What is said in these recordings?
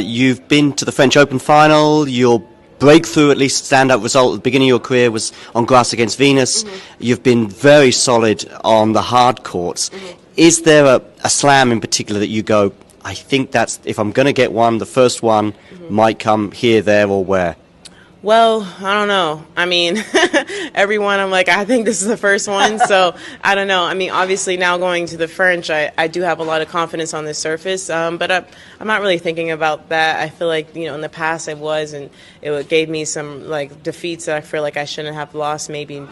You've been to the French Open final. Your breakthrough, at least standout result at the beginning of your career, was on grass against Venus. You've been very solid on the hard courts. Is there a slam in particular that you go, I think that's, if I'm going to get one, the first one might come here, there, or where? Well, I don't know. I mean, everyone, I'm like, I think this is the first one. So I don't know. I mean, obviously now going to the French, I do have a lot of confidence on this surface. But I'm not really thinking about that. I feel like, in the past I was, and it gave me some like defeats that I feel like I shouldn't have lost, maybe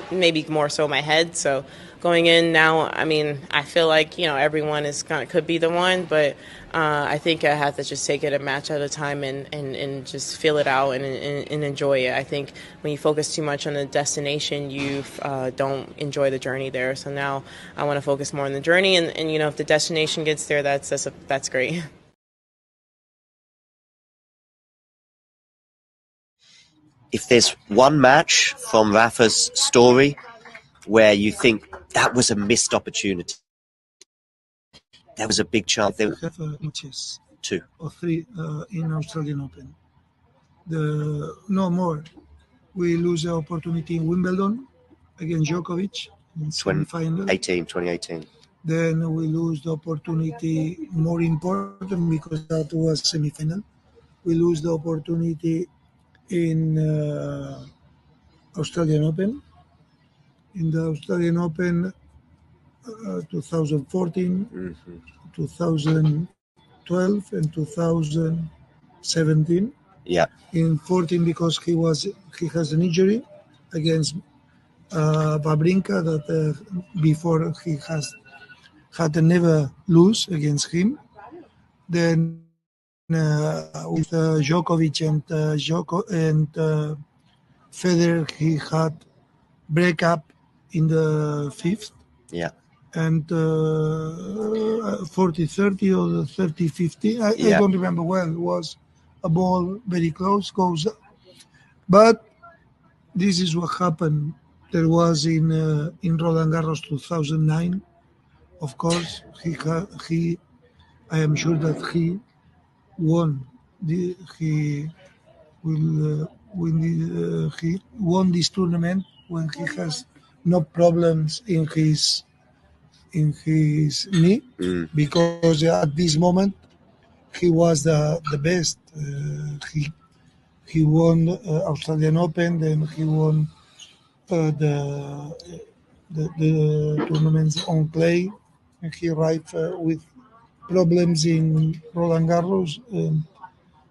more so my head. So going in now, I mean, I feel like, everyone could be the one, but I think I have to just take it a match at a time and just feel it out and enjoy it. I think when you focus too much on the destination, you don't enjoy the journey there. So now I want to focus more on the journey, and if the destination gets there, that's great. If there's one match from Rafa's story where you think that was a missed opportunity, there was a big chance. I have matches. 2 or 3 in Australian Open. No more. We lose the opportunity in Wimbledon against Djokovic in semi-final. 2018. Then we lose the opportunity, more important because that was semi-final. We lose the opportunity in Australian Open. In the Australian Open 2014, 2012 and 2017. Yeah. In 14 because he has an injury against Wawrinka that before he had never lose against him. Then with Djokovic and Federer, he had breakup in the 5th. Yeah. And 40-30 or the 30-50, I don't remember well. It was a ball very close, goes. But this is what happened. There was in Roland Garros 2009. Of course, he I am sure that he won. He will win. He won this tournament when he has no problems in his knee, because at this moment he was the best. He won Australian Open, then he won the tournaments on clay, and he arrived with problems in Roland Garros.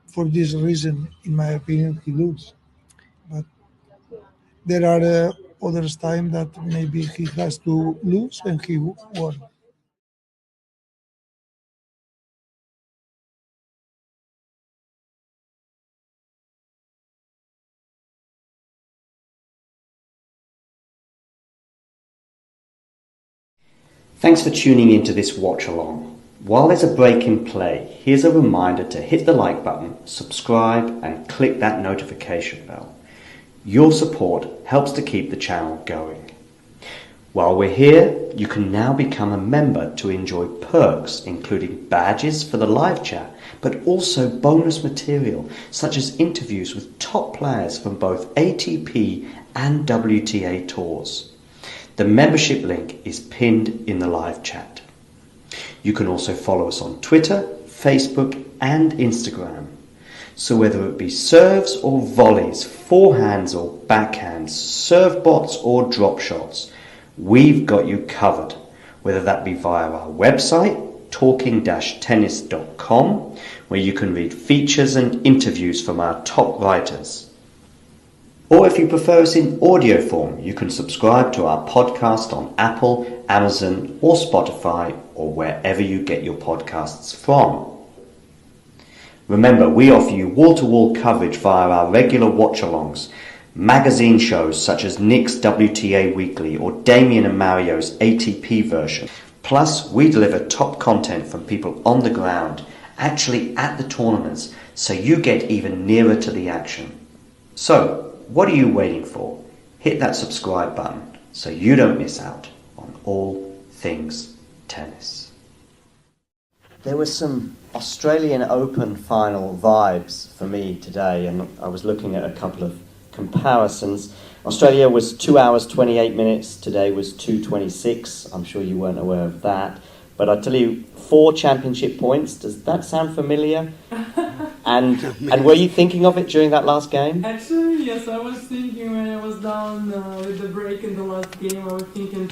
For this reason, in my opinion, he lose. But there are others time that maybe he has to lose and he won. Thanks for tuning into this watch along. While there's a break in play, here's a reminder to hit the like button, subscribe, and click that notification bell. Your support helps to keep the channel going. While we're here, you can now become a member to enjoy perks, including badges for the live chat, but also bonus material such as interviews with top players from both ATP and WTA tours. The membership link is pinned in the live chat. You can also follow us on Twitter, Facebook, and Instagram. So whether it be serves or volleys, forehands or backhands, serve bots or drop shots, we've got you covered, whether that be via our website, talking-tennis.com, where you can read features and interviews from our top writers. Or if you prefer us in audio form, you can subscribe to our podcast on Apple, Amazon, or Spotify, or wherever you get your podcasts from. Remember, we offer you wall-to-wall coverage via our regular watch-alongs, magazine shows such as Nick's WTA Weekly or Damien and Mario's ATP version. Plus, we deliver top content from people on the ground, actually at the tournaments, so you get even nearer to the action. So, what are you waiting for? Hit that subscribe button so you don't miss out on all things tennis. There were some Australian Open final vibes for me today, and I was looking at a couple of comparisons. Australia was 2 hours 28 minutes, today was 2:26. I'm sure you weren't aware of that. But I tell you, 4 championship points, does that sound familiar? And were you thinking of it during that last game? Actually, yes, I was thinking when I was down with the break in the last game, I was thinking,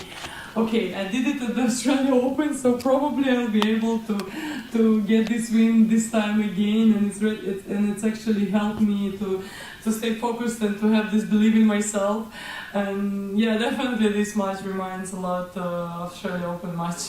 okay, I did it at the Australia Open, so probably I'll be able to get this win this time again, and it's actually helped me to stay focused and to have this belief in myself. And yeah, definitely this match reminds a lot of Australia Open match.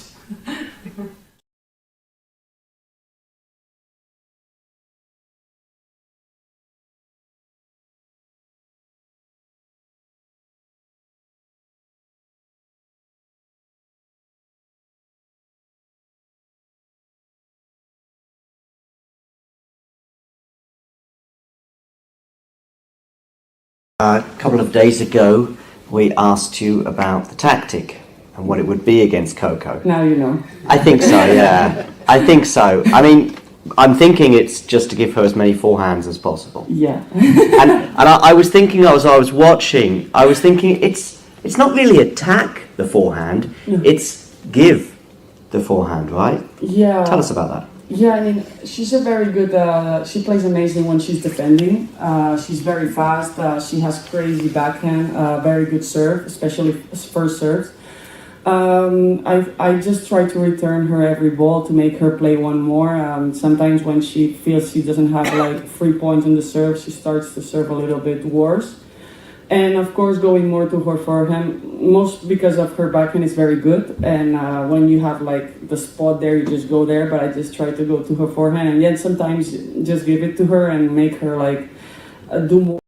A couple of days ago, we asked you about the tactic and what it would be against Coco. Now you know. I think so, yeah. I think so. I mean, I'm thinking it's just to give her as many forehands as possible. Yeah. and I was thinking, as I was watching, I was thinking it's not really attack the forehand, it's give the forehand, right? Yeah. Tell us about that. Yeah, I mean, she's a very good, she plays amazing when she's defending. She's very fast, she has crazy backhand, very good serve, especially first serves. I just try to return her every ball to make her play one more. Sometimes when she feels she doesn't have like 3 points on the serve, she starts to serve a little bit worse. And of course, going more to her forehand, most because of her backhand is very good. And when you have like the spot there, you just go there. But I just try to go to her forehand, and yet sometimes just give it to her and make her like do more.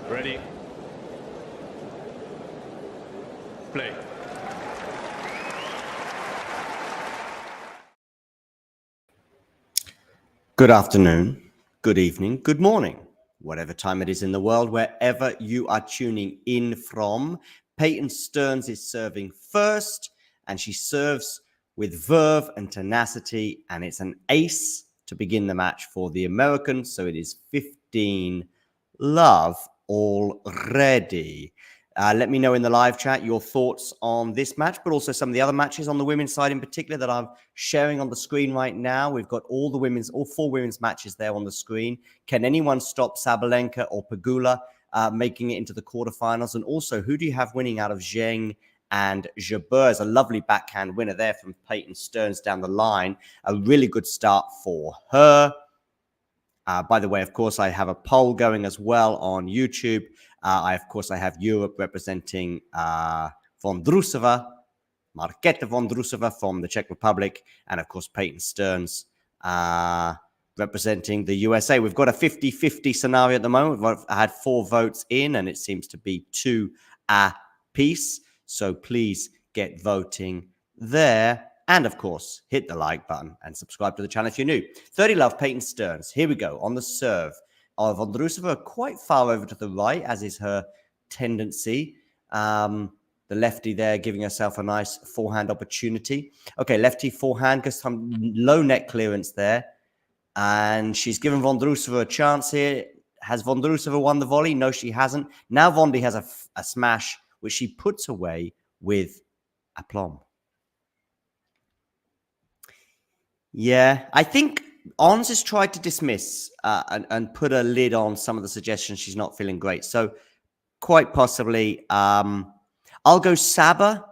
Ready. Play. Good afternoon, good evening, good morning, whatever time it is in the world, wherever you are tuning in from. Peyton Stearns is serving first, and she serves with verve and tenacity, and it's an ace to begin the match for the Americans. So it is 15 love already. Let me know in the live chat your thoughts on this match, but also some of the other matches on the women's side in particular that I'm sharing on the screen right now. We've got all four women's matches there on the screen. Can anyone stop Sabalenka or Pegula making it into the quarterfinals? And also, who do you have winning out of Zheng and Jabeur? Is a lovely backhand winner there from Peyton Stearns down the line. A really good start for her. By the way, of course, I have a poll going as well on YouTube. I have Europe representing Vondroušová, Markéta Vondroušová from the Czech Republic, and of course, Peyton Stearns representing the USA. We've got a 50-50 scenario at the moment. I had 4 votes in, and it seems to be 2 apiece. So please get voting there. And of course, hit the like button and subscribe to the channel if you're new. 30 love, Peyton Stearns. Here we go on the serve. Vondroušová quite far over to the right, as is her tendency. The lefty there giving herself a nice forehand opportunity. Okay, lefty forehand, gets some low net clearance there. And she's given Vondroušová a chance here. Has Vondroušová won the volley? No, she hasn't. Now Vondi has a smash, which she puts away with aplomb. Yeah, I think Ons has tried to dismiss and put a lid on some of the suggestions she's not feeling great. So quite possibly, I'll go Saba,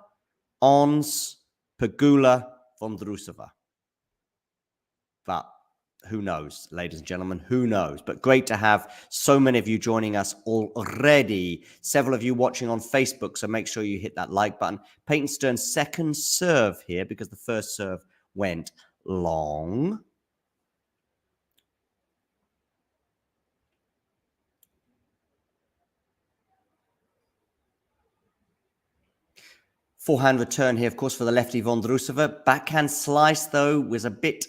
Ons, Pegula, Vondroušová. But who knows, ladies and gentlemen, who knows? But great to have so many of you joining us already. Several of you watching on Facebook, so make sure you hit that like button. Peyton Stearns' second serve here because the first serve went long. Forehand return here, of course, for the lefty Vondroušová. Backhand slice, though, was a bit...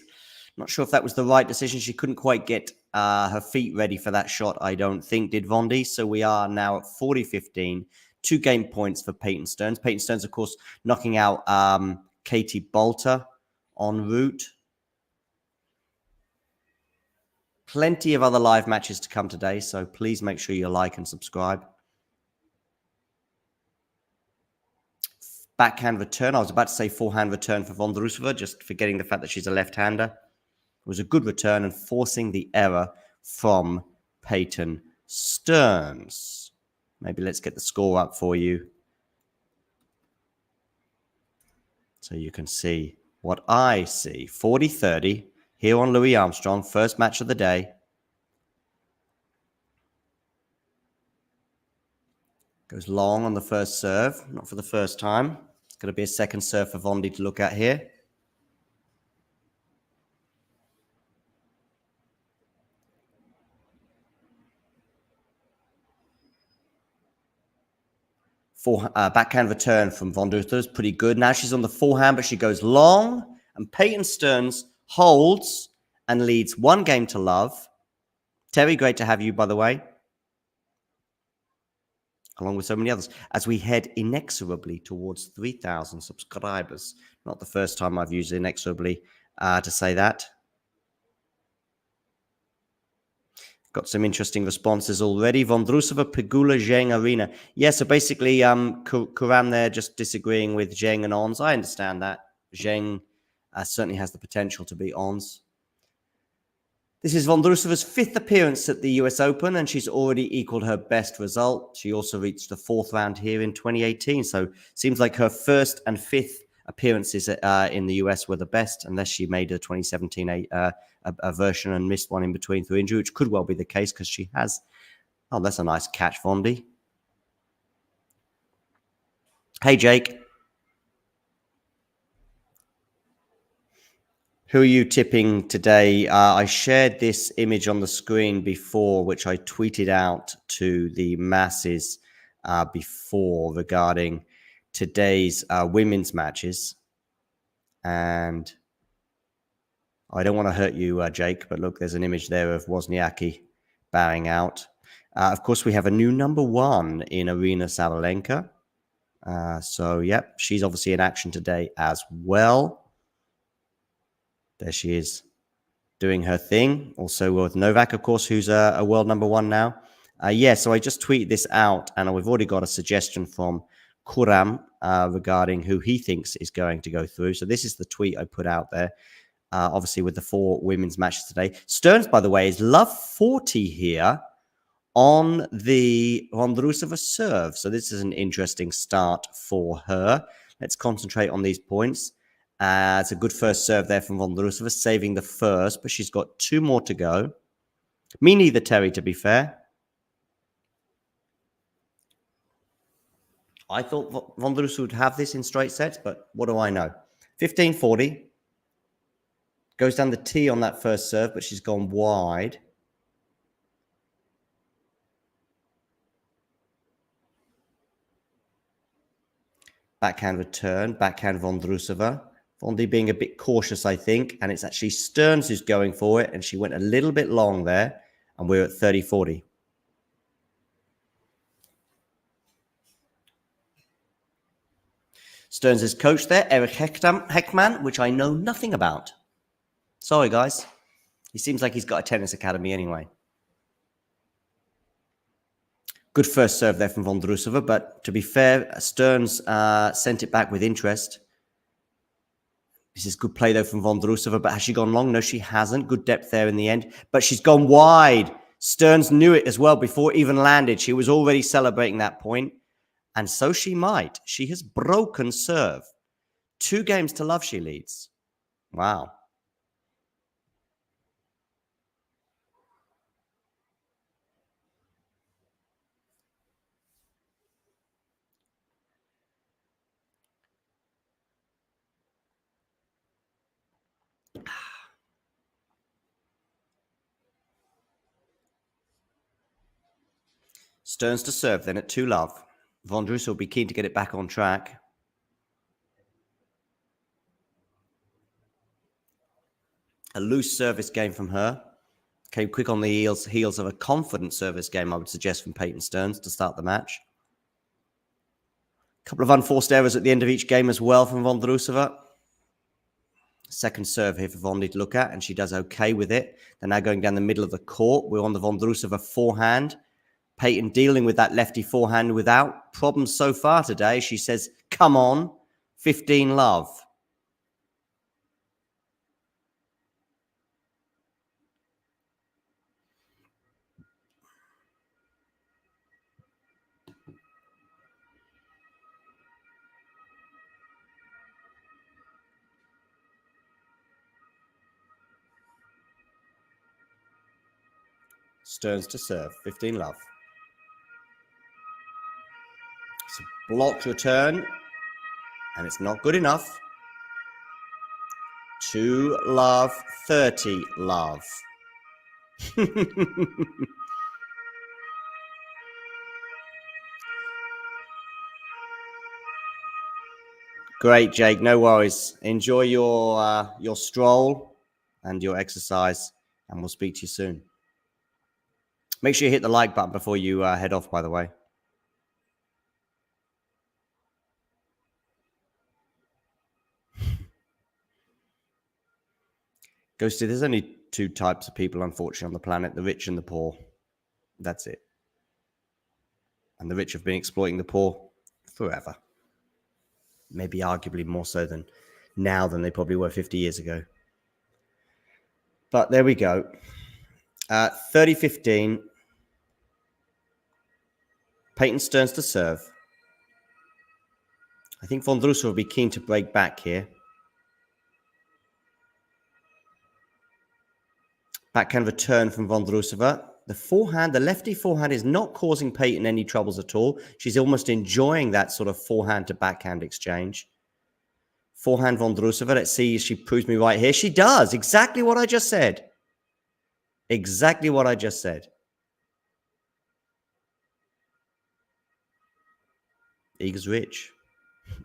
Not sure if that was the right decision. She couldn't quite get her feet ready for that shot, I don't think, did Vondi. So we are now at 40-15. 2 game points for Peyton Stearns. Peyton Stearns, of course, knocking out Katie Bolter en route. Plenty of other live matches to come today, so please make sure you like and subscribe. Backhand return. I was about to say forehand return for Vondroušová, just forgetting the fact that she's a left-hander. It was a good return and forcing the error from Peyton Stearns. Maybe let's get the score up for you so you can see what I see. 40-30 here on Louis Armstrong, first match of the day. Goes long on the first serve, not for the first time. It's going to be a second serve for Vondi to look at here. Backhand return from Vondroušová is pretty good. Now she's on the forehand, but she goes long. And Peyton Stearns holds and leads 1 game to love. Terry, great to have you, by the way. Along with so many others, as we head inexorably towards 3,000 subscribers. Not the first time I've used inexorably to say that. Got some interesting responses already. Vondroušová, Pegula, Zheng, Arena. Yeah, so basically, Kuram there just disagreeing with Zheng and Ons. I understand that. Zheng certainly has the potential to be Ons. This is Vondroušová's 5th appearance at the US Open, and she's already equaled her best result. She also reached the 4th round here in 2018. So seems like her 1st and 5th appearances in the US were the best, unless she made a 2017 a version and missed one in between through injury, which could well be the case because she has. Oh, that's a nice catch, Vondi. Hey, Jake. Who are you tipping today? I shared this image on the screen before, which I tweeted out to the masses before regarding today's women's matches. And I don't want to hurt you, Jake, but look, there's an image there of Wozniacki bowing out. Of course, we have a new number 1 in Arina Sabalenka. So, yep, she's obviously in action today as well. There she is doing her thing. Also with Novak, of course, who's a world number 1 now. So I just tweeted this out, and we've already got a suggestion from Kuram regarding who he thinks is going to go through. So this is the tweet I put out there, obviously with the 4 women's matches today. Stearns, by the way, is love 40 here on the Vondroušová serve. So this is an interesting start for her. Let's concentrate on these points. It's a good first serve there from Vondroušová, saving the first, but she's got 2 more to go. Me neither, Terry, to be fair. I thought Vondroušová would have this in straight sets, but what do I know? 15-40. Goes down the tee on that first serve, but she's gone wide. Backhand return, backhand Vondroušová. Vondi being a bit cautious, I think, and it's actually Stearns who's going for it, and she went a little bit long there, and we're at 30-40. Stearns' coach there, Eric Heckman, which I know nothing about. Sorry, guys. He seems like he's got a tennis academy anyway. Good first serve there from Vondroušová, but to be fair, Stearns sent it back with interest. This is good play, though, from Vondroušová, but has she gone long? No, she hasn't. Good depth there in the end, but she's gone wide. Stearns knew it as well before it even landed. She was already celebrating that point, and so she might. She has broken serve. 2 games to love she leads. Wow. Stearns to serve then at 2 love. Vondroušová will be keen to get it back on track. A loose service game from her. Came quick on the heels of a confident service game, I would suggest, from Peyton Stearns to start the match. A couple of unforced errors at the end of each game as well from Vondroušová. Second serve here for Vondi to look at, and she does okay with it. They're now going down the middle of the court. We're on the Vondroušová forehand. Peyton dealing with that lefty forehand without problems so far today. She says, come on, 15 love. Stearns to serve, 15 love. It's a blocked return, and it's not good enough. 2 love, 30 love. Great, Jake. No worries. Enjoy your stroll and your exercise, and we'll speak to you soon. Make sure you hit the like button before you head off, by the way. Ghosted, there's only 2 types of people, unfortunately, on the planet, the rich and the poor. That's it. And the rich have been exploiting the poor forever. Maybe arguably more so than now than they probably were 50 years ago. But there we go. 30-15. Peyton Stearns to serve. I think Vondroušová will be keen to break back here. Backhand return from Vondroušová. The forehand, the lefty forehand is not causing Peyton any troubles at all. She's almost enjoying that sort of forehand to backhand exchange. Forehand Vondroušová. Let's see if she proves me right here. She does. Exactly what I just said. Exactly what I just said. Eagles Rich.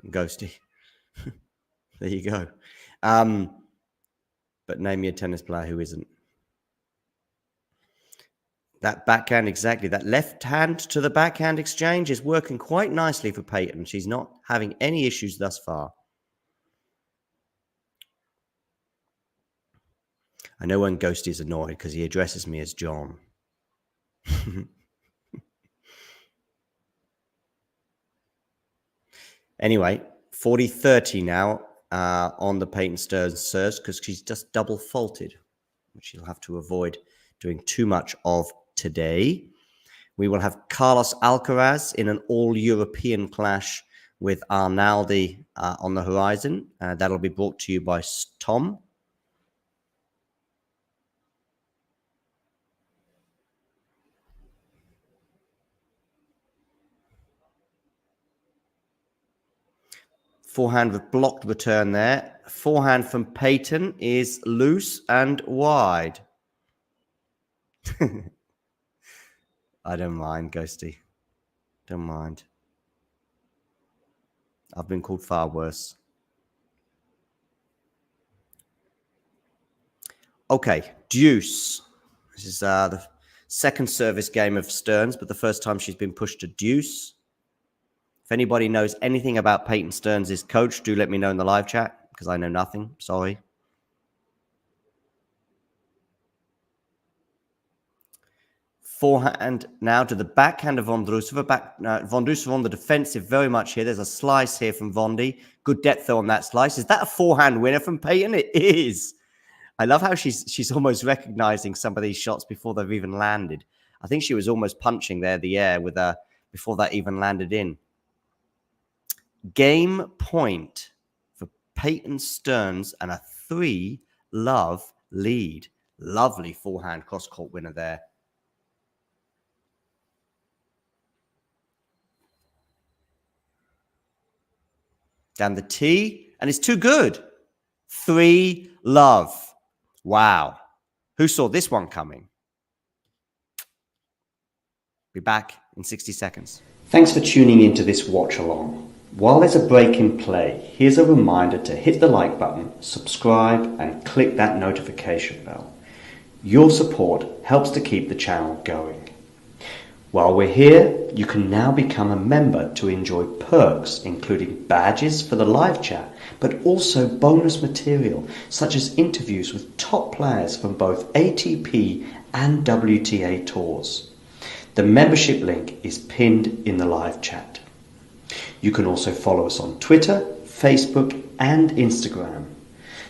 Ghosty. There you go. But name me a tennis player who isn't. That backhand, exactly. That left hand to the backhand exchange is working quite nicely for Peyton. She's not having any issues thus far. I know when Ghosty is annoyed because he addresses me as John. Anyway, 40-30 now on the Peyton Stearns serves because she's just double faulted, which she'll have to avoid doing too much of today. We will have Carlos Alcaraz in an all-European clash with Arnaldi on the horizon. That'll be brought to you by Tom. Forehand with blocked return there. Forehand from Peyton is loose and wide. I don't mind, Ghosty. Don't mind. I've been called far worse. Okay, deuce. This is the second service game of Stearns, but the first time she's been pushed to deuce. If anybody knows anything about Peyton Stearns' coach, do let me know in the live chat, because I know nothing. Sorry. Forehand now to the backhand of Vondroušová. Vondroušová on the defensive very much here. There's a slice here from Vondi. Good depth though on that slice. Is that a forehand winner from Peyton? It is. I love how she's almost recognizing some of these shots before they've even landed. I think she was almost punching there the air with before that even landed in. Game point for Peyton Stearns and a 3-love lead. Lovely forehand cross-court winner there. Down the tee, and it's too good. 3-love. Wow. Who saw this one coming? Be back in 60 seconds. Thanks for tuning into this watch along. While there's a break in play, here's a reminder to hit the like button, subscribe, and click that notification bell. Your support helps to keep the channel going. While we're here, you can now become a member to enjoy perks including badges for the live chat, but also bonus material such as interviews with top players from both ATP and WTA tours. The membership link is pinned in the live chat. You can also follow us on Twitter, Facebook and Instagram.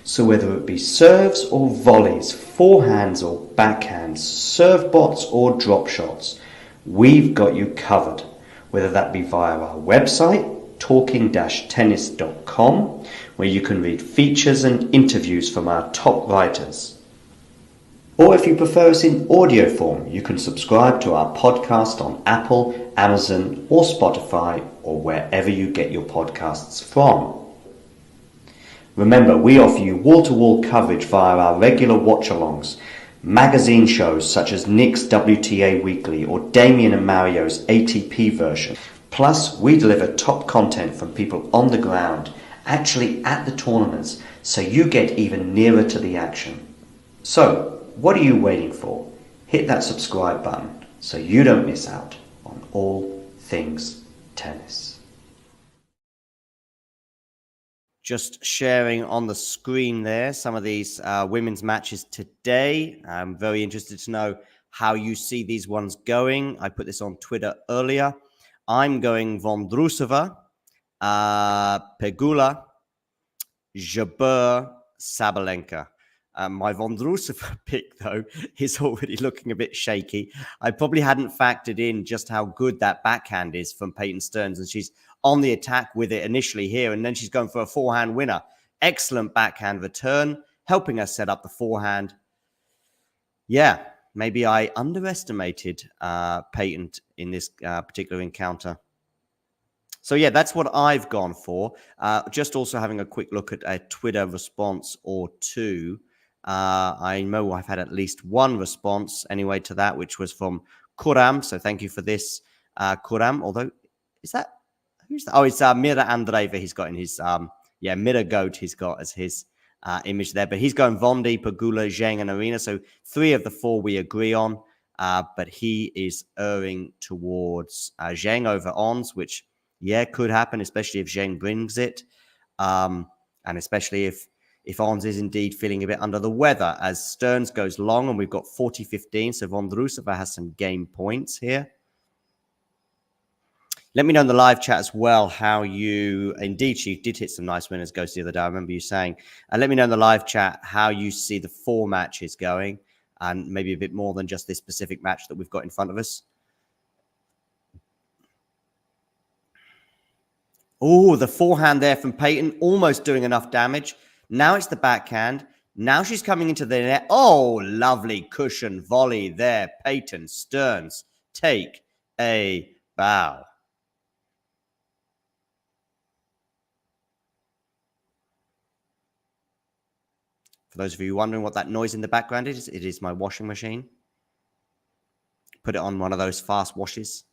So whether it be serves or volleys, forehands or backhands, serve bots or drop shots, we've got you covered, whether that be via our website, talking-tennis.com, where you can read features and interviews from our top writers. Or if you prefer us in audio form, you can subscribe to our podcast on Apple, Amazon or Spotify or wherever you get your podcasts from. Remember, we offer you wall-to-wall coverage via our regular watch-alongs, magazine shows such as Nick's WTA Weekly or Damien and Mario's ATP version. Plus, we deliver top content from people on the ground, actually at the tournaments, so you get even nearer to the action. So, what are you waiting for? Hit that subscribe button so you don't miss out on all things tennis. Just sharing on the screen there some of these women's matches today. I'm very interested to know how you see these ones going. I put this on Twitter earlier. I'm going Vondroušová, Pegula, Jabeur, Sabalenka. My Vondroušová pick, though, is already looking a bit shaky. I probably hadn't factored in just how good that backhand is from Peyton Stearns, and she's on the attack with it initially here, and then she's going for a forehand winner. Excellent backhand return, helping us set up the forehand. Yeah, maybe I underestimated Peyton in this particular encounter. So, yeah, that's what I've gone for. Just also having a quick look at a Twitter response or two. I know I've had at least one response anyway to that, which was from Kuram. So thank you for this, Kuram. Although, is that, who's that? Oh, it's Mira Andreeva he's got in his, Mira Goat he's got as his image there. But he's going Vondi, Pegula, Zheng, and Arena. So 3 of the 4 we agree on. But he is erring towards Zheng over Ons, which, yeah, could happen, especially if Zheng brings it. And especially if Ons is indeed feeling a bit under the weather, as Stearns goes long and we've got 40-15. So Vondroušová has some game points here. Let me know in the live chat as well how you, indeed, she did hit some nice winners, Ghost, the other day. I remember you saying. And let me know in the live chat how you see the 4 matches going, and maybe a bit more than just this specific match that we've got in front of us. Oh, the forehand there from Peyton, almost doing enough damage. Now it's the backhand. Now she's coming into the net. Oh, lovely cushion volley there. Peyton, Stearns, take a bow. For those of you wondering what that noise in the background is, it is my washing machine. Put it on one of those fast washes.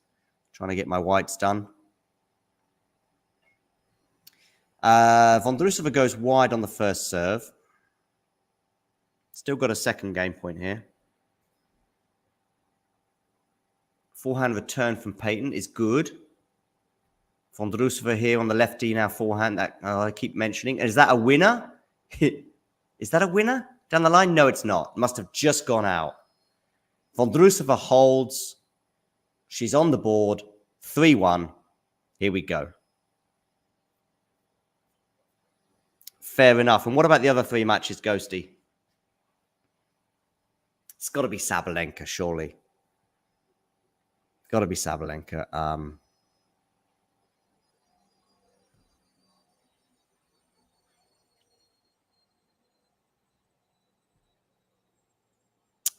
Trying to get my whites done. Vondroušová goes wide on the first serve. Still got a second game point here. Forehand return from Peyton is good. Vondroušová here on the lefty now forehand that I keep mentioning. Is that a winner? Is that a winner down the line? No, it's not. Must have just gone out. Vondroušová holds. She's on the board. 3-1. Here we go. Fair enough. And what about the other 3 matches, Ghosty? It's got to be Sabalenka, surely. Got to be Sabalenka.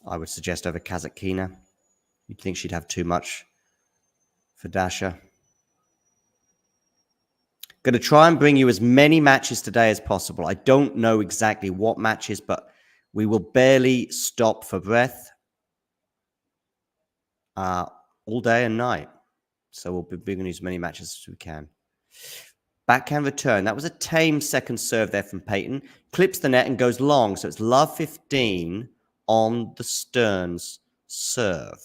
I would suggest over Kazatkina. You'd think she'd have too much for Dasha. Going to try and bring you as many matches today as possible. I don't know exactly what matches, but we will barely stop for breath all day and night. So we'll be bringing you as many matches as we can. Backhand return. That was a tame second serve there from Peyton. Clips the net and goes long. So it's love 15 on the Stearns serve.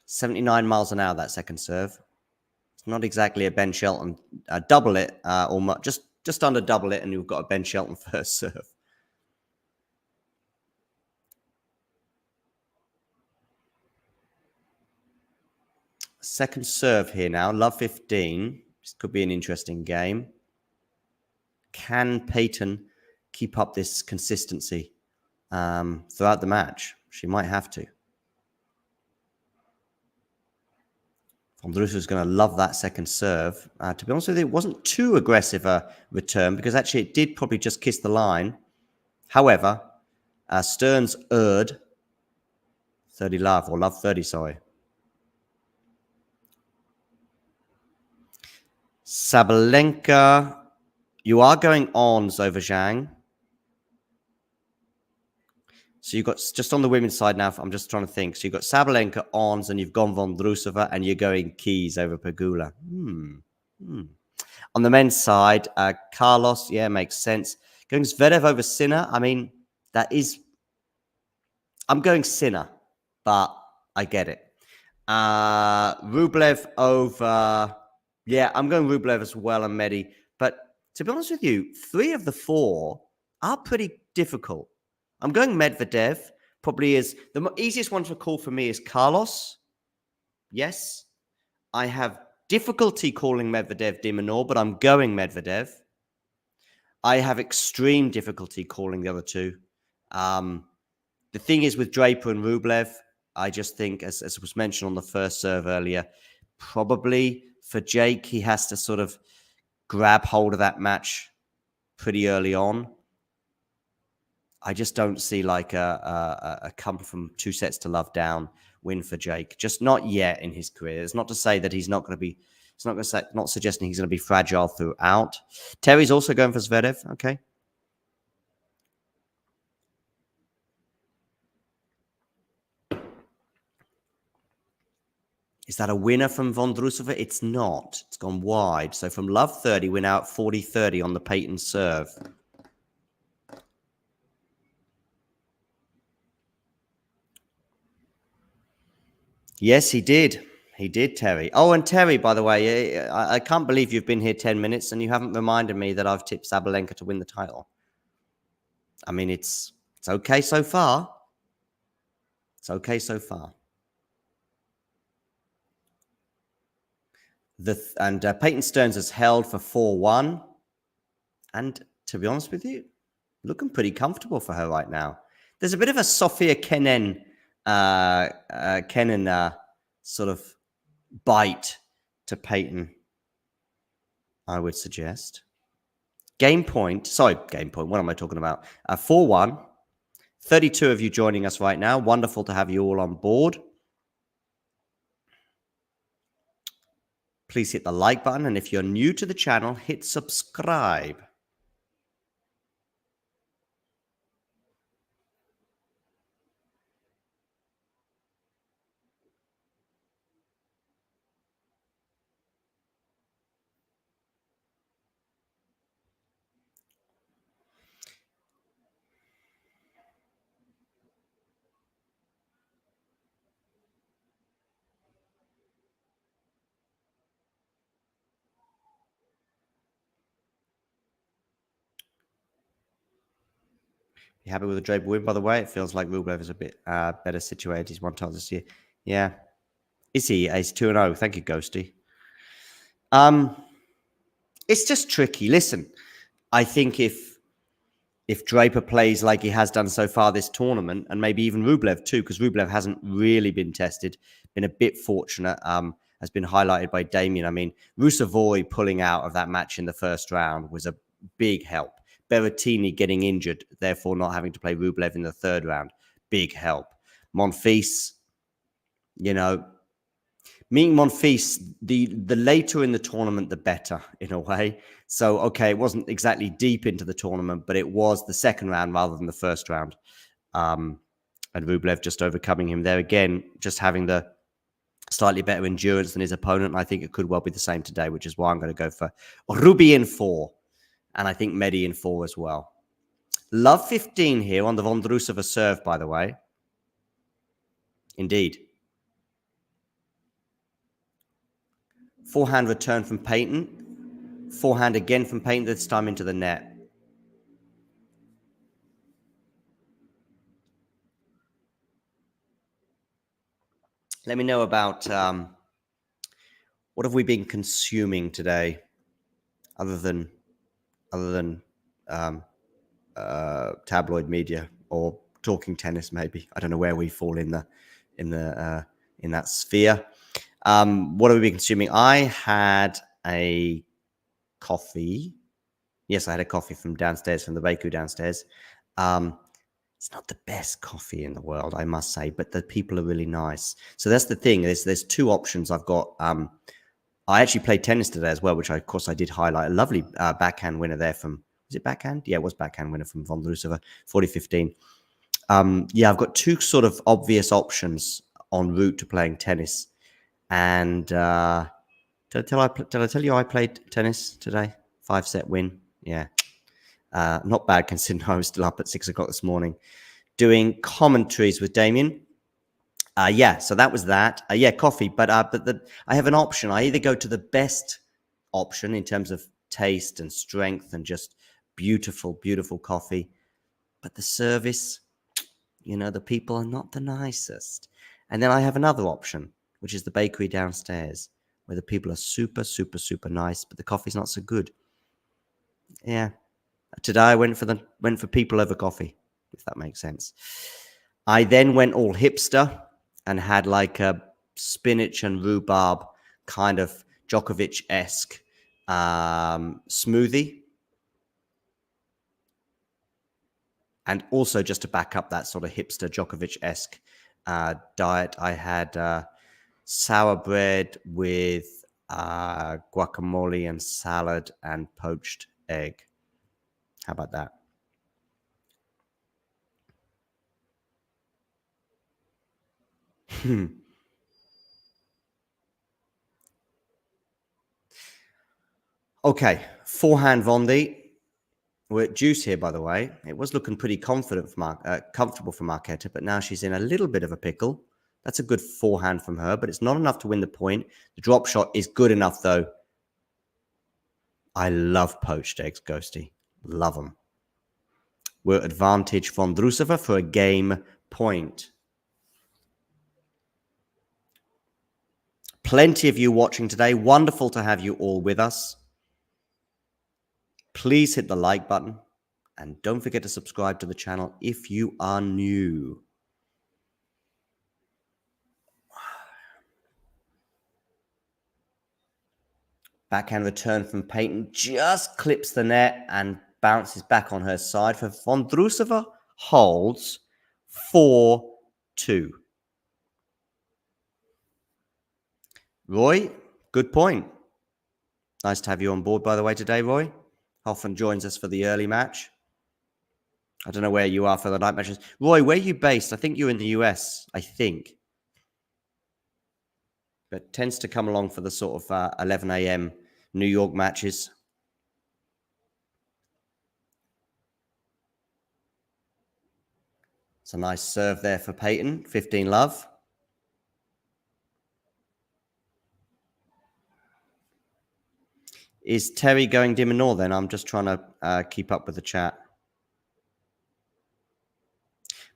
.79 miles an hour, that second serve. It's not exactly a Ben Shelton. Double it, or just under double it, and you've got a Ben Shelton first serve. Second serve here now, love 15. This could be an interesting game. Can Peyton keep up this consistency throughout the match? She might have to. Vondroušová is going to love that second serve. To be honest with you, it wasn't too aggressive a return because actually it did probably just kiss the line. However, Stearns erred 30 love, or love 30, sorry. Sabalenka, you are going ons over Zhang. So you've got, just on the women's side now, I'm just trying to think. So you've got Sabalenka, ons, and you've gone Vondroušová, and you're going Keys over Pegula. On the men's side, Carlos, yeah, makes sense. Going Zverev over Sinner, I mean, that is... I'm going Sinner, but I get it. Rublev over... Yeah, I'm going Rublev as well and Medi. But to be honest with you, 3 of the 4 are pretty difficult. I'm going Medvedev. Probably is the easiest one to call for me is Carlos. Yes. I have difficulty calling Medvedev de Minaur, but I'm going Medvedev. I have extreme difficulty calling the other 2. The thing is with Draper and Rublev, I just think, as was mentioned on the first serve earlier, probably for Jake, he has to sort of grab hold of that match pretty early on. I just don't see like a come from 2 sets to love down win for Jake. Just not yet in his career. It's not to say that he's not going to be. It's not going to say, not suggesting he's going to be fragile throughout. Terry's also going for Zverev. Okay. Is that a winner from Vondroušová? It's not. It's gone wide. So from love 30, we're now at 40-30 on the Peyton serve. Yes, he did. He did, Terry. Oh, and Terry, by the way, I can't believe you've been here 10 minutes and you haven't reminded me that I've tipped Sabalenka to win the title. I mean, it's okay so far. It's okay so far. Peyton Stearns has held for 4-1. And to be honest with you, looking pretty comfortable for her right now. There's a bit of a Sofia Kenin sort of bite to Peyton, I would suggest. Game point. What am I talking about? 4-1. 32 of you joining us right now. Wonderful to have you all on board. Please hit the like button. And if you're new to the channel, hit subscribe. You happy with the Draper win, by the way? It feels like Rublev is a bit better situated. He's won titles this year. Yeah. Is he? He's 2-0. Thank you, Ghosty. It's just tricky. Listen, I think if Draper plays like he has done so far this tournament, and maybe even Rublev too, because Rublev hasn't really been tested, been a bit fortunate, has been highlighted by Damien. I mean, Ruusuvuori pulling out of that match in the first round was a big help. Berrettini getting injured, therefore not having to play Rublev in the third round. Big help. Monfils, meeting Monfils, the later in the tournament, the better, in a way. So, okay, it wasn't exactly deep into the tournament, but it was the second round rather than the first round. And Rublev just overcoming him there again, just having the slightly better endurance than his opponent. I think it could well be the same today, which is why I'm going to go for Ruby in 4. And I think Medi in 4 as well. Love 15 here on the Vondroušová serve, by the way. Indeed. Forehand return from Peyton. Forehand again from Peyton, this time into the net. Let me know about what have we been consuming today, other than tabloid media or talking tennis, maybe. I don't know where we fall in that sphere. What have we been consuming? I had a coffee. Yes, I had a coffee from downstairs, from the bakery downstairs. It's not the best coffee in the world, I must say, but the people are really nice. So that's the thing. There's 2 options I've got. I actually played tennis today as well, which of course I did highlight. A lovely backhand winner there from, was it backhand? Yeah, it was backhand winner from Vondroušová, 40-15. Yeah, I've got 2 sort of obvious options en route to playing tennis. And did I tell you I played tennis today? 5-set win. Yeah. Not bad considering I was still up at 6 o'clock this morning doing commentaries with Damien. Yeah, so that was that. Yeah, coffee. But I have an option. I either go to the best option in terms of taste and strength and just beautiful, beautiful coffee. But the service, the people are not the nicest. And then I have another option, which is the bakery downstairs, where the people are super, super, super nice, but the coffee's not so good. Yeah. Today I went for people over coffee, if that makes sense. I then went all hipster and had like a spinach and rhubarb kind of Djokovic-esque smoothie. And also, just to back up that sort of hipster Djokovic-esque diet, I had sour bread with guacamole and salad and poached egg. How about that? Okay, forehand Vondi. We're at deuce here, by the way. It was looking pretty confident for comfortable for Markéta, but now she's in a little bit of a pickle. That's a good forehand from her, but it's not enough to win the point. The drop shot is good enough, though. I love poached eggs, Ghosty. Love them. We're at advantage Vondroušová for a game point. Plenty of you watching today. Wonderful to have you all with us. Please hit the like button and don't forget to subscribe to the channel if you are new. Backhand return from Peyton just clips the net and bounces back on her side. For Vondroušová holds 4-2. Roy, good point. Nice to have you on board, by the way, today, Roy. Often joins us for the early match. I don't know where you are for the night matches. Roy, where are you based? I think you're in the US, I think. But tends to come along for the sort of 11 a.m. New York matches. It's a nice serve there for Peyton. 15 love. Is Terry going dim and all then? I'm just trying to keep up with the chat.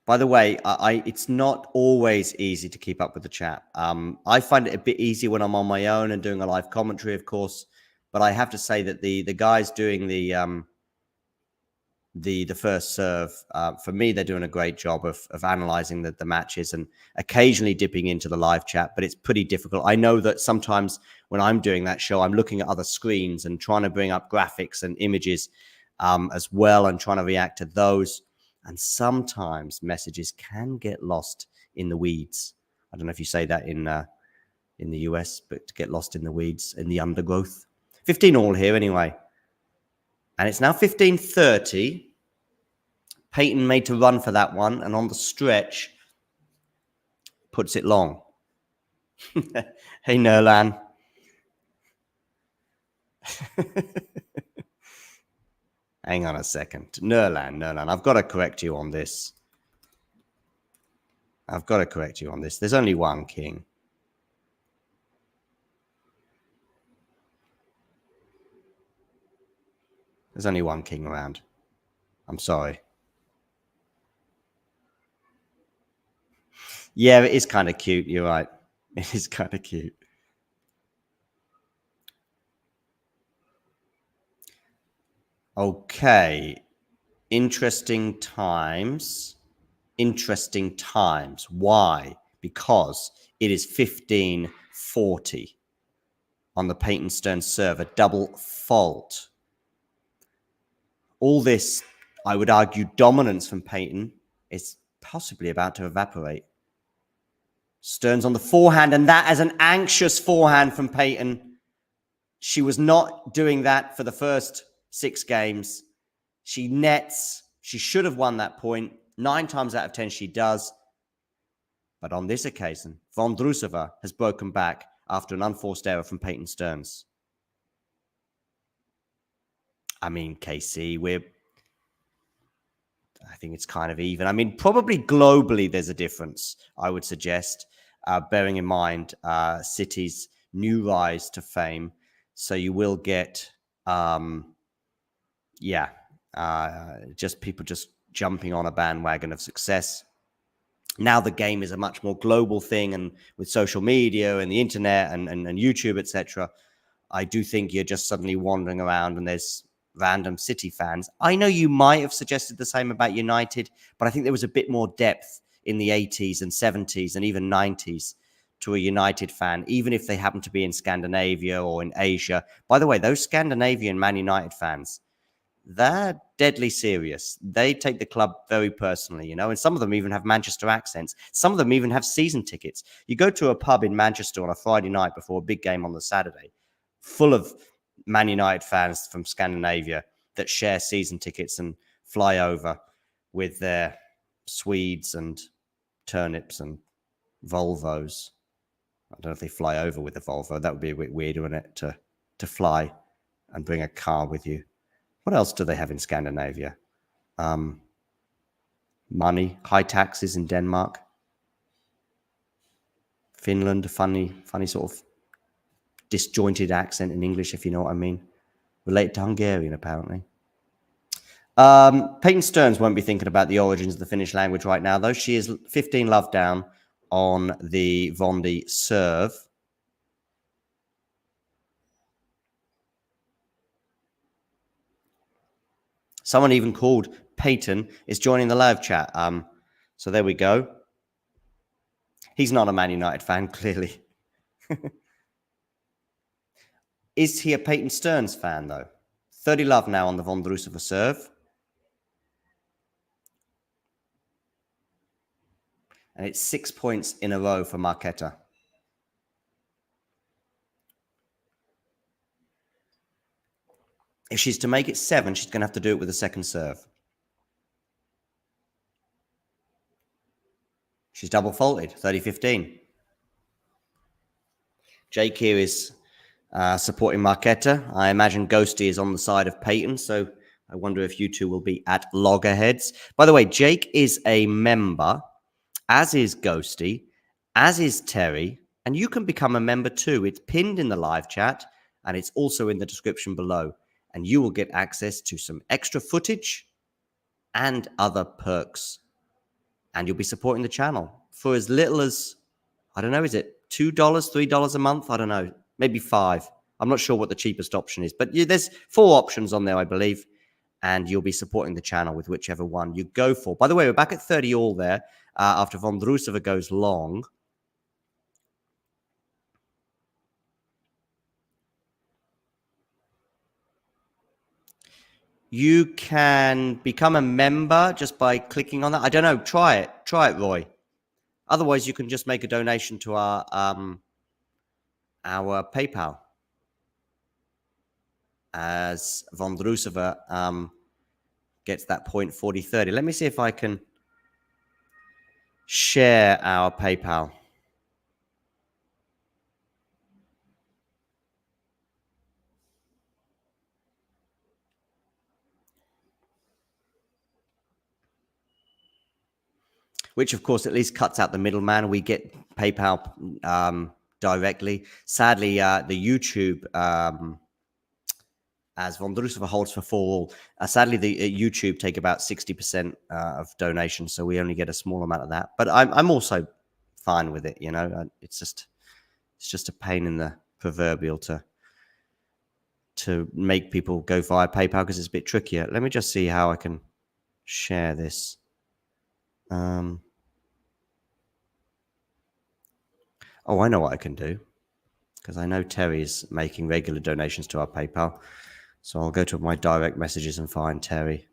By the way, it's not always easy to keep up with the chat. I find it a bit easier when I'm on my own and doing a live commentary, of course. But I have to say that the guys doing the first serve, for me, they're doing a great job of analyzing the matches and occasionally dipping into the live chat, but it's pretty difficult. I know that sometimes when I'm doing that show, I'm looking at other screens and trying to bring up graphics and images as well and trying to react to those. And sometimes messages can get lost in the weeds. I don't know if you say that in the US, but to get lost in the weeds, in the undergrowth. 15 all here anyway. And it's now 15-30. Peyton made to run for that one, and on the stretch, puts it long. Hey, Nerlan. Hang on a second. Nerlan, I've got to correct you on this. There's only one king. There's only one king around. I'm sorry. Yeah, it is kind of cute. You're right. It is kind of cute. Okay. Interesting times. Why? Because it is 15-40 on the Peyton Stearns serve, a double fault. All this, I would argue, dominance from Peyton is possibly about to evaporate. Stearns on the forehand, and that as an anxious forehand from Peyton. She was not doing that for the first 6 games. She nets. She should have won that point. 9 times out of 10 she does. But on this occasion, Vondroušová has broken back after an unforced error from Peyton Stearns. I mean, KC, I think it's kind of even. I mean, probably globally there's a difference, I would suggest, bearing in mind City's new rise to fame. So you will get, just people just jumping on a bandwagon of success. Now the game is a much more global thing, and with social media and the internet and YouTube, etc., I do think you're just suddenly wandering around and there's random City fans. I know you might have suggested the same about United, but I think there was a bit more depth in the 80s and 70s and even 90s to a United fan, even if they happen to be in Scandinavia or in Asia. By the way, those Scandinavian Man United fans, they're deadly serious. They take the club very personally, you know, and some of them even have Manchester accents. Some of them even have season tickets. You go to a pub in Manchester on a Friday night before a big game on the Saturday, full of Man United fans from Scandinavia that share season tickets and fly over with their Swedes and turnips and Volvos. I don't know if they fly over with a Volvo. That would be a bit weird, wouldn't it, to fly and bring a car with you. What else do they have in Scandinavia? Money, high taxes in Denmark. Finland, a funny sort of disjointed accent in English, if you know what I mean. Related to Hungarian, apparently. Peyton Stearns won't be thinking about the origins of the Finnish language right now, though. She is 15 love down on the Vondi serve. Someone even called Peyton is joining the live chat. So there we go. He's not a Man United fan, clearly. Is he a Peyton Stearns fan, though? 30 love now on the Vondroušová serve. And it's 6 points in a row for Markéta. If she's to make it 7, she's going to have to do it with a second serve. She's double faulted, 30-15. Jake here is supporting Markéta. I imagine Ghosty is on the side of Peyton, so I wonder if you two will be at loggerheads. By the way, Jake is a member, as is Ghosty, as is Terry, and you can become a member too. It's pinned in the live chat, and it's also in the description below. And you will get access to some extra footage and other perks. And you'll be supporting the channel for as little as, I don't know, is it $2, $3 a month? I don't know, maybe $5. I'm not sure what the cheapest option is, but there's 4 options on there, I believe. And you'll be supporting the channel with whichever one you go for. By the way, we're back at 30 all there after Vondroušová goes long. You can become a member just by clicking on that. I don't know. Try it. Try it, Roy. Otherwise, you can just make a donation to our PayPal. As Vondroušová gets that point 40-30. Let me see if I can share our PayPal. Which, of course, at least cuts out the middleman. We get PayPal directly. Sadly, the YouTube, as Vondroušová holds for 4 all, sadly, the YouTube take about 60% of donations, so we only get a small amount of that. But I'm also fine with it, you know. It's just a pain in the proverbial to make people go via PayPal because it's a bit trickier. Let me just see how I can share this. Oh, I know what I can do, because I know Terry's making regular donations to our PayPal. So I'll go to my direct messages and find Terry.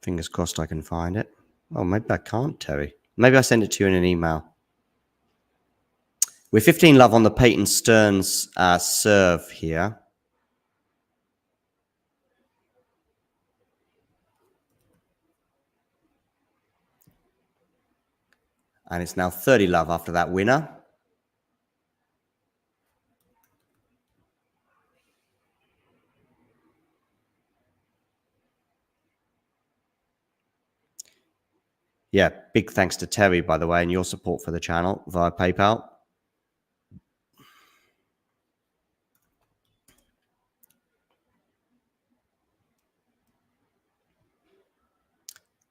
Fingers crossed I can find it. Oh, maybe I can't, Terry. Maybe I send it to you in an email. We're 15 love on the Peyton Stearns serve here. And it's now 30 love after that winner. Yeah, big thanks to Terry, by the way, and your support for the channel via PayPal.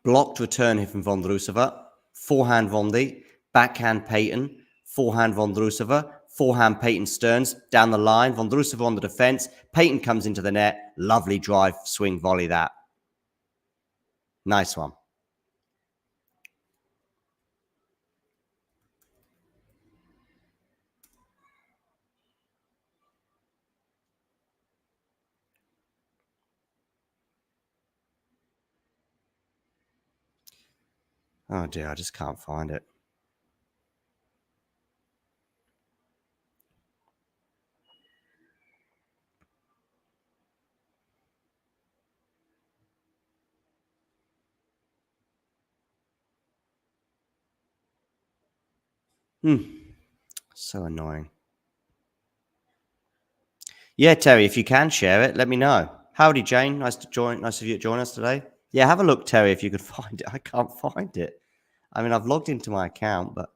Blocked return here from Vondroušová. Forehand Vondi. Backhand Peyton. Forehand Vondroušová. Forehand Peyton Stearns down the line. Vondroušová on the defense. Peyton comes into the net. Lovely drive, swing, volley that. Nice one. Oh dear, I just can't find it. So annoying. Yeah, Terry, if you can share it, let me know. Howdy, Jane. Nice of you to join us today. Yeah, have a look, Terry, if you could find it. I can't find it. I mean, I've logged into my account, but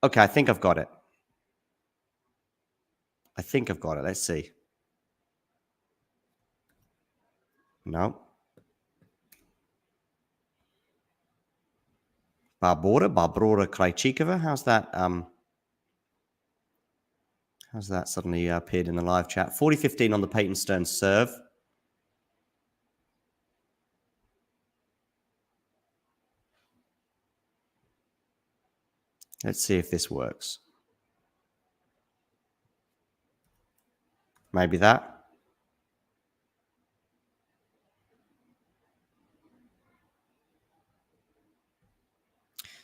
okay, I think I've got it. Let's see. No. Barbora Krajčíková. How's that suddenly appeared in the live chat? 40-15 on the Peyton Stearns serve. Let's see if this works. Maybe that.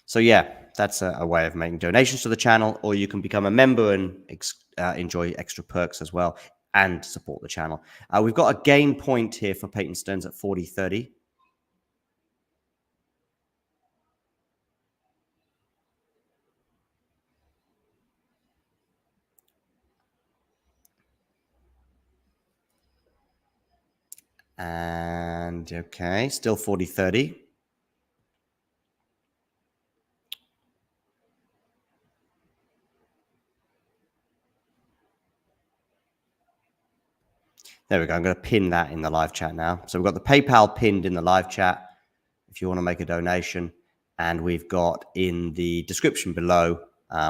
So yeah, that's a way of making donations to the channel, or you can become a member and enjoy extra perks as well and support the channel. We've got a game point here for Peyton Stearns at 40-30. And okay, still 40-30. There we go. I'm going to pin that in the live chat now. So we've got the PayPal pinned in the live chat if you want to make a donation. And we've got in the description below,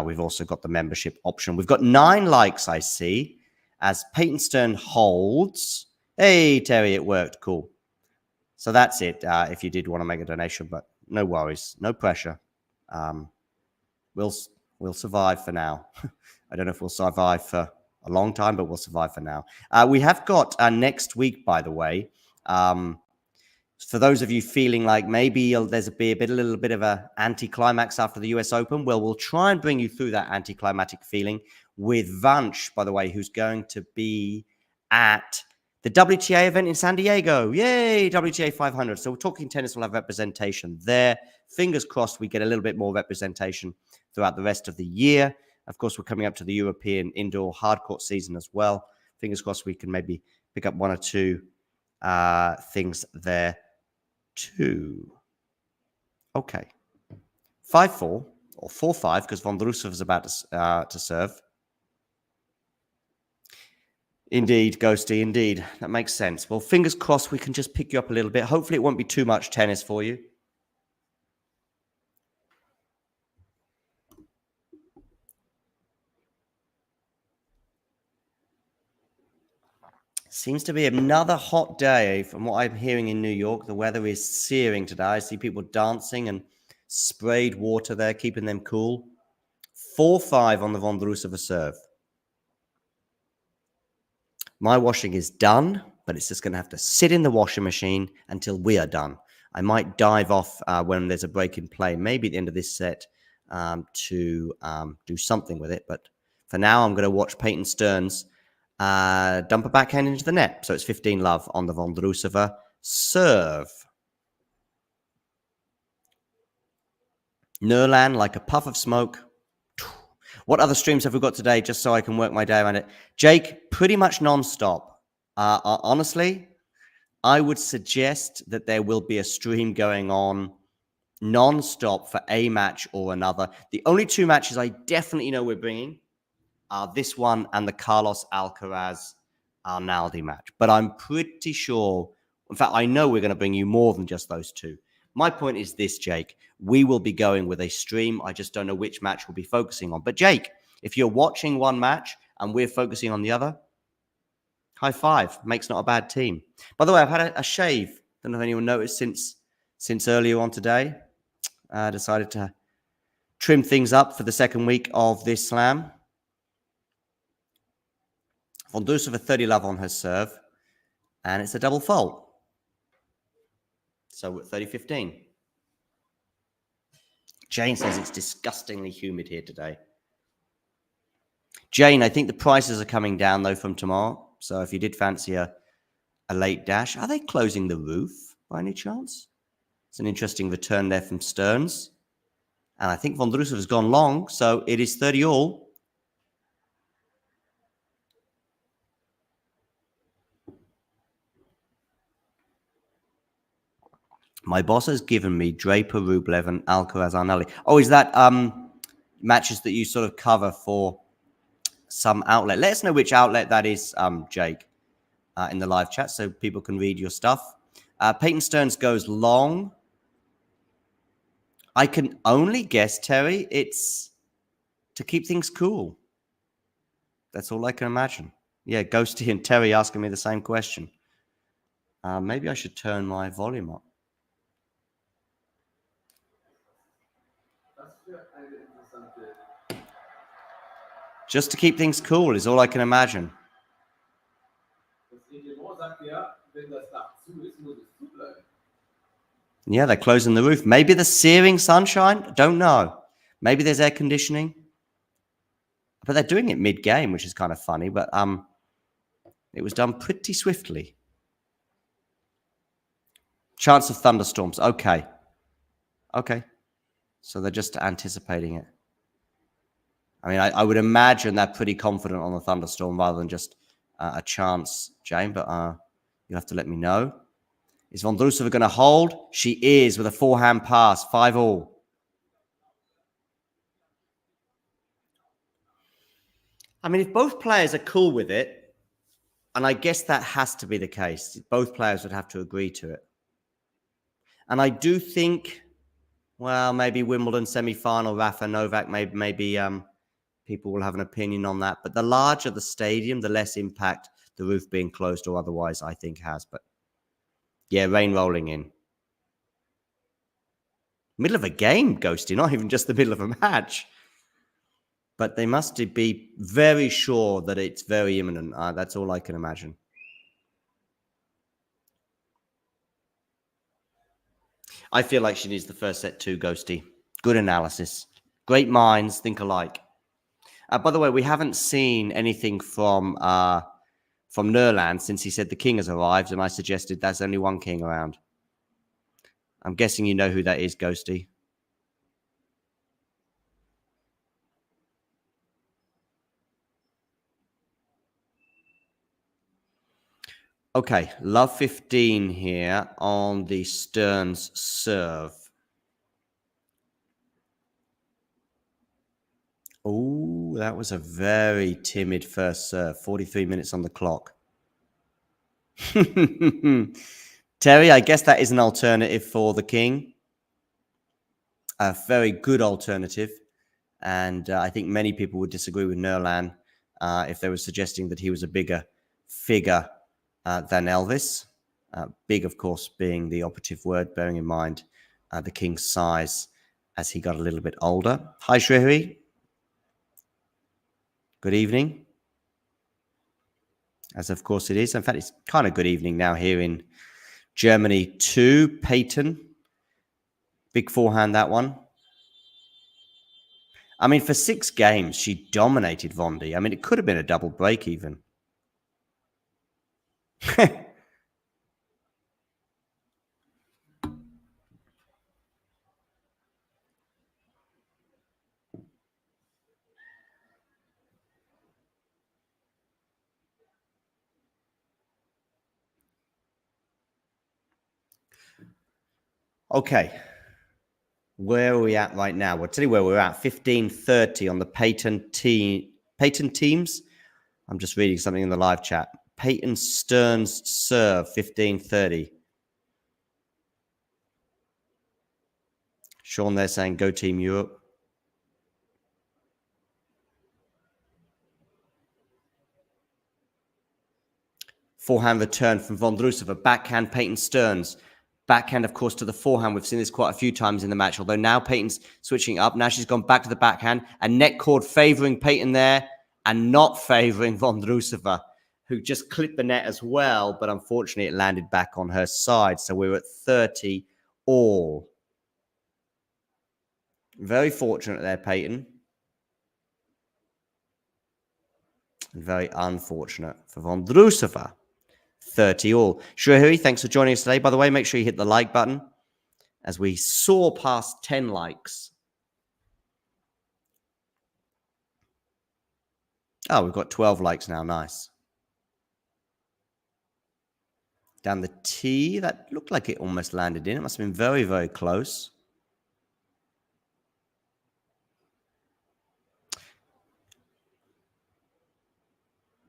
we've also got the membership option. We've got 9 likes, I see, as Peyton Stearns holds. Hey, Terry, it worked. Cool. So that's it if you did want to make a donation, but no worries, no pressure. We'll survive for now. I don't know if we'll survive for a long time, but we'll survive for now. We have got next week, by the way. For those of you feeling like maybe there's a little bit of an anticlimax after the US Open, well, we'll try and bring you through that anticlimactic feeling with Vanch, by the way, who's going to be at the WTA event in San Diego. Yay, WTA 500. So we're talking tennis will have representation there. Fingers crossed we get a little bit more representation throughout the rest of the year. Of course, we're coming up to the European indoor hardcourt season as well. Fingers crossed we can maybe pick up 1 or 2 things there too. Okay. 5-4 or 4-5 because Vondroušová is about to serve. Indeed, Ghosty, indeed. That makes sense. Well, fingers crossed we can just pick you up a little bit. Hopefully it won't be too much tennis for you. Seems to be another hot day from what I'm hearing in New York. The weather is searing today. I see people dancing and sprayed water there, keeping them cool. 4-5 on the Vondroušová serve. My washing is done, but it's just going to have to sit in the washing machine until we are done. I might dive off when there's a break in play, maybe at the end of this set to do something with it. But for now, I'm going to watch Peyton Stearns dump a backhand into the net. So it's 15-love on the Vondroušová serve. Nurlan like a puff of smoke. What other streams have we got today, just so I can work my day around it? Jake, pretty much non-stop. Honestly, I would suggest that there will be a stream going on non-stop for a match or another. The only 2 matches I definitely know we're bringing are this one and the Carlos Alcaraz Arnaldi match. But I'm pretty sure, in fact, I know we're going to bring you more than just those two. My point is this, Jake. We will be going with a stream. I just don't know which match we'll be focusing on. But Jake, if you're watching one match and we're focusing on the other, high five. Makes not a bad team. By the way, I've had a shave. Don't know if anyone noticed since earlier on today. I decided to trim things up for the second week of this slam. Vondroušová 30 love on her serve. And it's a double fault. So we're at 30-15. Jane says it's disgustingly humid here today. Jane, I think the prices are coming down, though, from tomorrow. So if you did fancy a late dash, are they closing the roof by any chance? It's an interesting return there from Stearns. And I think Vondroušová has gone long, so it is 30 all. My boss has given me Draper, Rublev, and Alcaraz Arnaldi. Oh, is that matches that you sort of cover for some outlet? Let us know which outlet that is, Jake, in the live chat so people can read your stuff. Peyton Stearns goes long. I can only guess, Terry, it's to keep things cool. That's all I can imagine. Yeah, Ghosty and Terry asking me the same question. Maybe I should turn my volume up. Just to keep things cool is all I can imagine. Yeah, they're closing the roof. Maybe the searing sunshine? Don't know. Maybe there's air conditioning. But they're doing it mid-game, which is kind of funny. But it was done pretty swiftly. Chance of thunderstorms. Okay. So they're just anticipating it. I mean, I would imagine they're pretty confident on the thunderstorm rather than just a chance, Jane. But you'll have to let me know. Is Vondroušová going to hold? She is with a forehand pass. 5 all. I mean, if both players are cool with it, and I guess that has to be the case, both players would have to agree to it. And I do think, well, maybe Wimbledon semi-final, Rafa Novak, maybe people will have an opinion on that. But the larger the stadium, the less impact the roof being closed or otherwise, I think, has. But yeah, rain rolling in. Middle of a game, Ghosty, not even just the middle of a match. But they must be very sure that it's very imminent. That's all I can imagine. I feel like she needs the first set too, Ghosty. Good analysis. Great minds think alike. By the way, we haven't seen anything from Nerland since he said the king has arrived, and I suggested there's only one king around. I'm guessing you know who that is, Ghosty. Okay, love 15 here on the Stearns serve. Oh, that was a very timid first serve. 43 minutes on the clock. Terry, I guess that is an alternative for the king. A very good alternative. And I think many people would disagree with Nerland if they were suggesting that he was a bigger figure than Elvis. Big, of course, being the operative word, bearing in mind the king's size as he got a little bit older. Hi, Shrihari. Good evening. As of course it is. In fact, it's kind of good evening now here in Germany too. Peyton. Big forehand, that one. I mean, for 6 games, she dominated Vondi. I mean, it could have been a double break even. Okay, where are we at right now? We'll tell you where we're at. 15:30 on the Peyton teams. I'm just reading something in the live chat. Peyton Stearns serve, 15-30. Sean, they're saying go Team Europe. Forehand return from Vondroušová. Backhand, Peyton Stearns. Backhand, of course, to the forehand. We've seen this quite a few times in the match, although now Peyton's switching up. Now she's gone back to the backhand. And net cord favouring Peyton there and not favouring Vondroušová, who just clipped the net as well, but unfortunately it landed back on her side. So we're at 30 all. Very fortunate there, Peyton. And very unfortunate for Vondroušová. 30 all. Shrihari, thanks for joining us today. By the way, make sure you hit the like button as we soar past 10 likes. Oh, we've got 12 likes now. Nice. Down the tee. That looked like it almost landed in. It must have been very, very close.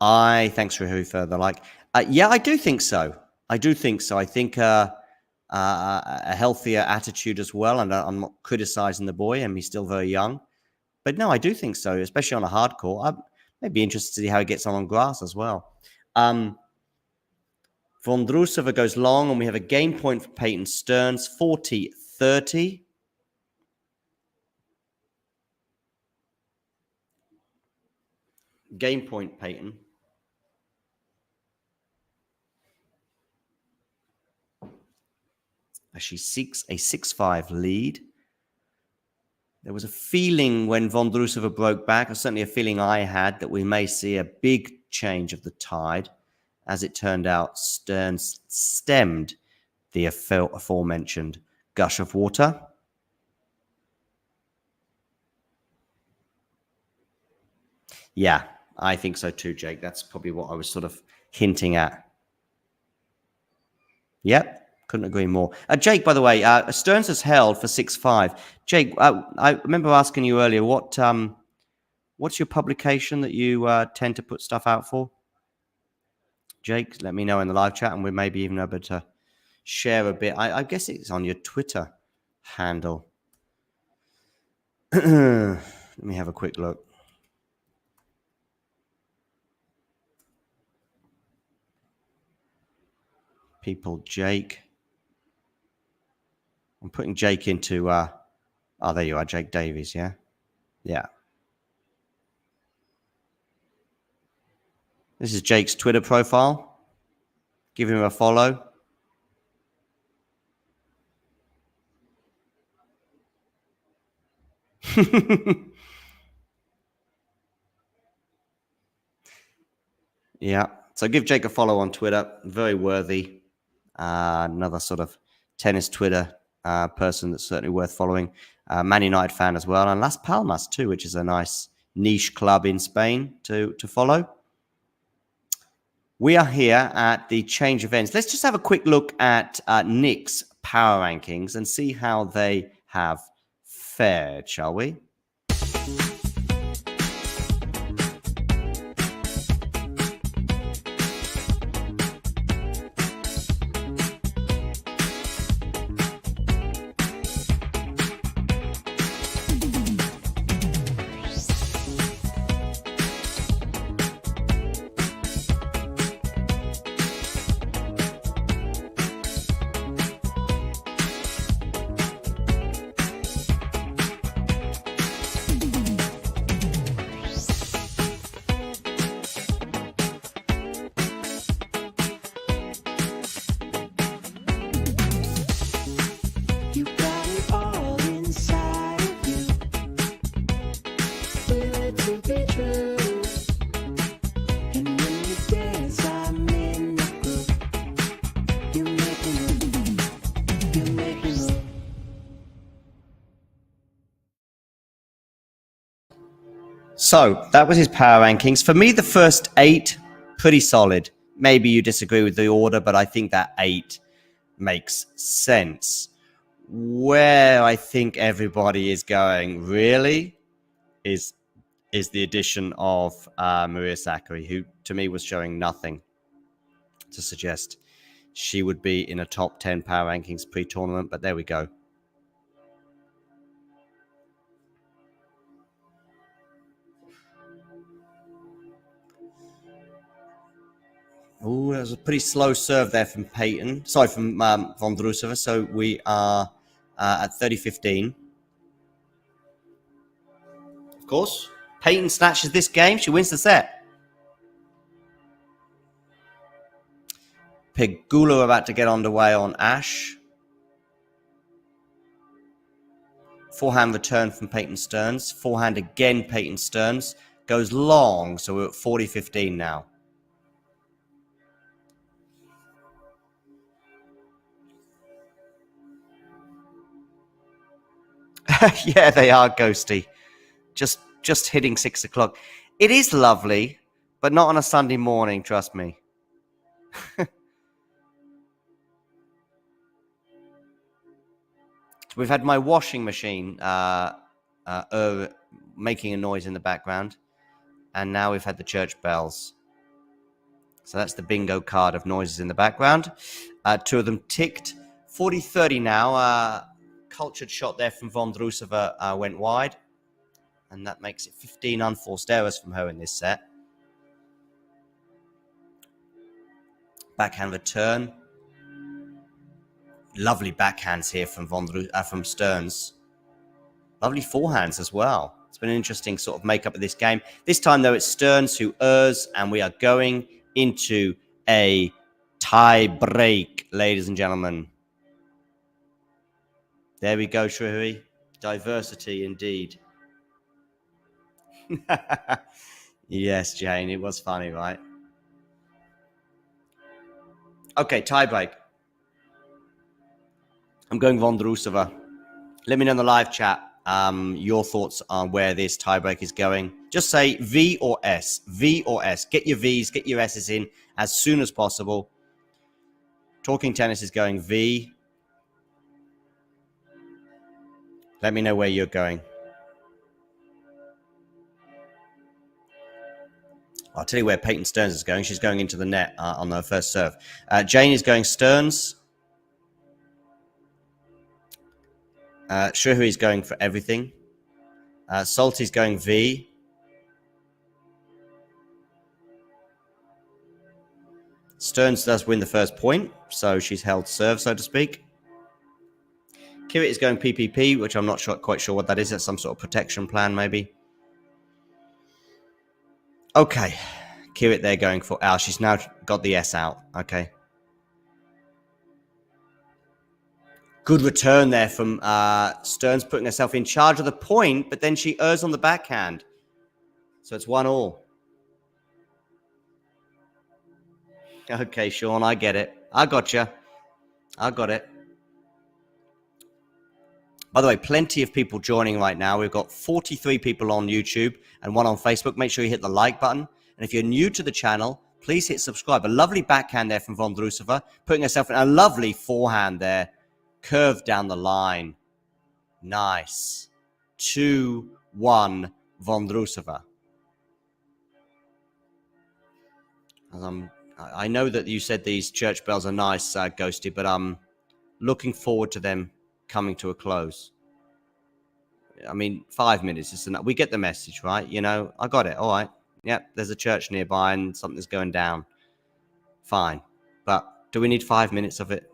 Thanks, Shrihari, for the like. Yeah, I do think so. I think a healthier attitude as well. And I'm not criticizing the boy, and he's still very young. But no, I do think so, especially on a hard court. I'd be interested to see how he gets on grass as well. Vondroušová goes long, and we have a game point for Peyton Stearns, 40-30. Game point, Peyton. As she seeks a 6-5 lead. There was a feeling when Vondroušová broke back, or certainly a feeling I had, that we may see a big change of the tide. As it turned out, Stearns stemmed the aforementioned gush of water. Yeah, I think so too, Jake. That's probably what I was sort of hinting at. Yep. Couldn't agree more. Jake, by the way, Stearns has held for 6-5. Jake, I remember asking you earlier, what's your publication that you tend to put stuff out for? Jake, let me know in the live chat, and we may be even able to share a bit. I guess it's on your Twitter handle. Let me have a quick look. People, Jake. I'm putting Jake into, oh, there you are, Jake Davies, yeah? Yeah. This is Jake's Twitter profile. Give him a follow. Yeah. So give Jake a follow on Twitter. Very worthy. Another sort of tennis Twitter person that's certainly worth following. Man United fan as well. And Las Palmas too, which is a nice niche club in Spain to follow. We are here at the Change Events. Let's just have a quick look at Nick's power rankings and see how they have fared, shall we? So that was his power rankings. For me, the first 8, pretty solid. Maybe you disagree with the order, but I think that 8 makes sense. Where I think everybody is going really is the addition of Maria Sakkari, who to me was showing nothing to suggest she would be in a top 10 power rankings pre-tournament, but there we go. Oh, that was a pretty slow serve there from Peyton. Sorry, from Vondroušová. So we are at 30-15. Of course, Peyton snatches this game. She wins the set. Pegula about to get underway on Ash. Forehand return from Peyton Stearns. Forehand again, Peyton Stearns. Goes long, so we're at 40-15 now. Yeah, they are, Ghosty. Just hitting 6 o'clock. It is lovely, but not on a Sunday morning, trust me. We've had my washing machine making a noise in the background, and now we've had the church bells. So that's the bingo card of noises in the background. 2 of them ticked. 40-30 now. Cultured shot there from Vondroušová went wide, and that makes it 15 unforced errors from her in this set. Backhand return. Lovely backhands here from Stearns. Lovely forehands as well. It's been an interesting sort of makeup of this game. This time, though, it's Stearns who errs, and we are going into a tie break, ladies and gentlemen. There we go, Shrihari. Diversity indeed. Yes, Jane, it was funny, right? Okay, tie break. I'm going Vondroušová. Let me know in the live chat your thoughts on where this tiebreak is going. Just say V or S. V or S. Get your Vs, get your S's in as soon as possible. Talking Tennis is going V. Let me know where you're going. I'll tell you where Peyton Stearns is going. She's going into the net on her first serve. Jane is going Stearns. Shrihari's going for everything. Salty's going V. Stearns does win the first point, so she's held serve, so to speak. Kirit is going PPP, which I'm not quite sure what that is. That's some sort of protection plan, maybe. Okay. Kirit, they're going for Al. She's now got the S out. Okay. Good return there from Stearns, putting herself in charge of the point, but then she errs on the backhand. So it's 1-1. Okay, Sean, I get it. I gotcha. I got it. By the way, plenty of people joining right now. We've got 43 people on YouTube and 1 on Facebook. Make sure you hit the like button. And if you're new to the channel, please hit subscribe. A lovely backhand there from Vondroušová, putting herself in a lovely forehand there. Curved down the line. Nice. 2-1 Vondroušová. I know that you said these church bells are nice, Ghosty, but I'm looking forward to them coming to a close. I mean, 5 minutes is enough. We get the message, right? You know, I got it. All right. Yep, there's a church nearby and something's going down. Fine. But do we need 5 minutes of it?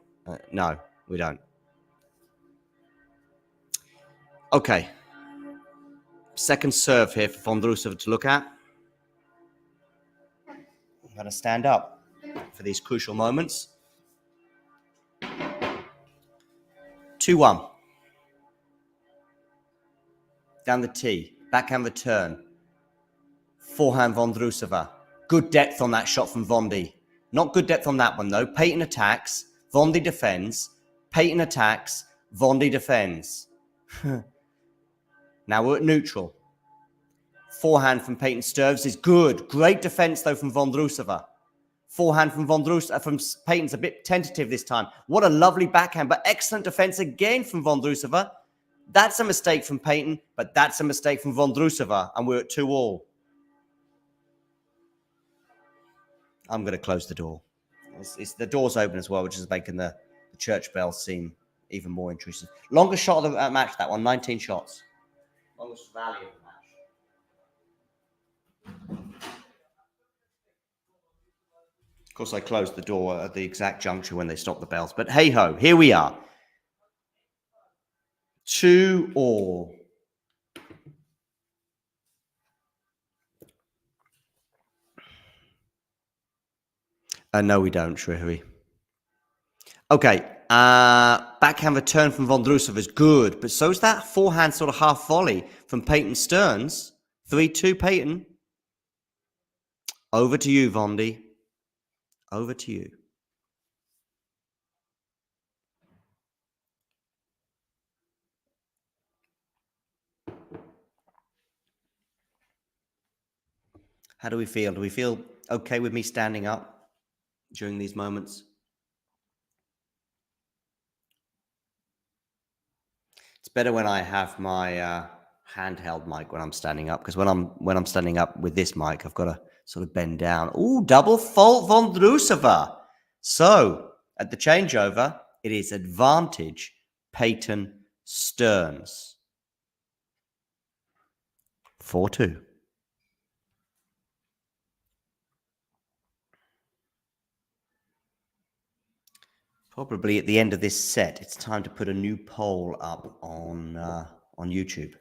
No, we don't. Okay. Second serve here for Vondroušová to look at. I'm going to stand up for these crucial moments. 2-1. Down the tee. Backhand return. Forehand Vondroušová. Good depth on that shot from Vondi. Not good depth on that one, though. Peyton attacks. Vondi defends. Peyton attacks. Vondi defends. Now we're at neutral. Forehand from Peyton Stearns is good. Great defense, though, from Vondroušová. Forehand from from Peyton's a bit tentative this time. What a lovely backhand, but excellent defense again from Vondroušová. That's a mistake from Peyton, but that's a mistake from Vondroušová, and we're at 2-2. I'm going to close the door. It's the door's open as well, which is making the church bell seem even more intrusive. Longest shot of the match, that one, 19 shots. Longest rally of the match. Of course, I closed the door at the exact juncture when they stopped the bells. But hey-ho, here we are. 2-2. No, we don't, Shrihari. Okay, backhand return from Vondroušová is good, but so is that forehand sort of half volley from Peyton Stearns. 3-2, Peyton. Over to you, Vondi. Over to you. How do we feel? Do we feel okay with me standing up during these moments? It's better when I have my handheld mic when I'm standing up, because when I'm standing up with this mic, I've got to sort of bend down. Ooh, double fault Vondroušová. So at the changeover, it is advantage Peyton Stearns. 4-2. Probably at the end of this set, it's time to put a new poll up on YouTube.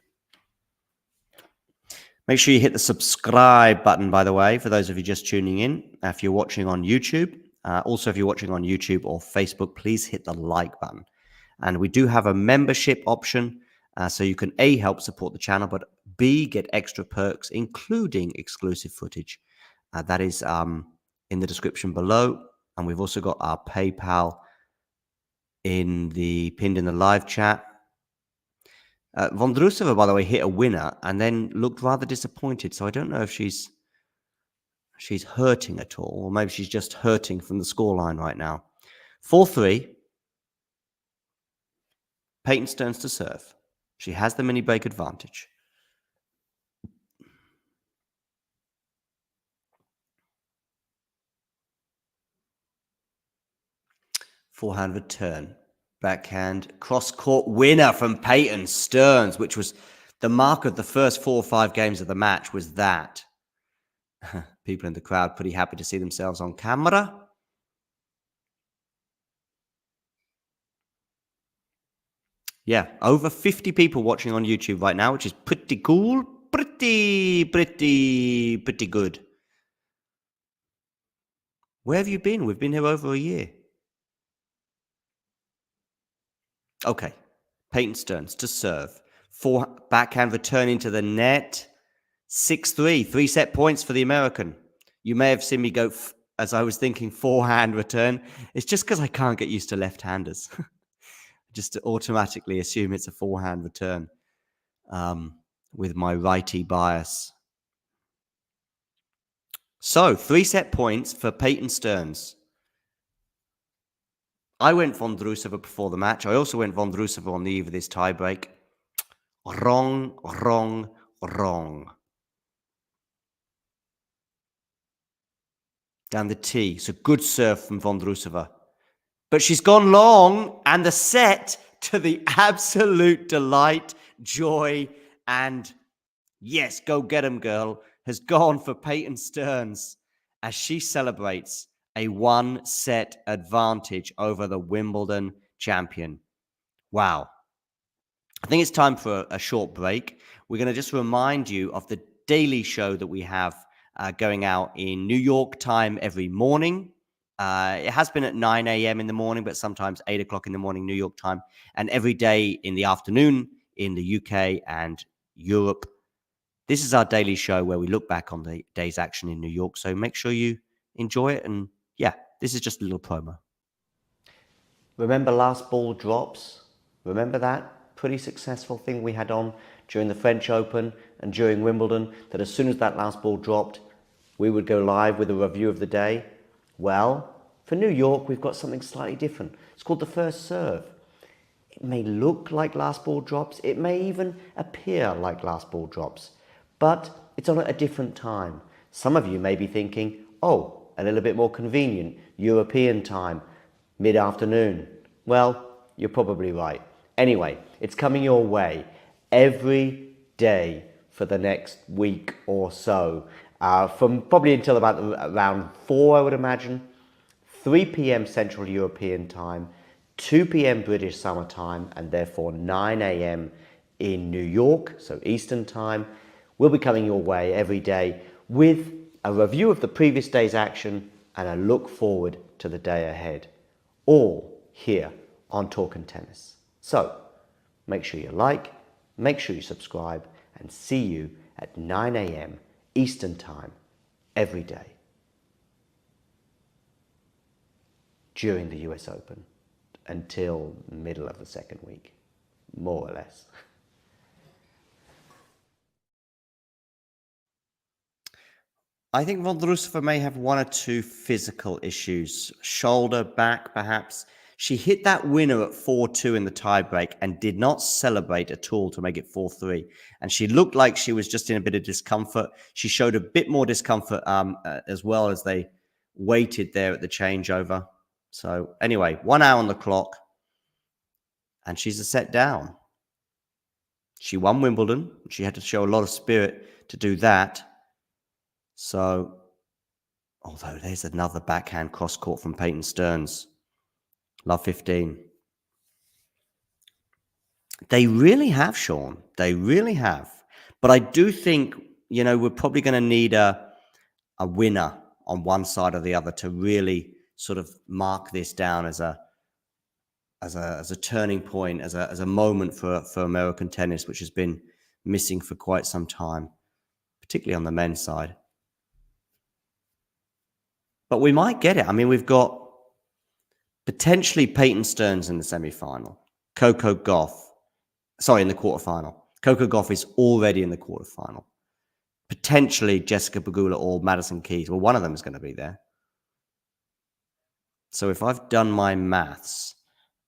Make sure you hit the subscribe button, by the way, for those of you just tuning in. If you're watching on YouTube, also if you're watching on YouTube or Facebook, please hit the like button. And we do have a membership option, so you can A, help support the channel, but B, get extra perks, including exclusive footage. That is in the description below. And we've also got our PayPal pinned in the live chat. Vondroušová, by the way, hit a winner and then looked rather disappointed. So I don't know if she's hurting at all, or maybe she's just hurting from the scoreline right now. 4-3. Peyton Stearns to serve. She has the mini break advantage. Forehand return. Backhand cross-court winner from Peyton Stearns, which was the mark of the first 4 or 5 games of the match, was that. People in the crowd pretty happy to see themselves on camera. Yeah, over 50 people watching on YouTube right now, which is pretty cool. Pretty good. Where have you been? We've been here over a year. Okay, Peyton Stearns to serve. Backhand return into the net. 6-3, 3-set points for the American. You may have seen me go, as I was thinking, forehand return. It's just because I can't get used to left-handers. Just to automatically assume it's a forehand return with my righty bias. So, 3-set points for Peyton Stearns. I went Vondroušová before the match. I also went Vondroušová on the eve of this tiebreak. Wrong. Down the tee. It's a good serve from Vondroušová. But she's gone long, and the set, to the absolute delight, joy, and yes, go get 'em, girl, has gone for Peyton Stearns as she celebrates a 1-set advantage over the Wimbledon champion. Wow. I think it's time for a short break. We're going to just remind you of the daily show that we have going out in New York time every morning. It has been at 9 a.m. in the morning, but sometimes 8 o'clock in the morning, New York time, and every day in the afternoon in the UK and Europe. This is our daily show where we look back on the day's action in New York. So make sure you enjoy it. And yeah, this is just a little promo. Remember last ball drops? Remember that pretty successful thing we had on during the French Open and during Wimbledon, that as soon as that last ball dropped, we would go live with a review of the day? Well, for New York, we've got something slightly different. It's called the first serve. It may look like last ball drops. It may even appear like last ball drops, but it's on at a different time. Some of you may be thinking, oh, a little bit more convenient, European time, mid-afternoon? Well, you're probably right. Anyway, it's coming your way every day for the next week or so, from probably until about around 4, I would imagine. 3 p.m. Central European time, 2 p.m. British Summer Time, and therefore 9 a.m. in New York, so Eastern Time, will be coming your way every day with a review of the previous day's action and a look forward to the day ahead. All here on Talkin' Tennis. So, make sure you like, make sure you subscribe, and see you at 9 a.m. Eastern Time every day during the US Open until middle of the second week, more or less. I think Vondroušová may have 1 or 2 physical issues. Shoulder, back, perhaps. She hit that winner at 4-2 in the tiebreak and did not celebrate at all to make it 4-3. And she looked like she was just in a bit of discomfort. She showed a bit more discomfort as well as they waited there at the changeover. So anyway, 1 hour on the clock. And she's a set down. She won Wimbledon. She had to show a lot of spirit to do that. So, although there's another backhand cross-court from Peyton Stearns. Love 15. They really have, Sean. They really have. But I do think, you know, we're probably going to need a winner on one side or the other to really sort of mark this down as a turning point, as a moment for American tennis, which has been missing for quite some time, particularly on the men's side. But we might get it. I mean, we've got potentially Peyton Stearns in the semi-final. Coco Gauff. Sorry, in the quarterfinal. Coco Gauff is already in the quarterfinal. Potentially Jessica Pegula or Madison Keys. Well, one of them is going to be there. So if I've done my maths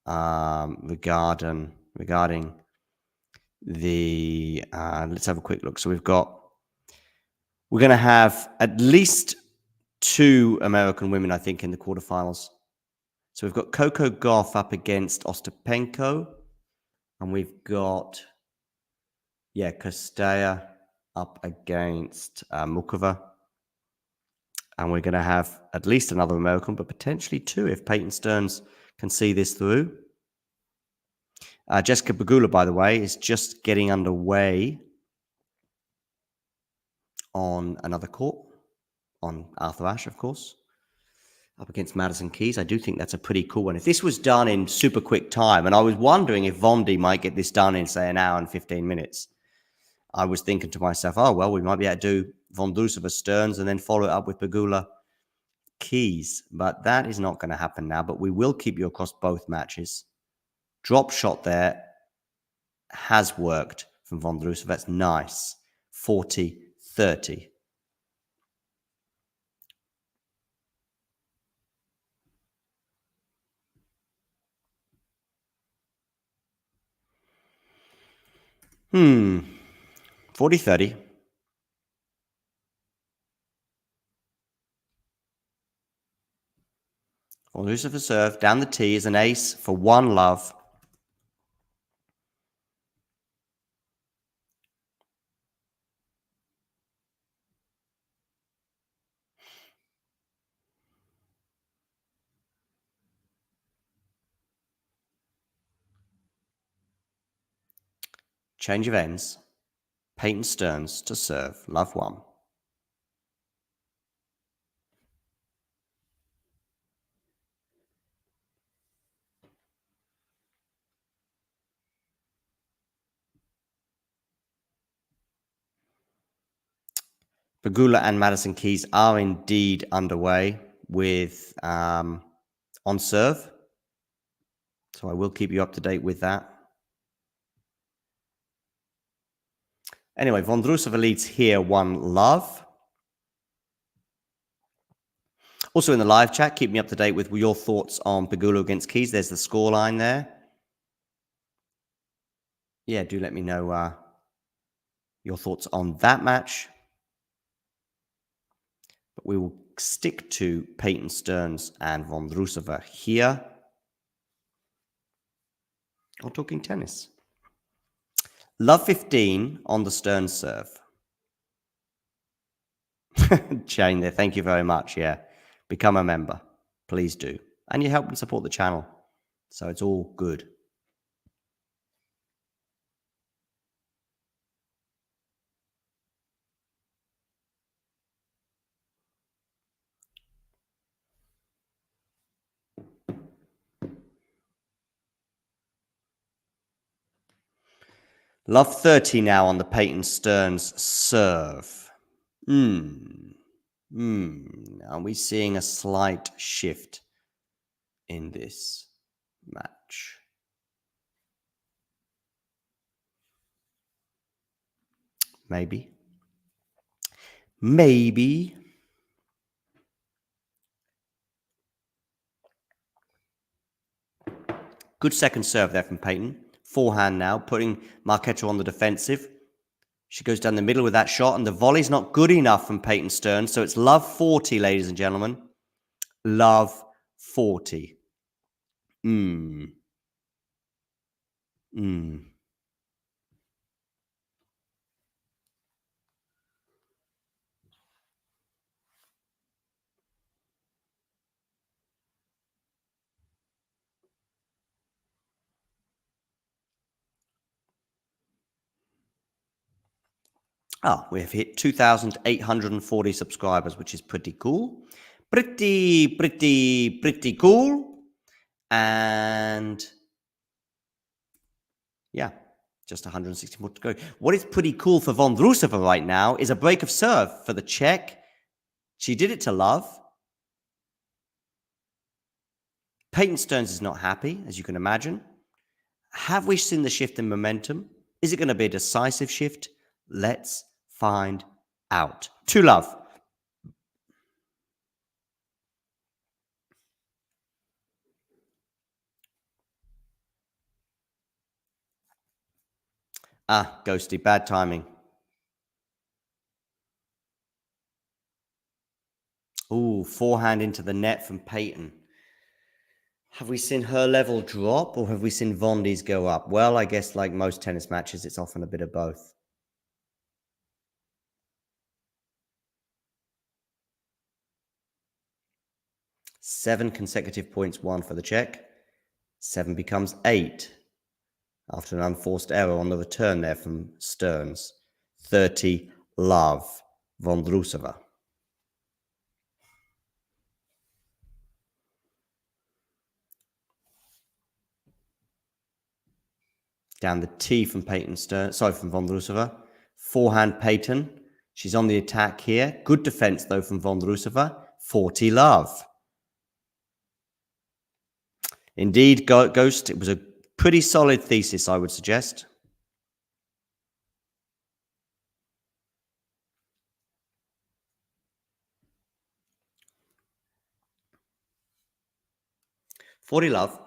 regarding the... let's have a quick look. So we're going to have at least 2 American women, I think, in the quarterfinals. So we've got Coco Gauff up against Ostapenko. And we've got, Kostaya up against Mukova. And we're going to have at least another American, but potentially 2 if Peyton Stearns can see this through. Jessica Pegula, by the way, is just getting underway on another court, on Arthur Ashe, of course, up against Madison Keys. I do think that's a pretty cool one. If this was done in super quick time, and I was wondering if Vondi might get this done in, say, an hour and 15 minutes, I was thinking to myself, oh, well, we might be able to do Vondroušová Stearns and then follow it up with Pegula Keys. But that is not going to happen now. But we will keep you across both matches. Drop shot there has worked from Vondroušová. That's nice. 40-30. Hmm. 40-30. Vondroušová serve. Down the tee is an ace for 1 love. Change of ends. Peyton Stearns to serve. Love 1. Pegula and Madison Keys are indeed underway with on serve. So I will keep you up to date with that. Anyway, Vondroušová leads here 1 love. Also in the live chat, keep me up to date with your thoughts on Pegula against Keys. There's the scoreline there. Yeah, do let me know your thoughts on that match. But we will stick to Peyton, Stearns, and Vondroušová here. Or talking tennis. Love 15 on the Stearns serve. Jane there, thank you very much. Yeah, become a member. Please do. And you help and support the channel. So it's all good. Love 30 now on the Peyton Stearns serve. Are we seeing a slight shift in this match? Maybe. Maybe. Good second serve there from Peyton. Forehand now, putting Markéta on the defensive. She goes down the middle with that shot, and the volley's not good enough from Peyton Stearns. So it's love 40, ladies and gentlemen. Love 40. We've hit 2,840 subscribers, which is pretty cool. Pretty cool. And yeah, just 160 more to go. What is pretty cool for Vondroušová right now is a break of serve for the Czech. She did it to love. Peyton Stearns is not happy, as you can imagine. Have we seen the shift in momentum? Is it going to be a decisive shift? Let's find out. To love. Ghosty, bad timing. Forehand into the net from Peyton. Have we seen her level drop, or have we seen Vondi's go up? Well, I guess like most tennis matches, it's often a bit of both. Seven consecutive points won for the Czech. 7 becomes 8 after an unforced error on the return there from Stearns. 30 love Vondroušová. Down the tee from Peyton Stearns, from Vondroušová. Forehand Peyton. She's on the attack here. Good defense though from Vondroušová. 40 love. Indeed, Ghost, it was a pretty solid thesis, I would suggest. $40 love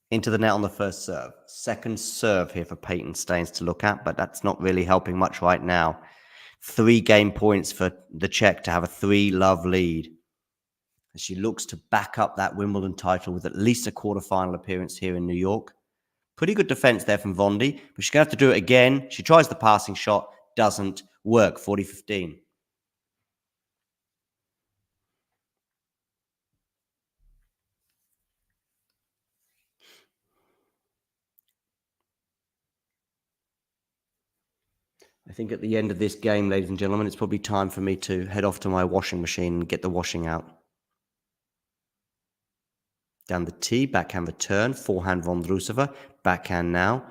into the net on the first serve. Second serve here for Peyton Stearns to look at, but that's not really helping much right now. 3 game points for the Czech to have a 3-love lead. As she looks to back up that Wimbledon title with at least a quarterfinal appearance here in New York. Pretty good defense there from Vondi, but she's going to have to do it again. She tries the passing shot, doesn't work. 40-15. I think at the end of this game, ladies and gentlemen, it's probably time for me to head off to my washing machine and get the washing out. Down the tee, backhand return, forehand Vondroušová, backhand now.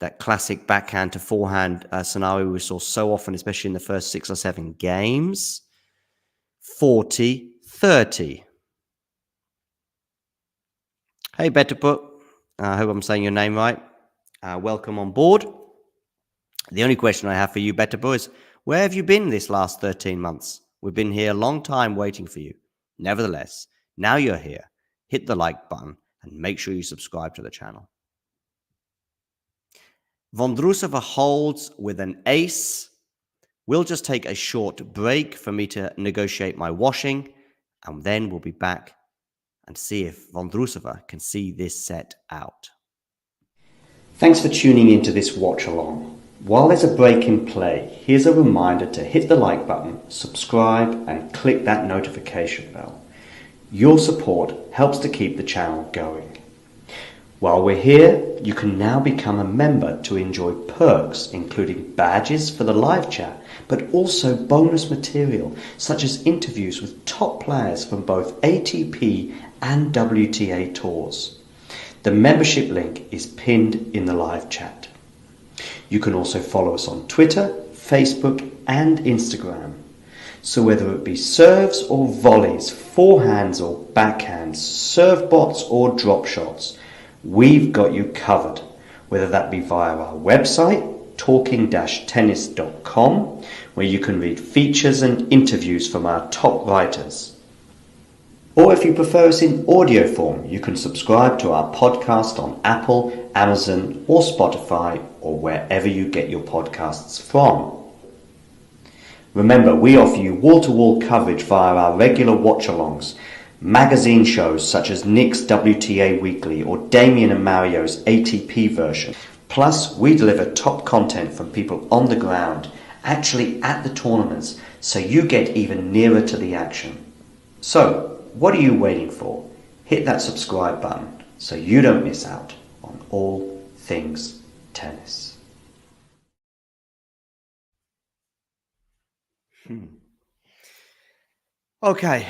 That classic backhand to forehand scenario we saw so often, especially in the first 6 or 7 games. 40-30. Hey, Betterput. I hope I'm saying your name right. Welcome on board. The only question I have for you, Betterput, is where have you been this last 13 months? We've been here a long time waiting for you. Nevertheless, now you're here. Hit the like button and make sure you subscribe to the channel. Vondroušová holds with an ace, We'll just take a short break for me to negotiate my washing, and then we'll be back and see if Vondroušová can see this set out. Thanks for tuning into this watch along. While there's a break in play, here's a reminder to hit the like button, subscribe and click that notification bell. Your support helps to keep the channel going. While we're here, you can now become a member to enjoy perks including badges for the live chat, but also bonus material such as interviews with top players from both ATP and WTA tours. The membership link is pinned in the live chat. You can also follow us on Twitter, Facebook and Instagram. So whether it be serves or volleys, forehands or backhands, serve bots or drop shots, we've got you covered, whether that be via our website, talking-tennis.com, where you can read features and interviews from our top writers. Or if you prefer us in audio form, you can subscribe to our podcast on Apple, Amazon or Spotify or wherever you get your podcasts from. Remember, we offer you wall-to-wall coverage via our regular watch-alongs, magazine shows such as Nick's WTA Weekly or Damien and Mario's ATP version. Plus, we deliver top content from people on the ground, actually at the tournaments, so you get even nearer to the action. So, what are you waiting for? Hit that subscribe button so you don't miss out on all things tennis. Okay.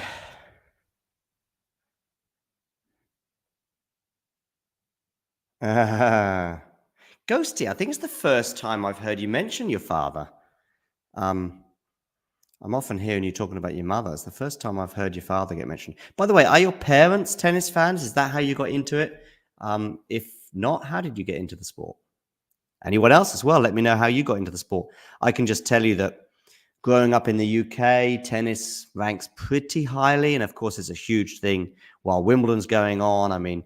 Ghosty, I think it's the first time I've heard you mention your father. I'm often hearing you talking about your mother. It's the first time I've heard your father get mentioned. By the way, are your parents tennis fans? Is that how you got into it? If not, how did you get into the sport? Anyone else as well? Let me know how you got into the sport. I can just tell you that growing up in the UK, tennis ranks pretty highly. And of course, it's a huge thing while Wimbledon's going on. I mean,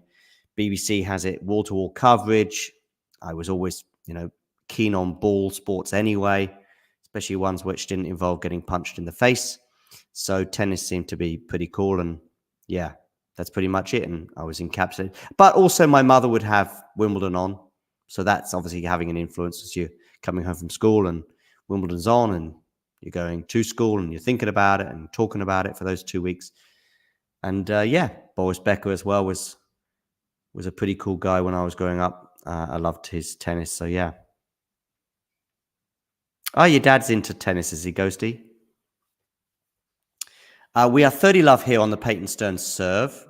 BBC has it wall-to-wall coverage. I was always, keen on ball sports anyway, especially ones which didn't involve getting punched in the face. So tennis seemed to be pretty cool. And yeah, that's pretty much it. And I was encapsulated. But also my mother would have Wimbledon on. So that's obviously having an influence as you're coming home from school and Wimbledon's on and you're going to school and you're thinking about it and talking about it for those 2 weeks. And Boris Becker as well was a pretty cool guy when I was growing up. I loved his tennis. So yeah. Oh, your dad's into tennis, is he, Ghosty? We are 30 love here on the Peyton Stearns serve.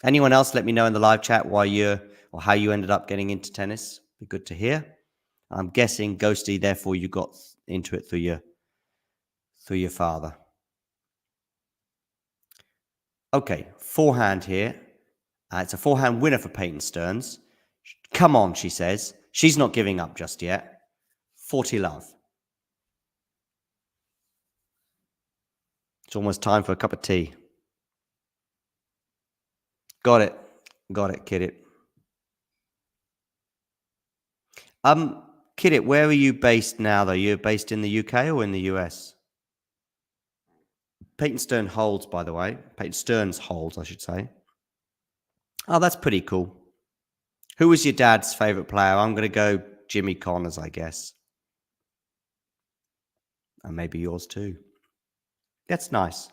Anyone else, let me know in the live chat how you ended up getting into tennis. Be good to hear. I'm guessing, Ghosty, therefore you got into it through your father. Okay, forehand here. It's a forehand winner for Peyton Stearns. Come on, she says. She's not giving up just yet. 40 love. It's almost time for a cup of tea. Got it, Kiddit. Kiddit, where are you based now, though? You're based in the UK or in the US? Peyton Stearns holds, by the way. Peyton Stearns holds, I should say. Oh, that's pretty cool. Who was your dad's favourite player? I'm going to go Jimmy Connors, I guess. And maybe yours too. That's nice.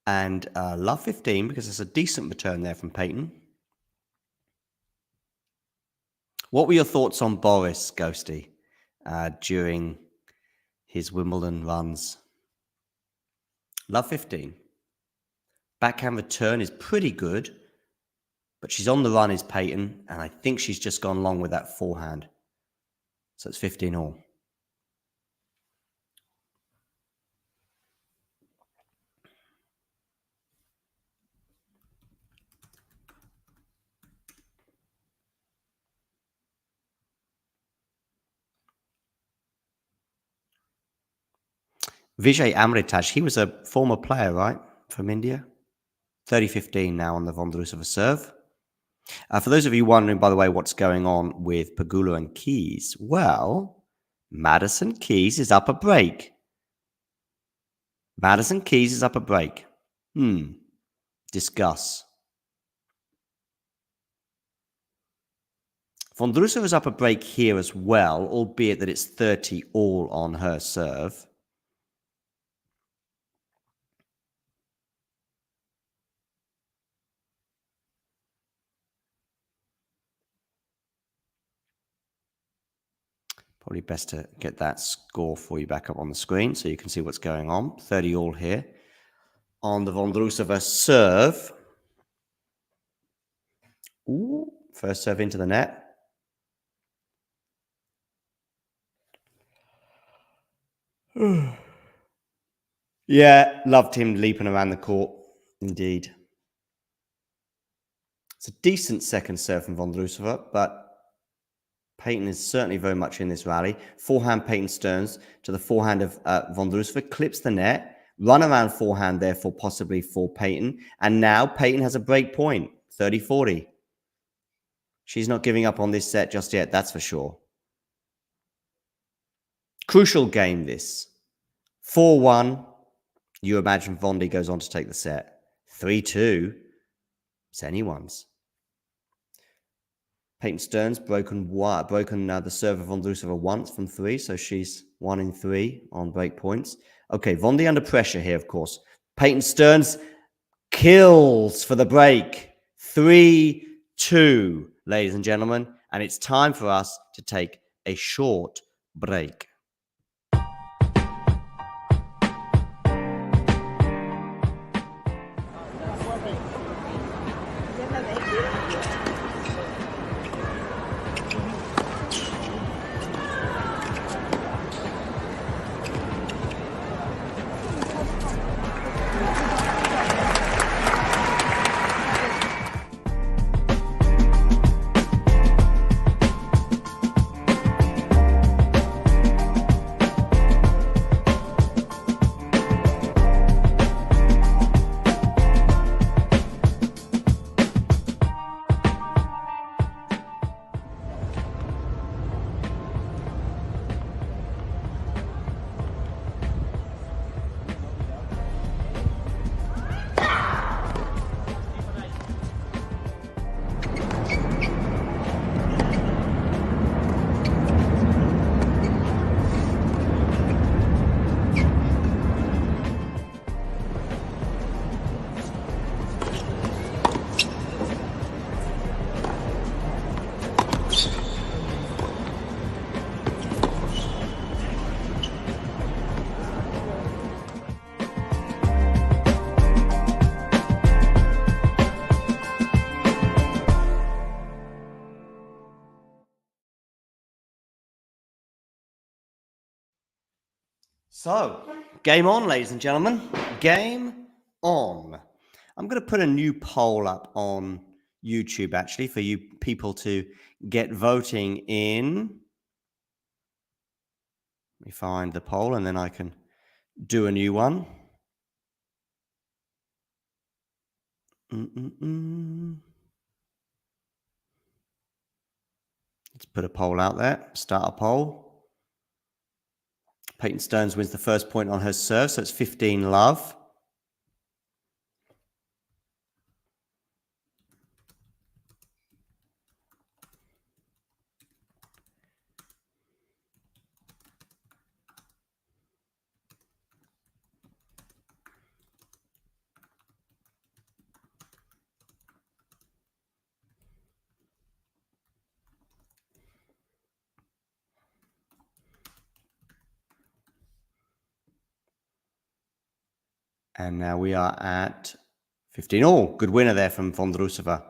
And love 15 because it's a decent return there from Peyton. What were your thoughts on Boris, Ghosty, during his Wimbledon runs? Love 15. Backhand return is pretty good, but she's on the run is Peyton, and I think she's just gone long with that forehand. So it's 15 all. Vijay Amritaj, he was a former player, right, from India? 30-15 now on the Vondroušová serve. For those of you wondering, by the way, what's going on with Pegula and Keys, well, Madison Keys is up a break. Madison Keys is up a break. Discuss. Vondroušová is up a break here as well, albeit that it's 30 all on her serve. Probably best to get that score for you back up on the screen so you can see what's going on. 30 all here on the Vondroušová serve. Ooh, first serve into the net. Yeah, loved him leaping around the court. Indeed. It's a decent second serve from Vondroušová, but Peyton is certainly very much in this rally. Forehand Peyton Stearns to the forehand of Vondroušová, clips the net, run around forehand therefore possibly for Peyton, and now Peyton has a break point, 30-40. She's not giving up on this set just yet, that's for sure. Crucial game this. 4-1, you imagine Vondi goes on to take the set. 3-2, it's anyone's. Peyton Stearns broken the serve of Vondroušová once from 3, so she's 1 in 3 on break points. Okay, Vondi under pressure here, of course. Peyton Stearns kills for the break. 3-2, ladies and gentlemen, and it's time for us to take a short break. So, game on, ladies and gentlemen. Game on. I'm going to put a new poll up on YouTube, actually, for you people to get voting in. Let me find the poll, and then I can do a new one. Let's put a poll out there. Start a poll. Peyton Stearns wins the first point on her serve, so it's 15 love. And now we are at 15 all. Good winner there from Vondroušová.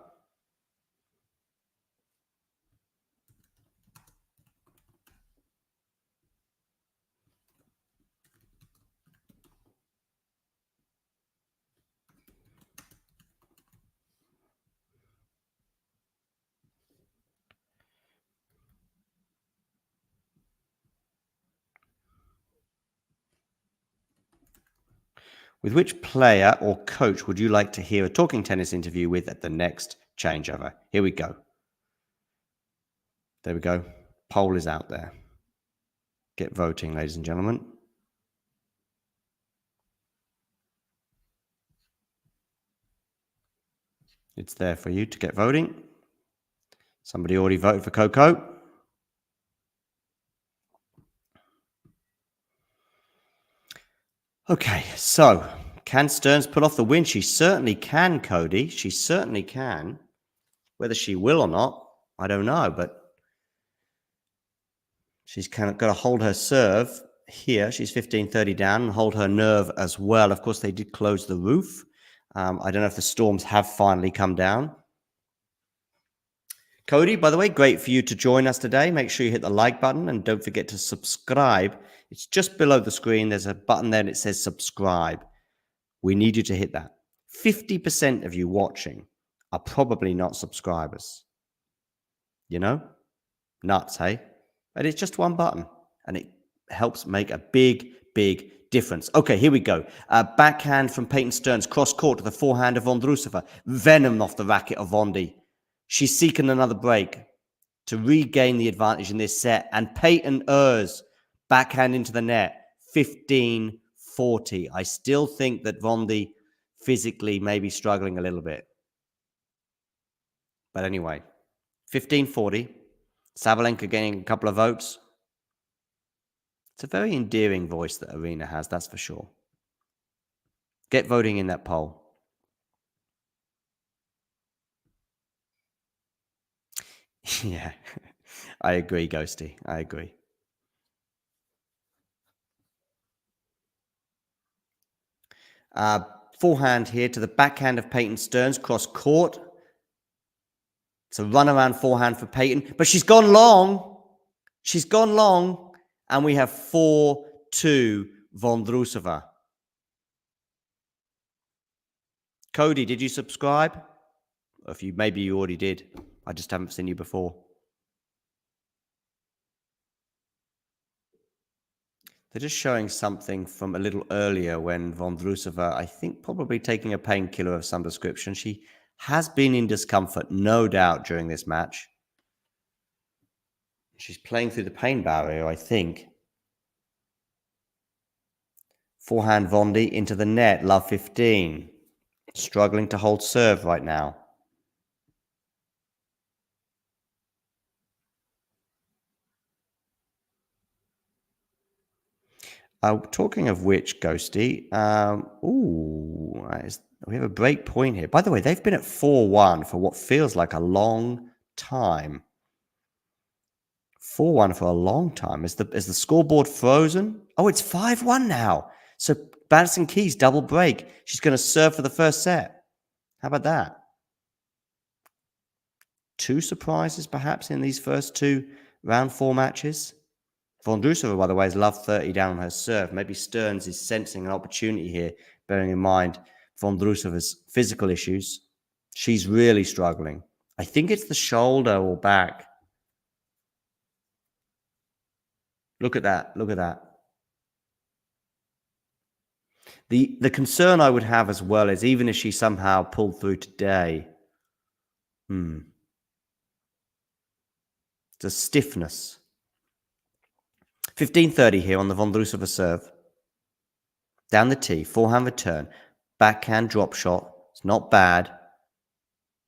With which player or coach would you like to hear a talking tennis interview with at the next changeover? Here we go. There we go. Poll is out there. Get voting, ladies and gentlemen. It's there for you to get voting. Somebody already voted for Coco. Okay, so can Stearns pull off the win? She certainly can, Cody. She certainly can. Whether she will or not, I don't know, but she's kind of got to hold her serve here. She's 15-30 down and hold her nerve as well. Of course, they did close the roof. I don't know if the storms have finally come down. Cody, by the way, great for you to join us today. Make sure you hit the like button and don't forget to subscribe. It's just below the screen. There's a button there that says subscribe. We need you to hit that. 50% of you watching are probably not subscribers. You know? Nuts, hey? But it's just one button and it helps make a big, big difference. Okay, here we go. Backhand from Peyton Stearns, cross court to the forehand of Vondroušová. Venom off the racket of Vondi. She's seeking another break to regain the advantage in this set. And Peyton errs. Backhand into the net. 15-40. I still think that Vondi physically may be struggling a little bit. But anyway, 15-40. Sabalenka getting a couple of votes. It's a very endearing voice that Arena has, that's for sure. Get voting in that poll. Yeah, I agree, Ghosty. I agree. Forehand here to the backhand of Peyton Stearns, cross court. It's a runaround forehand for Peyton, but she's gone long. She's gone long, and we have 4-2 Vondroušová. Cody, did you subscribe? Or if you maybe you already did. I just haven't seen you before. They're just showing something from a little earlier when Vondroušová, I think probably taking a painkiller of some description. She has been in discomfort, no doubt, during this match. She's playing through the pain barrier, I think. Forehand Vondi into the net, love 15. Struggling to hold serve right now. Talking of which, Ghosty, we have a break point here. By the way, they've been at 4-1 for what feels like a long time. 4-1 for a long time. Is the scoreboard frozen? Oh, it's 5-1 now. So Madison Keys double break. She's going to serve for the first set. How about that? 2 surprises perhaps in these first 2 round 4 matches. Vondroušová, by the way, is love 30 down on her serve. Maybe Stearns is sensing an opportunity here, bearing in mind Vondroušová's physical issues. She's really struggling. I think it's the shoulder or back. Look at that. Look at that. The concern I would have as well is even if she somehow pulled through today, the stiffness. 15-30 here on the Vondroušová serve. Down the tee, forehand return, backhand drop shot. It's not bad.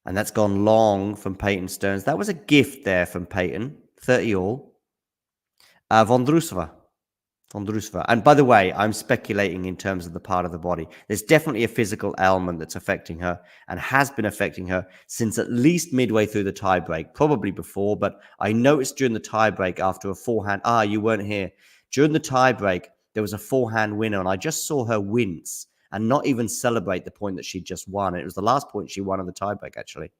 And that's gone long from Peyton Stearns. That was a gift there from Peyton. 30 all. Vondroušová. And by the way, I'm speculating in terms of the part of the body. There's definitely a physical ailment that's affecting her and has been affecting her since at least midway through the tiebreak, probably before, but I noticed during the tiebreak after a forehand, you weren't here. During the tiebreak, there was a forehand winner and I just saw her wince and not even celebrate the point that she just won. It was the last point she won in the tiebreak, actually.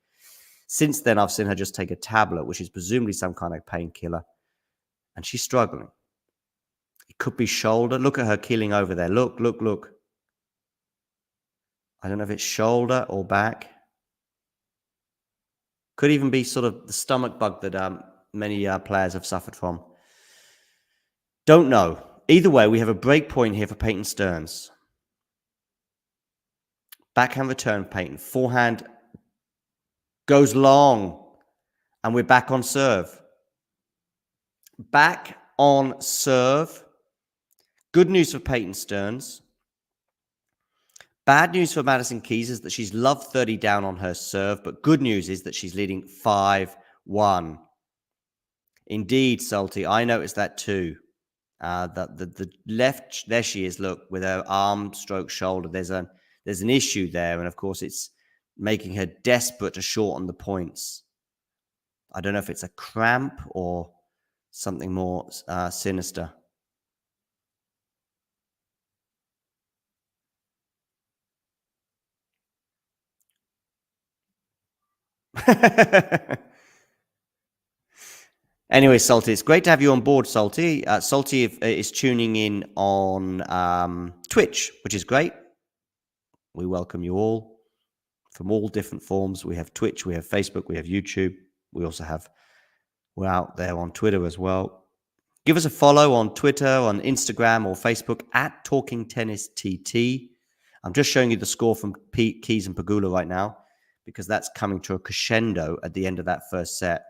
Since then, I've seen her just take a tablet, which is presumably some kind of painkiller, and she's struggling. It could be shoulder. Look at her keeling over there. Look. I don't know if it's shoulder or back. Could even be sort of the stomach bug that many players have suffered from. Don't know. Either way, we have a break point here for Peyton Stearns. Backhand return, Peyton. Forehand goes long. And we're back on serve. Back on serve. Good news for Peyton Stearns. Bad news for Madison Keys is that she's love 30 down on her serve, but good news is that she's leading 5-1. Indeed, Salty, I noticed that too. The left, there she is, look, with her arm stroke shoulder. There's an issue there, and of course it's making her desperate to shorten the points. I don't know if it's a cramp or something more sinister. Anyway, Salty, it's great to have you on board, Salty. Salty is tuning in on Twitch, which is great. We welcome you all from all different forms. We have Twitch, we have Facebook, we have YouTube. We also have, we're out there on Twitter as well. Give us a follow on Twitter, on Instagram or Facebook at Talking Tennis TT. I'm just showing you the score from Keys and Pegula right now because that's coming to a crescendo at the end of that first set.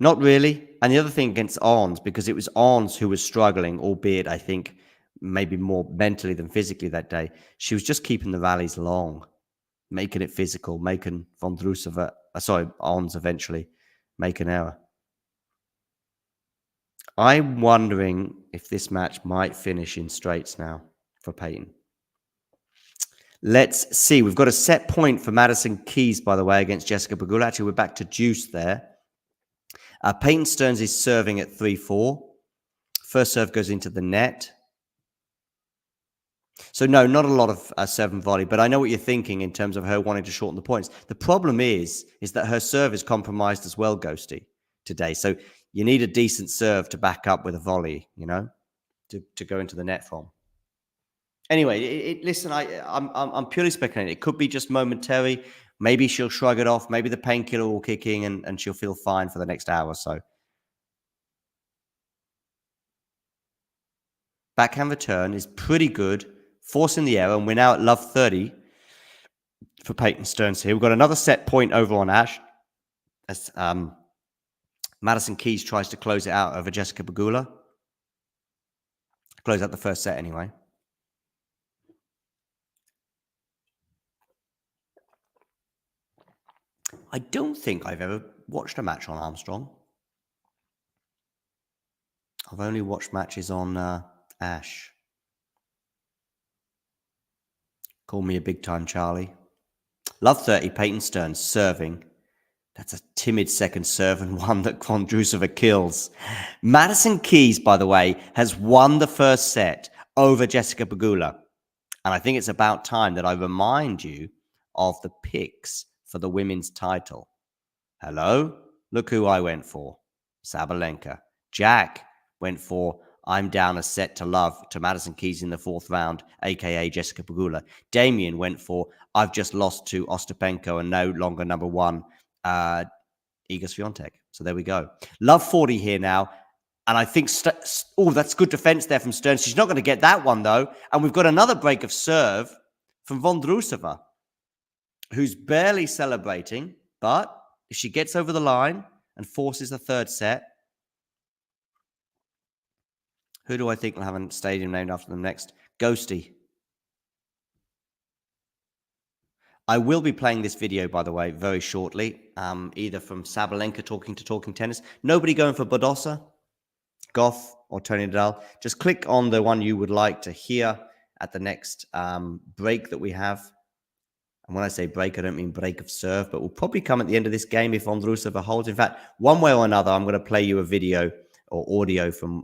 Not really. And the other thing against Arns, because it was Arns who was struggling, albeit I think maybe more mentally than physically that day. She was just keeping the rallies long, making it physical, making Vondroušová, Arns eventually make an error. I'm wondering if this match might finish in straights now for Peyton. Let's see. We've got a set point for Madison Keys, by the way, against Jessica Pegula. Actually, we're back to deuce there. Peyton Stearns is serving at 3-4. First serve goes into the net. So no, not a lot of serve and volley, but I know what you're thinking in terms of her wanting to shorten the points. The problem is that her serve is compromised as well, Ghosty, today. So you need a decent serve to back up with a volley, you know, to go into the net from. Anyway, listen, I'm purely speculating. It could be just momentary. Maybe she'll shrug it off. Maybe the painkiller will kick in and she'll feel fine for the next hour or so. Backhand return is pretty good, forcing the error, and we're now at love 30 for Peyton Stearns here. We've got another set point over on Ash as Madison Keys tries to close it out over Jessica Pegula. Close out the first set anyway. I don't think I've ever watched a match on Armstrong. I've only watched matches on Ash. Call me a big-time Charlie. Love 30, Peyton Stearns serving. That's a timid second serve and one that Vondroušová kills. Madison Keys, by the way, has won the first set over Jessica Pegula. And I think it's about time that I remind you of the picks for the women's title. Hello? Look who I went for. Sabalenka. Jack went for I'm down a set to love to Madison Keys in the fourth round, a.k.a. Jessica Pegula. Damien went for I've just lost to Ostapenko and no longer number one, Iga Swiatek. So there we go. Love 40 here now. And I think, that's good defense there from Stearns. She's not going to get that one, though. And we've got another break of serve from Vondroušová, who's barely celebrating. But if she gets over the line and forces a third set, who do I think will have a stadium named after them next? Ghosty. I will be playing this video, by the way, very shortly, either from Sabalenka talking to Talking Tennis. Nobody going for Badosa, Goff, or Tony Nadal. Just click on the one you would like to hear at the next break that we have. And when I say break, I don't mean break of serve, but we'll probably come at the end of this game if Vondroušová holds. In fact, one way or another, I'm going to play you a video or audio from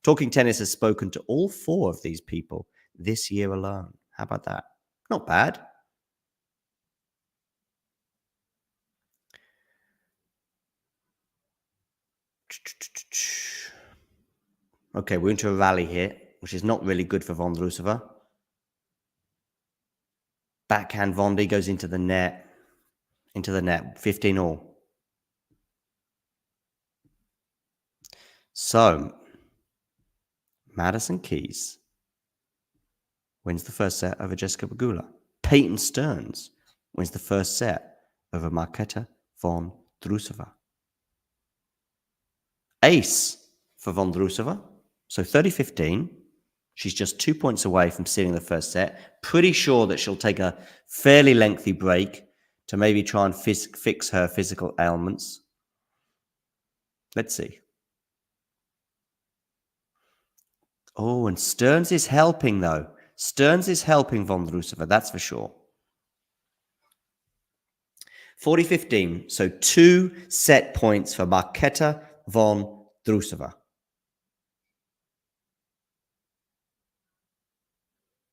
Talking Tennis has spoken to all four of these people this year alone. How about that? Not bad. Okay, we're into a rally here, which is not really good for Vondroušová. Backhand Vondi goes into the net. 15-all. So, Madison Keys wins the first set over Jessica Pegula. Peyton Stearns wins the first set over Markéta Vondroušová. Ace for Vondroušová. So 30-15. She's just 2 points away from sealing the first set. Pretty sure that she'll take a fairly lengthy break to maybe try and fix her physical ailments. Let's see. Oh, and Stearns is helping, though. Stearns is helping Vondroušová, that's for sure. 40-15. So 2 set points for Markéta Vondroušová.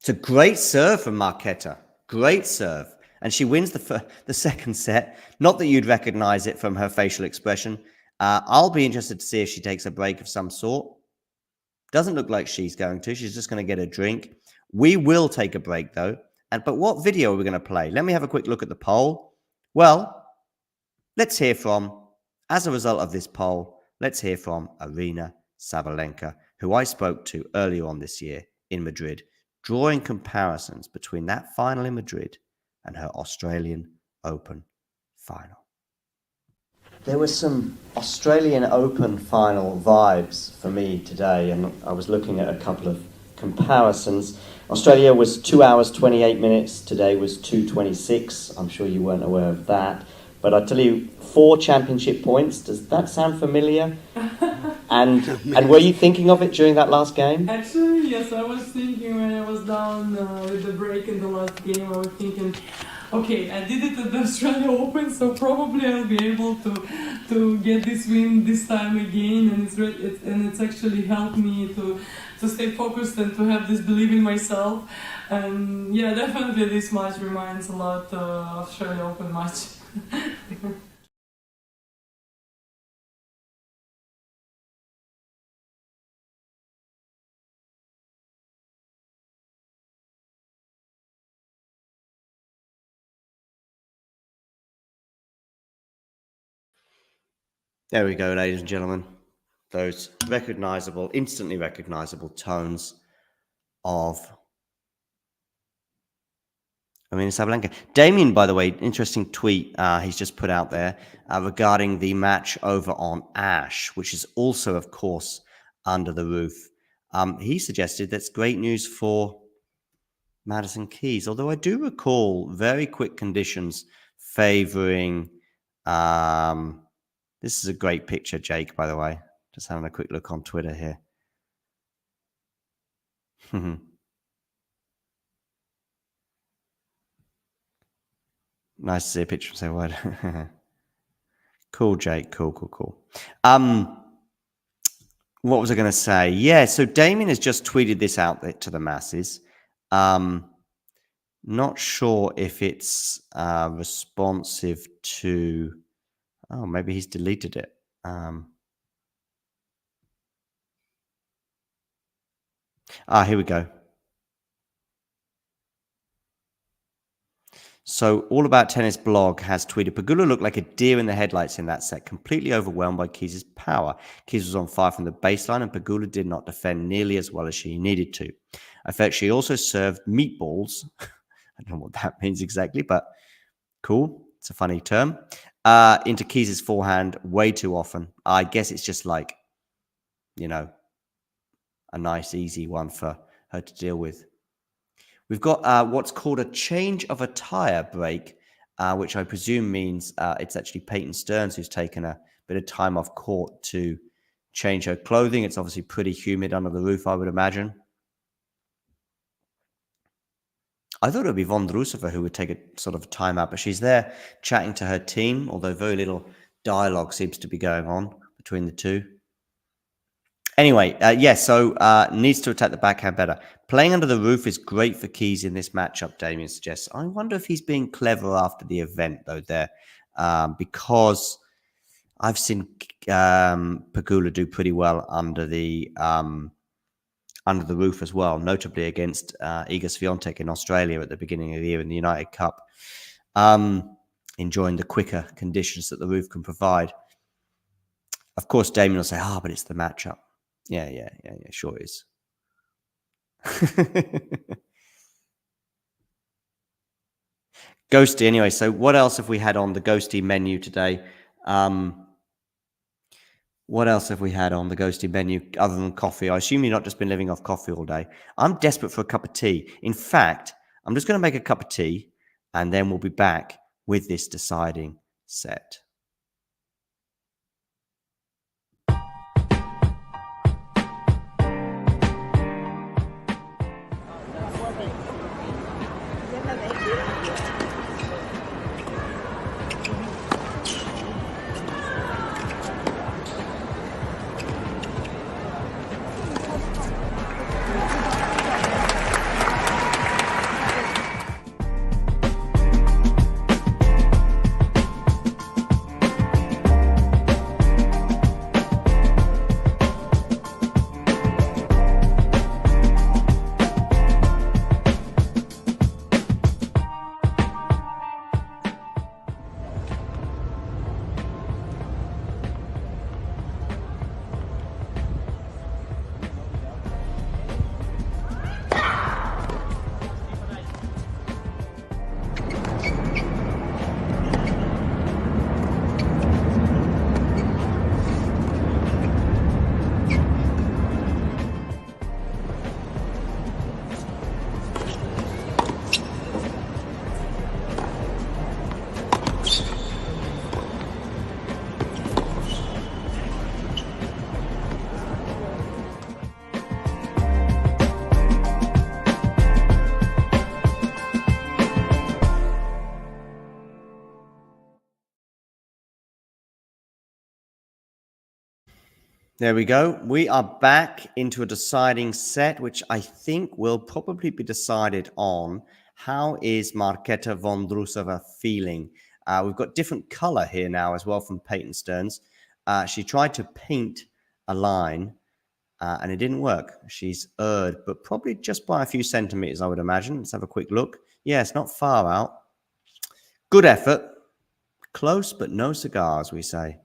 It's a great serve from Markéta. Great serve. And she wins the second set. Not that you'd recognize it from her facial expression. I'll be interested to see if she takes a break of some sort. Doesn't look like she's going to. She's just going to get a drink. We will take a break, though. But what video are we going to play? Let me have a quick look at the poll. Well, let's hear from, as a result of this poll, let's hear from Aryna Sabalenka, who I spoke to earlier on this year in Madrid, drawing comparisons between that final in Madrid and her Australian Open final. There were some Australian Open final vibes for me today, and I was looking at a couple of comparisons. Australia was 2 hours, 28 minutes. Today was 2:26. I'm sure you weren't aware of that. But I tell you, 4 championship points. Does that sound familiar? And were you thinking of it during that last game? Actually, yes, I was thinking when I was down with the break in the last game, I was thinking, okay, I did it at the Australia Open, so probably I'll be able to get this win this time again, and it's actually helped me to stay focused and to have this belief in myself. And yeah, definitely this match reminds a lot of Australia Open match. There we go, ladies and gentlemen. Those recognizable, instantly recognizable tones of Aryna Sabalenka. Damien, by the way, interesting tweet he's just put out there regarding the match over on Ash, which is also, of course, under the roof. He suggested that's great news for Madison Keys, although I do recall very quick conditions favoring... this is a great picture, Jake, by the way. Just having a quick look on Twitter here. Nice to see a picture from so wide. Cool, Jake. Cool. What was I going to say? Yeah, so Damien has just tweeted this out there to the masses. Not sure if it's responsive to... Oh, maybe he's deleted it. Here we go. So All About Tennis blog has tweeted, Pegula looked like a deer in the headlights in that set, completely overwhelmed by Keys' power. Keys was on fire from the baseline, and Pegula did not defend nearly as well as she needed to. I felt she also served meatballs. I don't know what that means exactly, but cool. It's a funny term. Into Keys' forehand way too often. I guess it's just like, you know, a nice, easy one for her to deal with. We've got what's called a change of attire break, which I presume means it's actually Peyton Stearns who's taken a bit of time off court to change her clothing. It's obviously pretty humid under the roof, I would imagine. I thought it would be Vondroušová who would take a sort of a timeout, but she's there chatting to her team, although very little dialogue seems to be going on between the two. Anyway, so needs to attack the backhand better. Playing under the roof is great for Keys in this matchup, Damien suggests. I wonder if he's being clever after the event, though, there, because I've seen Pegula do pretty well under the roof as well, notably against Iga Swiatek in Australia at the beginning of the year in the United Cup, enjoying the quicker conditions that the roof can provide. Of course, Damien will say, but it's the matchup. Yeah, sure is. Ghosty, anyway. So what else have we had on the Ghosty menu today? What else have we had on the Ghosty menu other than coffee? I assume you've not just been living off coffee all day. I'm desperate for a cup of tea. In fact, I'm just going to make a cup of tea, and then we'll be back with this deciding set. There we go. We are back into a deciding set, which I think will probably be decided on how is Markéta Vondroušová feeling. We've got different color here now as well from Peyton Stearns. She tried to paint a line and it didn't work. She's erred, but probably just by a few centimeters, I would imagine. Let's have a quick look. Yeah, it's not far out. Good effort. Close, but no cigars, we say.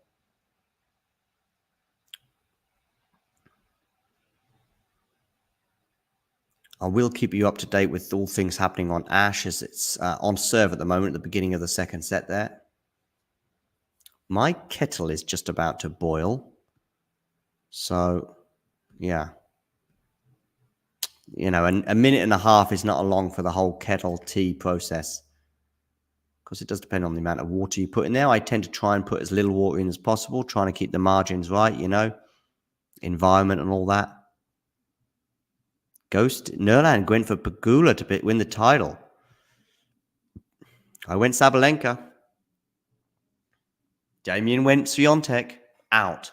I will keep you up to date with all things happening on Ash as it's on serve at the moment at the beginning of the second set there. My kettle is just about to boil. So, yeah. You know, a minute and a half is not long for the whole kettle tea process. Because it does depend on the amount of water you put in there. I tend to try and put as little water in as possible, trying to keep the margins right, you know. Environment and all that. Ghost Nerland went for Pegula to win the title. I went Sabalenka. Damien went Swiatek. Out.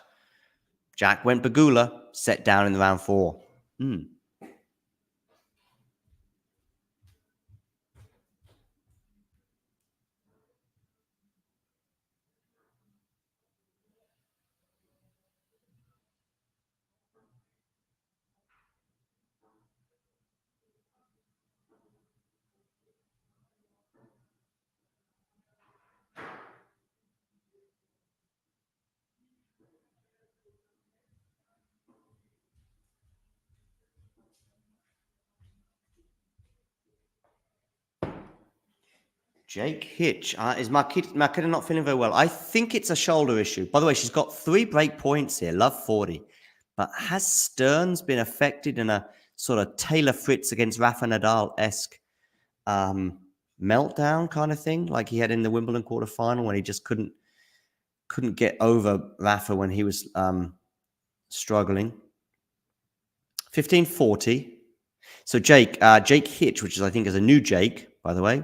Jack went Pegula. Set down in the round 4. Jake Hitch. Is Markéta not feeling very well? I think it's a shoulder issue. By the way, she's got 3 break points here. Love 40. But has Stearns been affected in a sort of Taylor Fritz against Rafa Nadal-esque meltdown kind of thing? Like he had in the Wimbledon quarterfinal when he just couldn't get over Rafa when he was struggling. 15-40. So Jake Hitch, which is I think is a new Jake, by the way.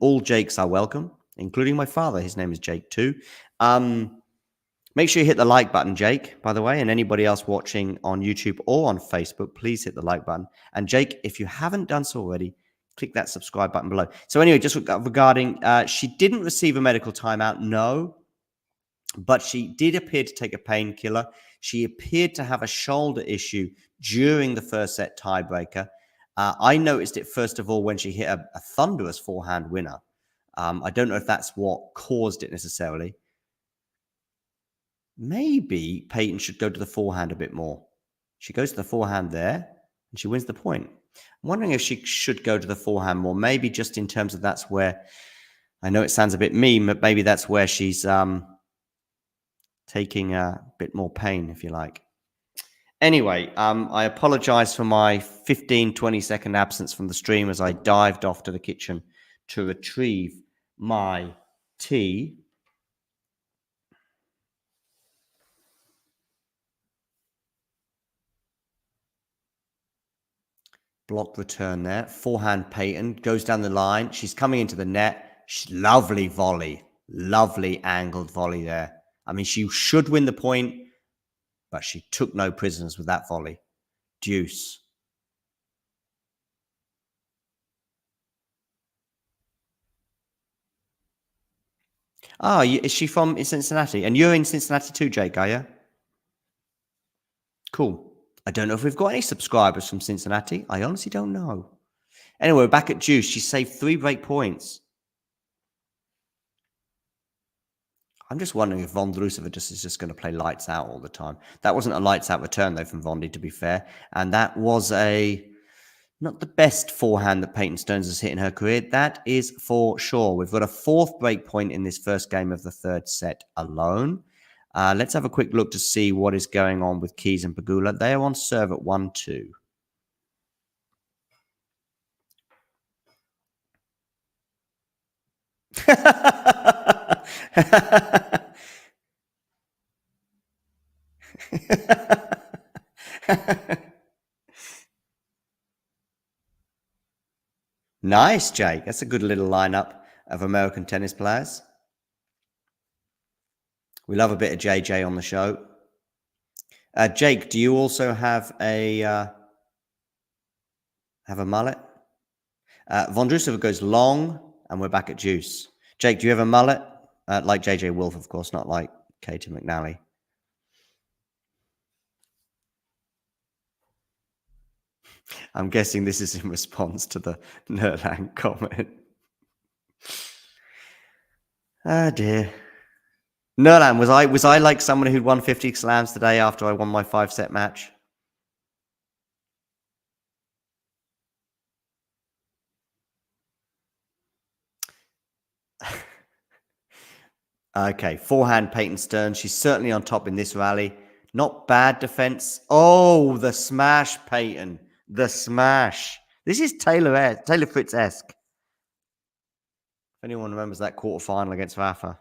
All Jakes are welcome, including my father. His name is Jake too. Make sure you hit the like button, Jake, by the way, and anybody else watching on YouTube or on Facebook, please hit the like button. And Jake, if you haven't done so already, click that subscribe button below. So anyway, just regarding, she didn't receive a medical timeout, no, but she did appear to take a painkiller. She appeared to have a shoulder issue during the first set tiebreaker. I noticed it, first of all, when she hit a thunderous forehand winner. I don't know if that's what caused it necessarily. Maybe Peyton should go to the forehand a bit more. She goes to the forehand there, and she wins the point. I'm wondering if she should go to the forehand more. Maybe just in terms of that's where, I know it sounds a bit mean, but maybe that's where she's taking a bit more pain, if you like. Anyway, I apologize for my 15-20 second absence from the stream as I dived off to the kitchen to retrieve my tea. Block return there. Forehand Peyton goes down the line. She's coming into the net. Lovely volley. Lovely angled volley there. I mean, she should win the point, but she took no prisoners with that volley. Deuce. Oh, is she from Cincinnati? And you're in Cincinnati too, Jake, are you? Cool. I don't know if we've got any subscribers from Cincinnati. I honestly don't know. Anyway, we're back at Deuce. She saved 3 break points. I'm just wondering if Vondroušová is just going to play lights out all the time. That wasn't a lights out return, though, from Vondi, to be fair. And that was not the best forehand that Peyton Stearns has hit in her career. That is for sure. We've got a 4th break point in this first game of the 3rd set alone. Let's have a quick look to see what is going on with Keys and Pegula. They are on serve at 1-2. Nice, Jake. That's a good little lineup of American tennis players. We love a bit of JJ on the show. Jake, do you also have a mullet? Vondroušová goes long, and we're back at Deuce. Jake, do you have a mullet? Like JJ Wolf, of course, not like Katie McNally. I'm guessing this is in response to the Nerlang comment. Oh dear. Nerlang, was I like someone who'd won 50 slams today after I won my 5-set match? Okay, forehand Peyton Stearns. She's certainly on top in this rally. Not bad defense. Oh, the smash, Peyton. The smash. This is Taylor Fritz-esque. If anyone remembers that quarterfinal against Rafa.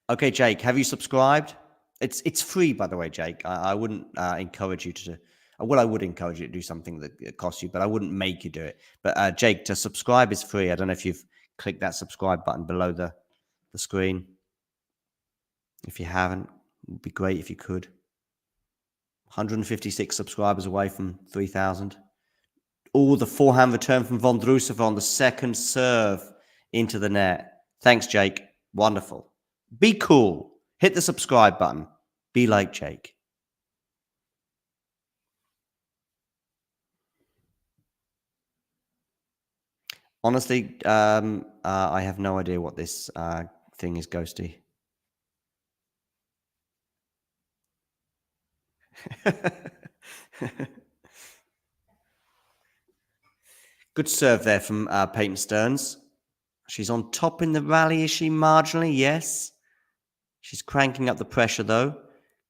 Okay, Jake, have you subscribed? It's free, by the way, Jake. I wouldn't encourage you to. Well, I would encourage you to do something that costs you, but I wouldn't make you do it. But Jake, to subscribe is free. I don't know if you've clicked that subscribe button below the screen. If you haven't, it would be great if you could. 156 subscribers away from 3,000. Oh, the forehand return from Vondroušová on the second serve into the net. Thanks, Jake. Wonderful. Be cool. Hit the subscribe button. Be like Jake. Honestly, I have no idea what this thing is, Ghosty. Good serve there from Peyton Stearns. She's on top in the rally, is she? Marginally, yes. She's cranking up the pressure, though.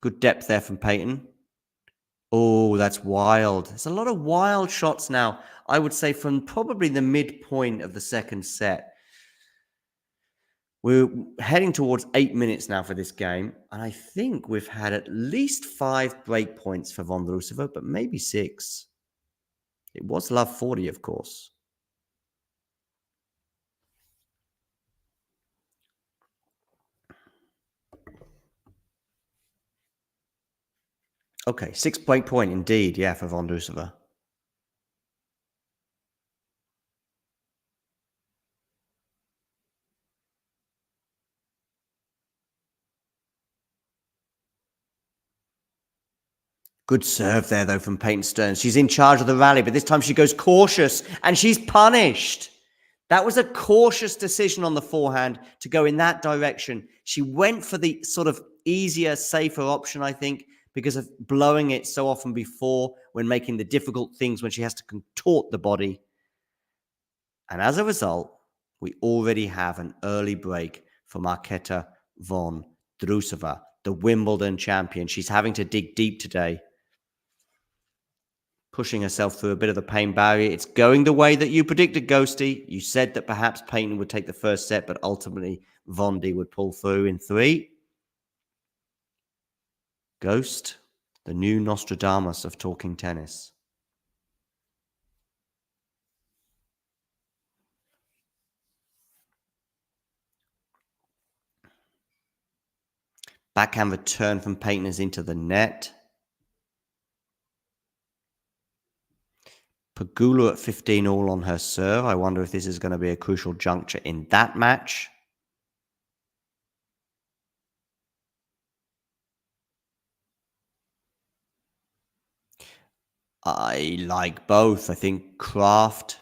Good depth there from Peyton. Oh, that's wild. There's a lot of wild shots now, I would say, from probably the midpoint of the second set. We're heading towards 8 minutes now for this game, and I think we've had at least 5 break points for Vondroušová, but maybe 6. It was love 40, of course. Okay, 6 break point indeed, yeah, for Vondroušová. Good serve there, though, from Peyton Stearns. She's in charge of the rally, but this time she goes cautious, and she's punished. That was a cautious decision on the forehand to go in that direction. She went for the sort of easier, safer option, I think, because of blowing it so often before when making the difficult things when she has to contort the body. And as a result, we already have an early break for Markéta Vondroušová, the Wimbledon champion. She's having to dig deep today, pushing herself through a bit of the pain barrier. It's going the way that you predicted, Ghosty. You said that perhaps Peyton would take the first set, but ultimately Vondi would pull through in 3. Ghost, the new Nostradamus of talking tennis. Backhand return from Peyton is into the net. Pegula at 15 all on her serve. I wonder if this is going to be a crucial juncture in that match. I like both. I think craft,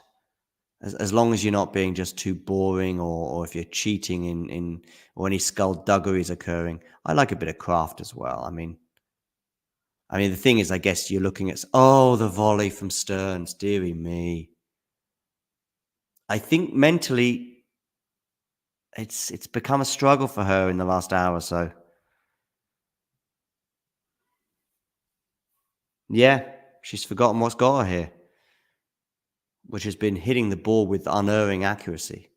as long as you're not being just too boring or if you're cheating in or any skullduggery is occurring. I like a bit of craft as well. I mean, the thing is, I guess you're looking at, the volley from Stearns, dearie me. I think mentally it's become a struggle for her in the last hour or so. Yeah, she's forgotten what's got her here, which has been hitting the ball with unerring accuracy.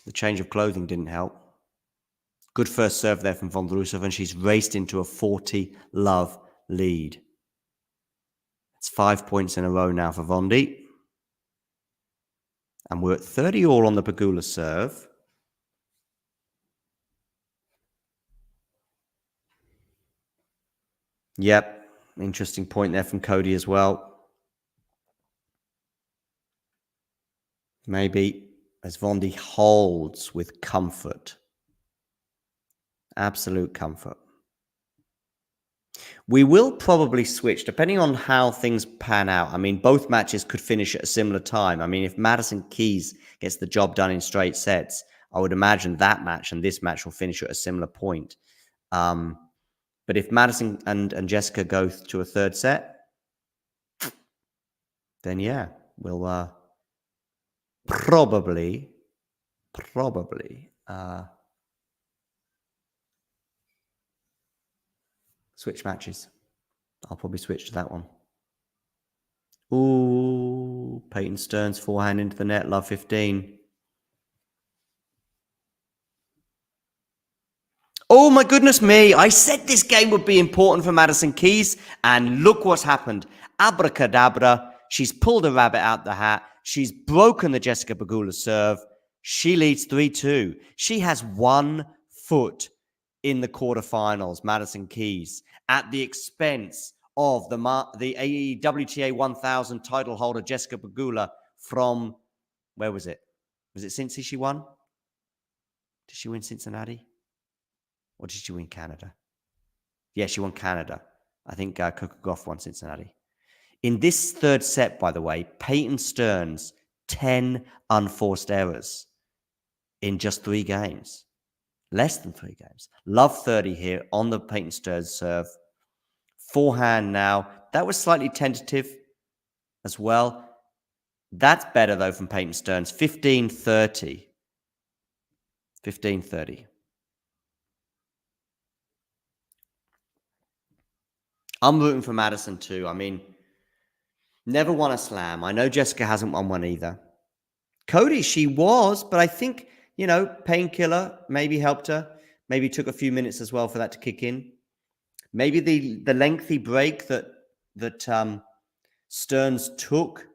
The change of clothing didn't help. Good first serve there from Vondroušová, and she's raced into a 40-love lead. It's 5 points in a row now for Vondi. And we're at 30 all on the Pegula serve. Yep, interesting point there from Cody as well. Maybe as Vondi holds with comfort. Absolute comfort. We will probably switch, depending on how things pan out. I mean, both matches could finish at a similar time. I mean, if Madison Keys gets the job done in straight sets, I would imagine that match and this match will finish at a similar point. But if Madison and Jessica go to a third set, then yeah, we'll probably switch matches. I'll probably switch to that one. Ooh, Peyton Stearns forehand into the net, love 15. Oh my goodness me, I said this game would be important for Madison Keys, and look what's happened. Abracadabra, she's pulled a rabbit out the hat. She's broken the Jessica Pegula serve. She leads 3-2. She has 1 foot in the quarterfinals, Madison Keys, at the expense of the WTA 1000 title holder Jessica Pegula from, where was it? Was it Cincy she won? Did she win Cincinnati? Or did she win Canada? Yeah, she won Canada. I think Coco Gauff won Cincinnati. In this third set, by the way, Peyton Stearns, 10 unforced errors in just 3 games. Less than 3 games. Love 30 here on the Peyton Stearns serve. Forehand now. That was slightly tentative as well. That's better, though, from Peyton Stearns. 15-30. 15-30. I'm rooting for Madison, too. I mean, never won a slam. I know Jessica hasn't won one either. Cody, she was, but I think, painkiller maybe helped her. Maybe took a few minutes as well for that to kick in. Maybe the lengthy break that Stearns took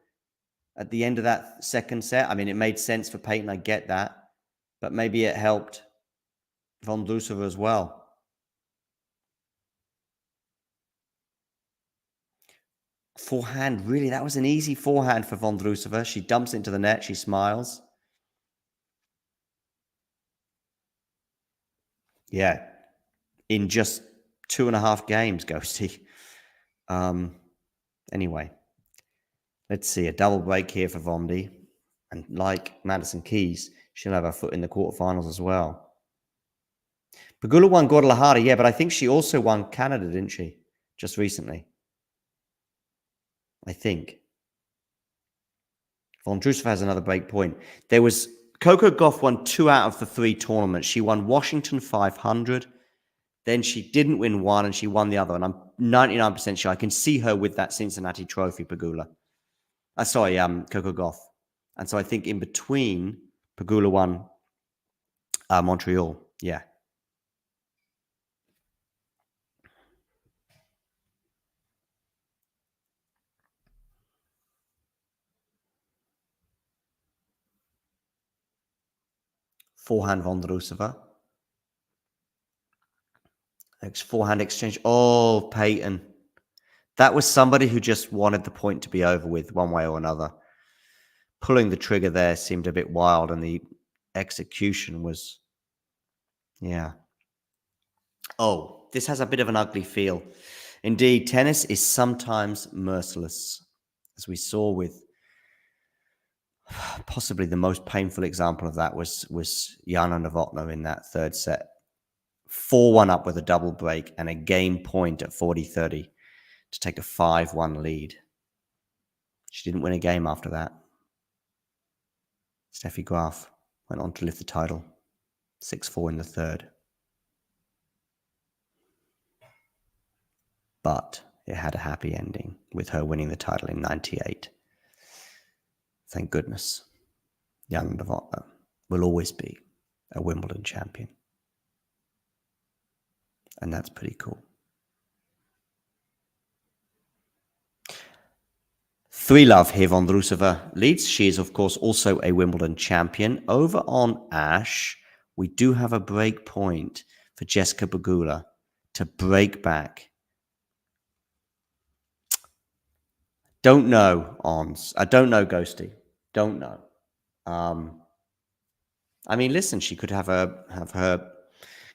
at the end of that second set. I mean, it made sense for Peyton. I get that. But maybe it helped Vondroušová as well. Forehand, really, that was an easy forehand for Vondroušová. She dumps into the net. She smiles. Yeah, in just 2.5 games, Ghosty. Anyway, Let's see, a double break here for Vondi. And like Madison Keys, she'll have her foot in the quarterfinals as well. Pegula won Guadalajara, yeah, but I think she also won Canada, didn't she? Just recently. I think. Vondroušová has another break point. There was... Coco Gauff won 2 out of the 3 tournaments. She won Washington 500. Then she didn't win one, and she won the other. And I'm 99% sure I can see her with that Cincinnati Trophy, Pegula. Coco Gauff. And so I think in between, Pegula won Montreal. Yeah. Forehand Vondroušová. Forehand exchange. Oh, Peyton. That was somebody who just wanted the point to be over with one way or another. Pulling the trigger there seemed a bit wild, and the execution was, yeah. Oh, this has a bit of an ugly feel. Indeed, tennis is sometimes merciless, as we saw with possibly the most painful example of that was Jana Novotná in that third set. 4-1 up with a double break and a game point at 40-30 to take a 5-1 lead. She didn't win a game after that. Steffi Graf went on to lift the title, 6-4 in the third. But it had a happy ending with her winning the title in 98. Thank goodness. Jana Novotná will always be a Wimbledon champion. And that's pretty cool. 3-love here, Vondroušová leads. She is, of course, also a Wimbledon champion. Over on Ash, we do have a break point for Jessica Pegula to break back. Don't know, Ons. I don't know, Ghosty. Don't know. I mean, listen, she could have her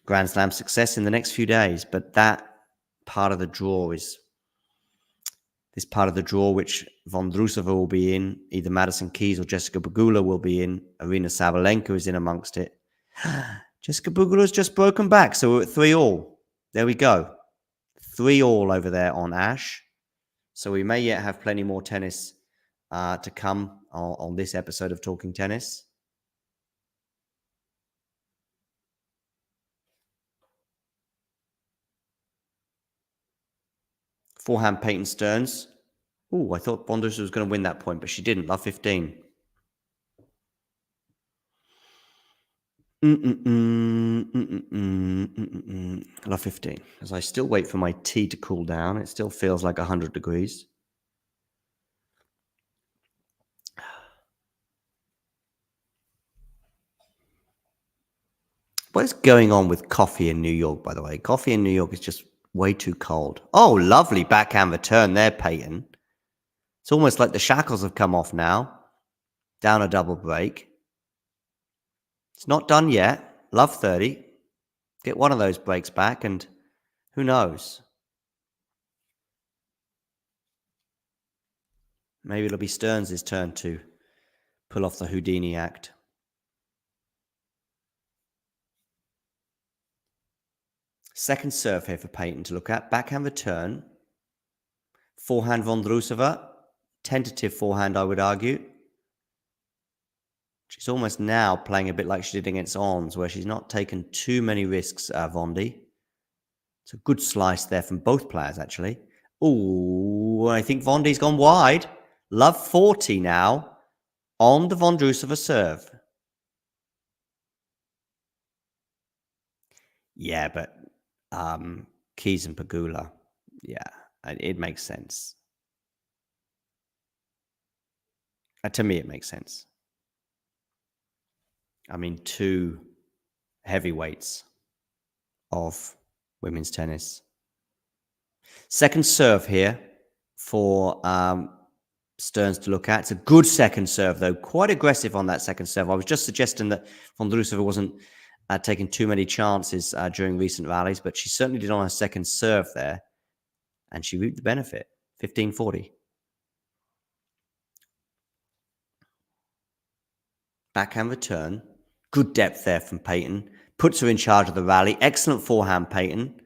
Grand Slam success in the next few days, but that part of the draw is this part of the draw which Vondroušová will be in, either Madison Keys or Jessica Pegula will be in. Arina Sabalenka is in amongst it. Jessica Pegula's just broken back, so we're at 3-all. There we go. 3-all over there on Ash. So we may yet have plenty more tennis to come on this episode of Talking Tennis. Forehand Peyton Stearns. Oh, I thought Vondroušová was going to win that point, but she didn't. Love 15. Love 15. As I still wait for my tea to cool down, it still feels like 100 degrees. What is going on with coffee in New York, by the way? Coffee in New York is just way too cold. Oh, lovely backhand return there, Peyton. It's almost like the shackles have come off now. Down a double break. It's not done yet. Love 30. Get one of those breaks back and who knows? Maybe it'll be Stearns' turn to pull off the Houdini act. Second serve here for Peyton to look at. Backhand return. Forehand Vondroušová. Tentative forehand, I would argue. She's almost now playing a bit like she did against Ons, where she's not taken too many risks, Vondi. It's a good slice there from both players, actually. Oh, I think Vondi's gone wide. Love 40 now on the Vondroušová serve. Yeah, but Keys and Pegula, yeah, it makes sense. To me, it makes sense. I mean, 2 heavyweights of women's tennis. Second serve here for Stearns to look at. It's a good second serve, though. Quite aggressive on that second serve. I was just suggesting that Vondroušová wasn't taking too many chances during recent rallies, but she certainly did on her second serve there. And she reaped the benefit. 15-40. Backhand return. Good depth there from Peyton. Puts her in charge of the rally. Excellent forehand, Peyton.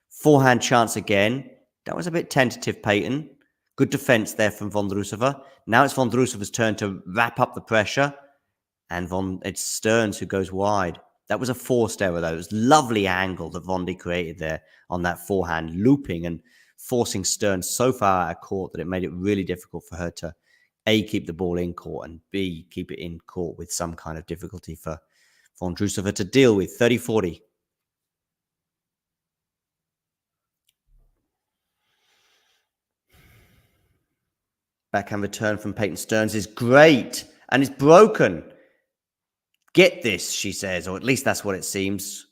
Forehand chance again. That was a bit tentative, Peyton. Good defense there from Vondroušová. Now it's Vondroušova's turn to wrap up the pressure. And it's Stearns who goes wide. That was a forced error, though. It was a lovely angle that Vondi created there on that forehand, looping and forcing Stearns so far out of court that it made it really difficult for her to, A, keep the ball in court, and B, keep it in court with some kind of difficulty for Vondroušová to deal with. 30-40. Backhand return from Peyton Stearns is great and is broken. Get this, she says, or at least that's what it seems.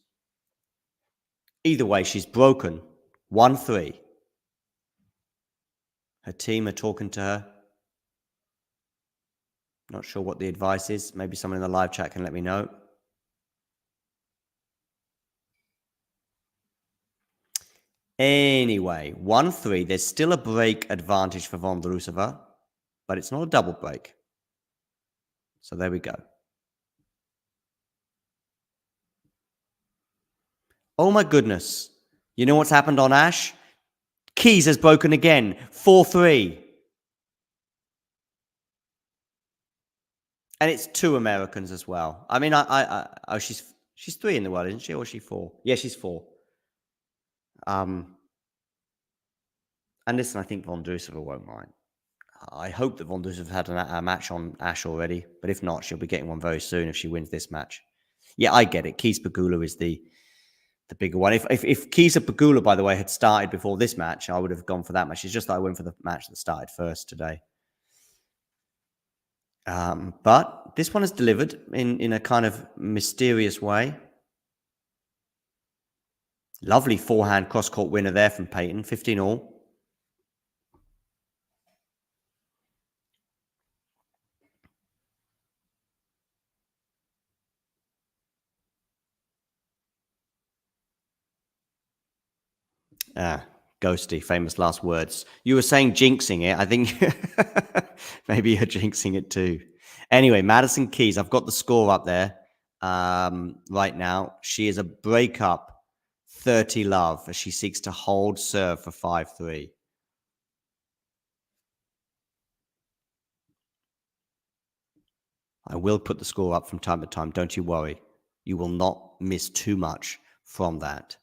Either way, she's broken. 1-3. Her team are talking to her. Not sure what the advice is. Maybe someone in the live chat can let me know. Anyway, 1-3. There's still a break advantage for Vondroušová, but it's not a double break. So there we go. Oh my goodness. You know what's happened on Ash? Keys has broken again. 4-3. And it's 2 Americans as well. I mean, oh, she's 3 in the world, isn't she? Or is she 4? Yeah, she's 4. And listen, I think Vondroušová won't mind. I hope that Vondroušová had a match on Ash already, but if not, she'll be getting one very soon if she wins this match. Yeah, I get it. Keys Pegula is the bigger one. If Keys Pegula, by the way, had started before this match, I would have gone for that match. It's just that I went for the match that started first today. But this one is delivered in a kind of mysterious way. Lovely forehand cross-court winner there from Peyton. 15-all. Ghosty, famous last words. You were saying jinxing it. I think maybe you're jinxing it too. Anyway, Madison Keys, I've got the score up there right now. She is a breakup 30 love as she seeks to hold serve for 5-3. I will put the score up from time to time. Don't you worry. You will not miss too much from that.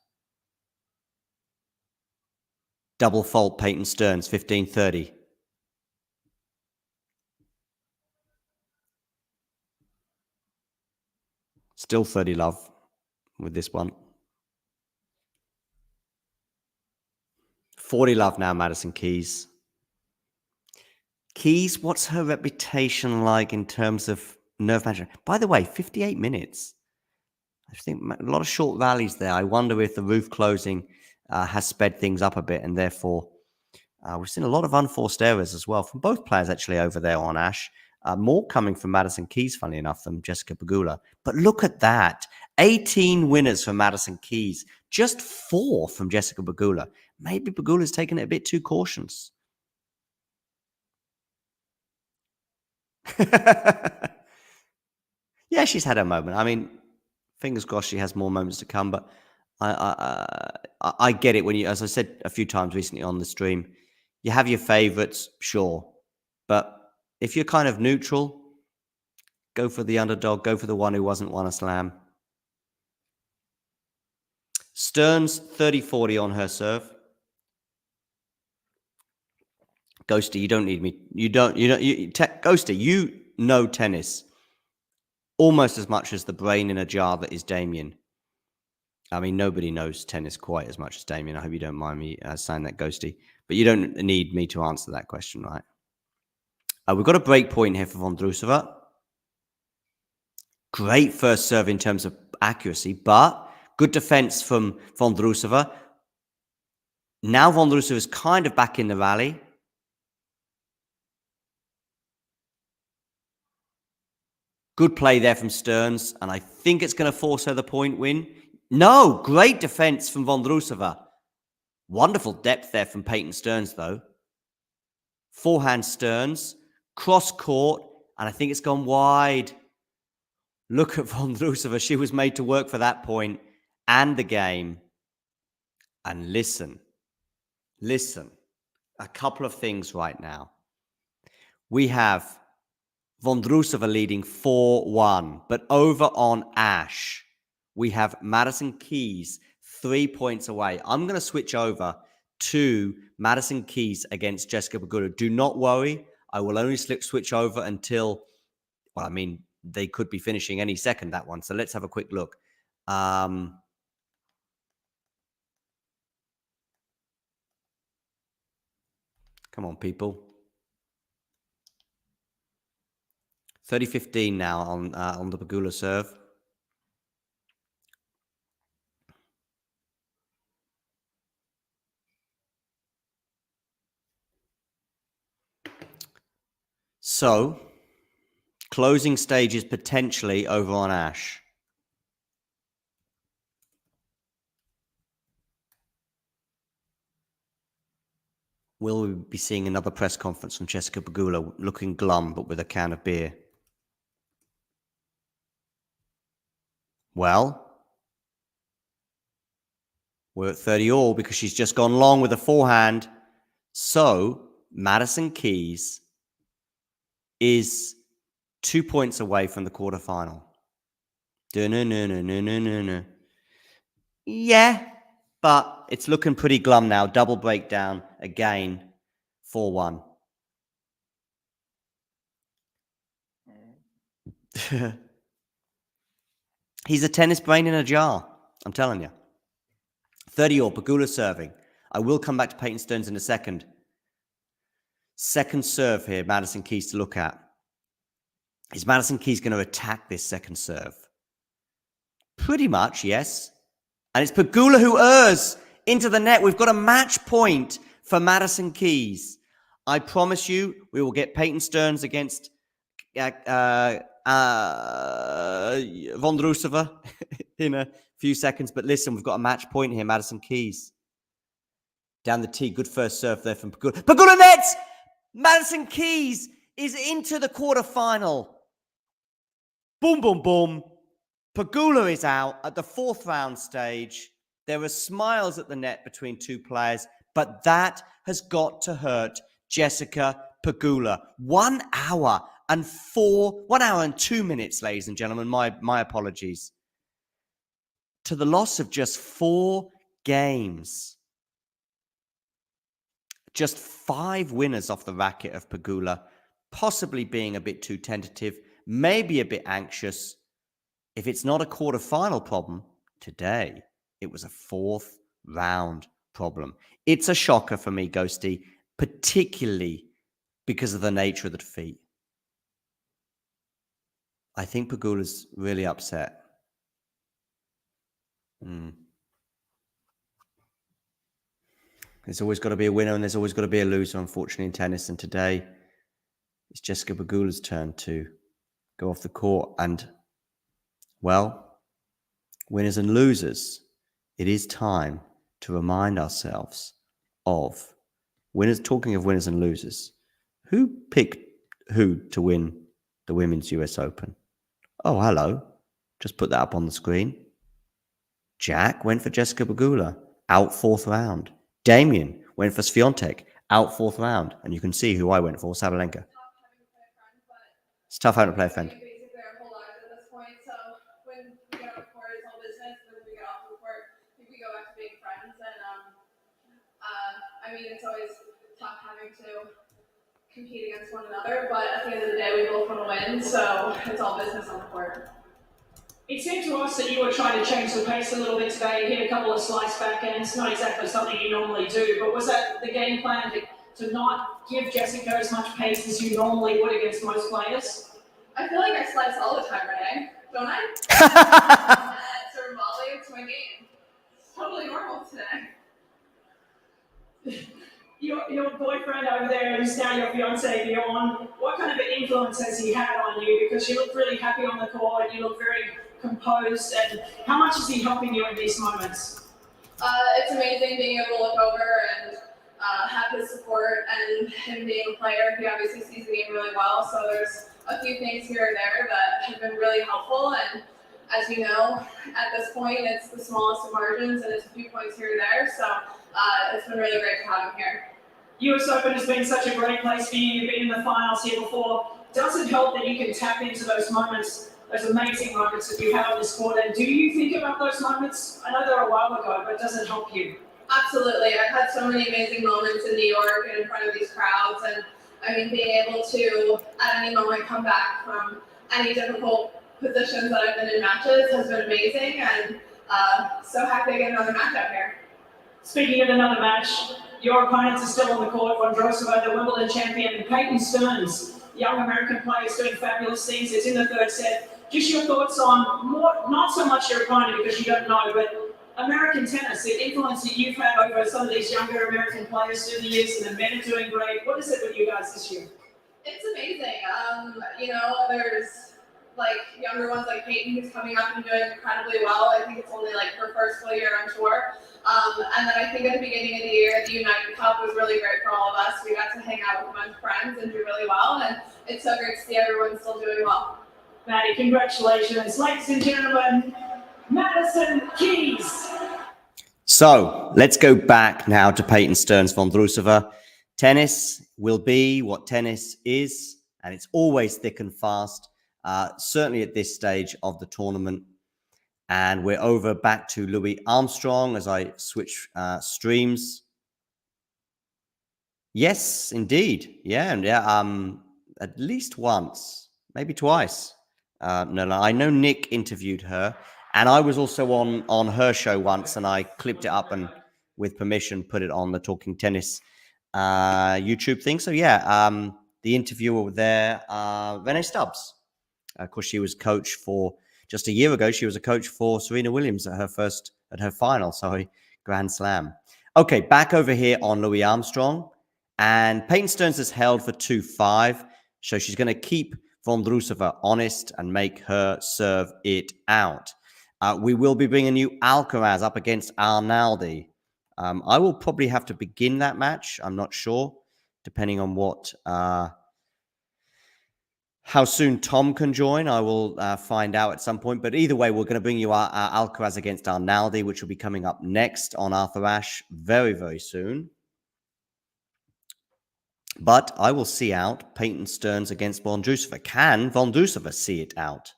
Double fault Peyton Stearns, 15-30. Still 30 love with this one. 40 love now, Madison Keys. Keys, what's her reputation like in terms of nerve management? By the way, 58 minutes. I think a lot of short rallies there. I wonder if the roof closing has sped things up a bit, and therefore we've seen a lot of unforced errors as well from both players actually over there on Ash. More coming from Madison Keys, funny enough, than Jessica Pegula. But look at that. 18 winners from Madison Keys. Just 4 from Jessica Pegula. Maybe Pegula's taken it a bit too cautious. Yeah, she's had her moment. I mean, fingers crossed she has more moments to come, but I get it when you, as I said a few times recently on the stream, you have your favorites, sure. But if you're kind of neutral, go for the underdog, go for the one who wasn't won a slam. Stearns, 30-40 on her serve. Ghosty, you don't need me. Ghosty, you know tennis almost as much as the brain in a jar that is Damien. I mean, nobody knows tennis quite as much as Damien. I hope you don't mind me saying that, Ghosty. But you don't need me to answer that question, right? We've got a break point here for Vondroušová. Great first serve in terms of accuracy, but good defense from Vondroušová. Now Vondroušová is kind of back in the rally. Good play there from Stearns, and I think it's going to force her the point win. No, great defense from Vondroušová. Wonderful depth there from Peyton Stearns, though. Forehand Stearns, cross court, and I think it's gone wide. Look at Vondroušová. She was made to work for that point and the game. And listen. A couple of things right now. We have Vondroušová leading 4-1. But over on Ash, we have Madison Keys 3 points away. I'm going to switch over to Madison Keys against Jessica Pegula. Do not worry. I will only switch over until, well, I mean, they could be finishing any second, that one. So let's have a quick look. Come on, people. 30-15 now on the Pegula serve. So, closing stages potentially over on Ash. Will we be seeing another press conference from Jessica Pegula looking glum but with a can of beer? Well, we're at 30 all because she's just gone long with a forehand. So, Madison Keys is 2 points away from the quarterfinal. Yeah, but it's looking pretty glum now. Double breakdown again, 4-1. He's a tennis brain in a jar, I'm telling you. 30 all, Pegula serving. I will come back to Peyton Stearns in a second. Second serve here, Madison Keys to look at. Is Madison Keys going to attack this second serve? Pretty much, yes. And it's Pegula who errs into the net. We've got a match point for Madison Keys. I promise you, we will get Peyton Stearns against Vondroušová in a few seconds. But listen, we've got a match point here, Madison Keys. Down the tee, good first serve there from Pegula. Pegula nets! Madison Keys is into the quarterfinal. Boom, boom, boom. Pegula is out at the fourth round stage. There are smiles at the net between two players, but that has got to hurt Jessica Pegula. 1 hour and 2 minutes, ladies and gentlemen. My apologies. To the loss of just 4 games. Just 5 winners off the racket of Pegula, possibly being a bit too tentative, maybe a bit anxious. If it's not a quarterfinal problem, today it was a 4th round problem. It's a shocker for me, Ghosty, particularly because of the nature of the defeat. I think Pegula's really upset. There's always got to be a winner and there's always got to be a loser, unfortunately, in tennis. And today, it's Jessica Pegula's turn to go off the court. And, well, winners and losers, it is time to remind ourselves of winners. Talking of winners and losers, who picked who to win the Women's US Open? Oh, hello. Just put that up on the screen. Jack went for Jessica Pegula, out 4th round. Damien went for Swiatek, out 4th round. And you can see who I went for, Sabalenka. It's tough having to play a friend. Basically, our whole lives at this point. So when we get on the court, it's all business. When we get off the court, we go back to being friends. And I mean, it's always tough having to compete against one another. But at the end of the day, we both want to win. So it's all business on the court. It seemed to us that you were trying to change the pace a little bit today. You hit a couple of slice backhands, not exactly something you normally do, but was that the game plan to not give Jessica as much pace as you normally would against most players? I feel like I slice all the time, Renee, don't I? Serve volley, it's my game. It's totally normal today. Your boyfriend over there, who's now your fiance, Bjorn, what kind of an influence has he had on you? Because you look really happy on the court, you look very composed, and how much is he helping you in these moments? It's amazing being able to look over and have his support, and him being a player, he obviously sees the game really well, so there's a few things here or there that have been really helpful. And as you know, at this point, it's the smallest of margins and it's a few points here or there. So it's been really great to have him here. US Open has been such a great place for you. You've been in the finals here before. Does it help that you can tap into those moments, those amazing moments that you have on this court? And do you think about those moments? I know they're a while ago, but does it help you? Absolutely. I've had so many amazing moments in New York and in front of these crowds. And I mean, being able to, at any moment, come back from any difficult positions that I've been in matches has been amazing. And so happy to get another match out here. Speaking of another match, your opponents are still on the court. Vondroušová, the Wimbledon champion, and Peyton Stearns, young American players doing fabulous things. It's in the third set. Just your thoughts on, not so much your opponent because you don't know, but American tennis, the influence that you've had over some of these younger American players through the years, and the men are doing great. What is it with you guys this year? It's amazing. You know, there's like younger ones like Peyton who's coming up and doing incredibly well. I think it's only like her first full year on tour. And then I think at the beginning of the year, the United Cup was really great for all of us. We got to hang out with a bunch of friends and do really well. And it's so great to see everyone still doing well. Maddie, congratulations. Ladies and gentlemen, Madison Keys. So let's go back now to Peyton Stearns Vondroušová. Tennis will be what tennis is, and it's always thick and fast, certainly at this stage of the tournament. And we're over back to Louis Armstrong as I switch streams. Yes, indeed. Yeah, at least once, maybe twice. No, I know Nick interviewed her. And I was also on her show once, and I clipped it up and, with permission, put it on the Talking Tennis YouTube thing. So yeah, the interviewer there, Renee Stubbs. Of course, she was coach for just a year ago. She was a coach for Serena Williams at her final. Sorry, Grand Slam. Okay, back over here on Louis Armstrong, and Peyton Stearns has held for 2-5, so she's going to keep Vondroušová honest and make her serve it out. We will be bringing you Alcaraz up against Arnaldi. I will probably have to begin that match. I'm not sure, depending on what, how soon Tom can join. I will find out at some point. But either way, we're going to bring you Alcaraz against Arnaldi, which will be coming up next on Arthur Ashe very, very soon. But I will see out Peyton Stearns against Vondroušová. Can Vondroušová see it out?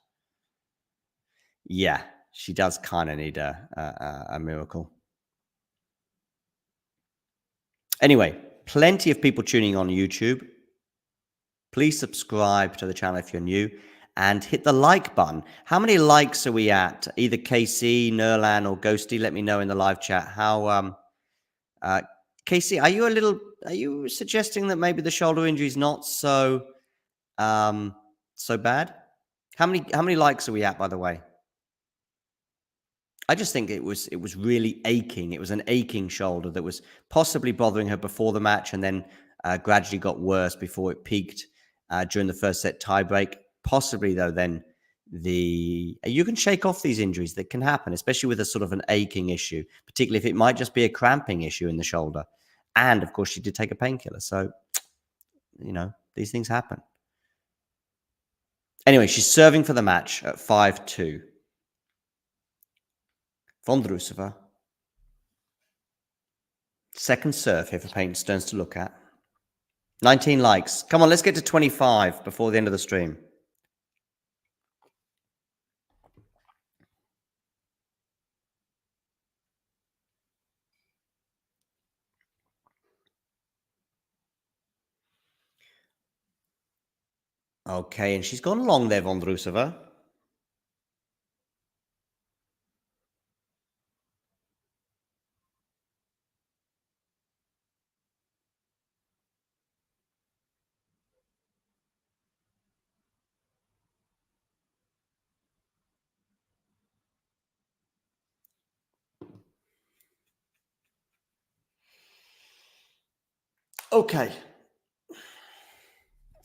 Yeah. She does kind of need a miracle. Anyway, plenty of people tuning on YouTube. Please subscribe to the channel if you're new and hit the like button. How many likes are we at? Either KC, Nerlan, or Ghosty? Let me know in the live chat. How, KC, are you suggesting that maybe the shoulder injury is not so bad? How many likes are we at, by the way? I just think it was really aching. It was an aching shoulder that was possibly bothering her before the match, and then gradually got worse before it peaked during the first set tiebreak. Possibly, though, then you can shake off these injuries that can happen, especially with a sort of an aching issue, particularly if it might just be a cramping issue in the shoulder. And of course, she did take a painkiller, so you know these things happen. Anyway, she's serving for the match at 5-2. Vondroušová. Second serve here for Peyton Stearns to look at. 19 likes. Come on, let's get to 25 before the end of the stream. Okay, and she's gone long there, Vondroušová. Okay.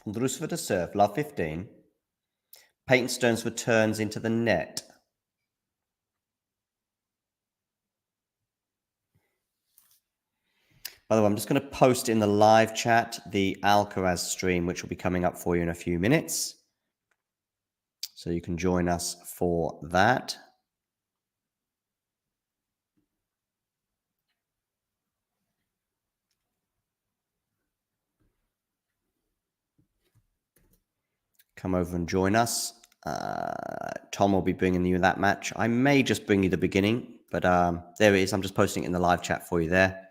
Vondroušová to serve, love 15. Peyton Stearns returns into the net. By the way, I'm just going to post in the live chat the Alcaraz stream, which will be coming up for you in a few minutes. So you can join us for that. Come over and join us. Tom will be bringing you that match. I may just bring you the beginning, but there it is. I'm just posting it in the live chat for you there.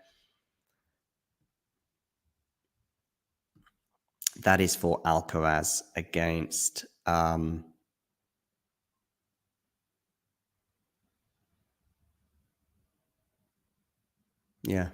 That is for Alcaraz against yeah.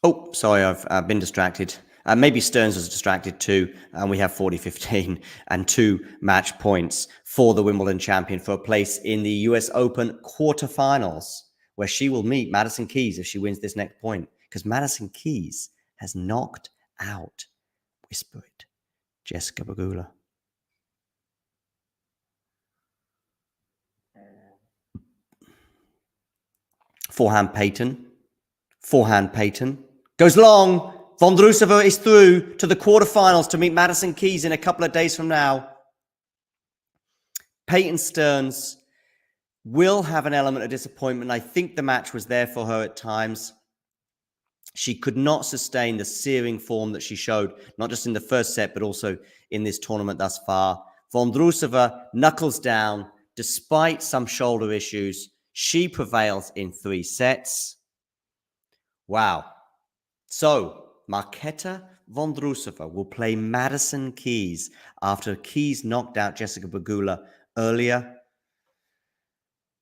Oh, sorry, I've been distracted. Maybe Stearns was distracted too, and we have 40-15 and 2 match points for the Wimbledon champion for a place in the US Open quarterfinals, where she will meet Madison Keys if she wins this next point, because Madison Keys has knocked out, whisper it, Jessica Pegula. Forehand Peyton. Forehand Peyton. Goes long. Vondroušová is through to the quarterfinals to meet Madison Keys in a couple of days from now. Peyton Stearns will have an element of disappointment. I think the match was there for her at times. She could not sustain the searing form that she showed, not just in the first set, but also in this tournament thus far. Vondroušová knuckles down. Despite some shoulder issues, she prevails in 3 sets. Wow. So, Markéta Vondroušová will play Madison Keys after Keys knocked out Jessica Pegula earlier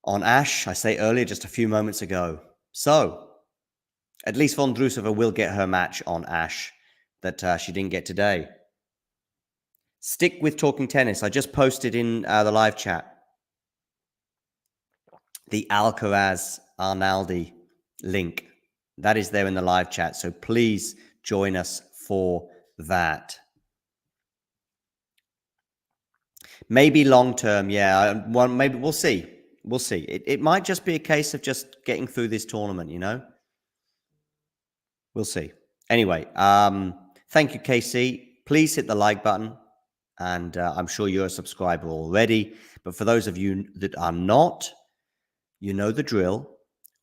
on Ash. I say earlier, just a few moments ago. So, at least Vondroušová will get her match on Ash that she didn't get today. Stick with Talking Tennis. I just posted in the live chat the Alcaraz Arnaldi link. That is there in the live chat. So please join us for that. Maybe long term, yeah. Maybe we'll see. We'll see. It might just be a case of just getting through this tournament, you know? We'll see. Anyway, thank you, KC. Please hit the like button. And I'm sure you're a subscriber already. But for those of you that are not, you know the drill.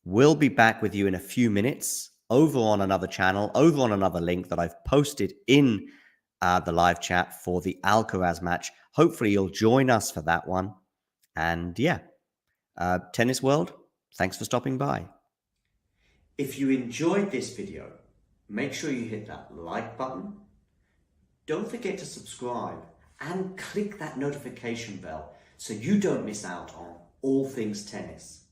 We'll be back with you in a few minutes over on another channel, over on another link that I've posted in the live chat for the Alcaraz match. Hopefully you'll join us for that one. And yeah, Tennis World, thanks for stopping by. If you enjoyed this video, make sure you hit that like button. Don't forget to subscribe and click that notification bell so you don't miss out on all things tennis.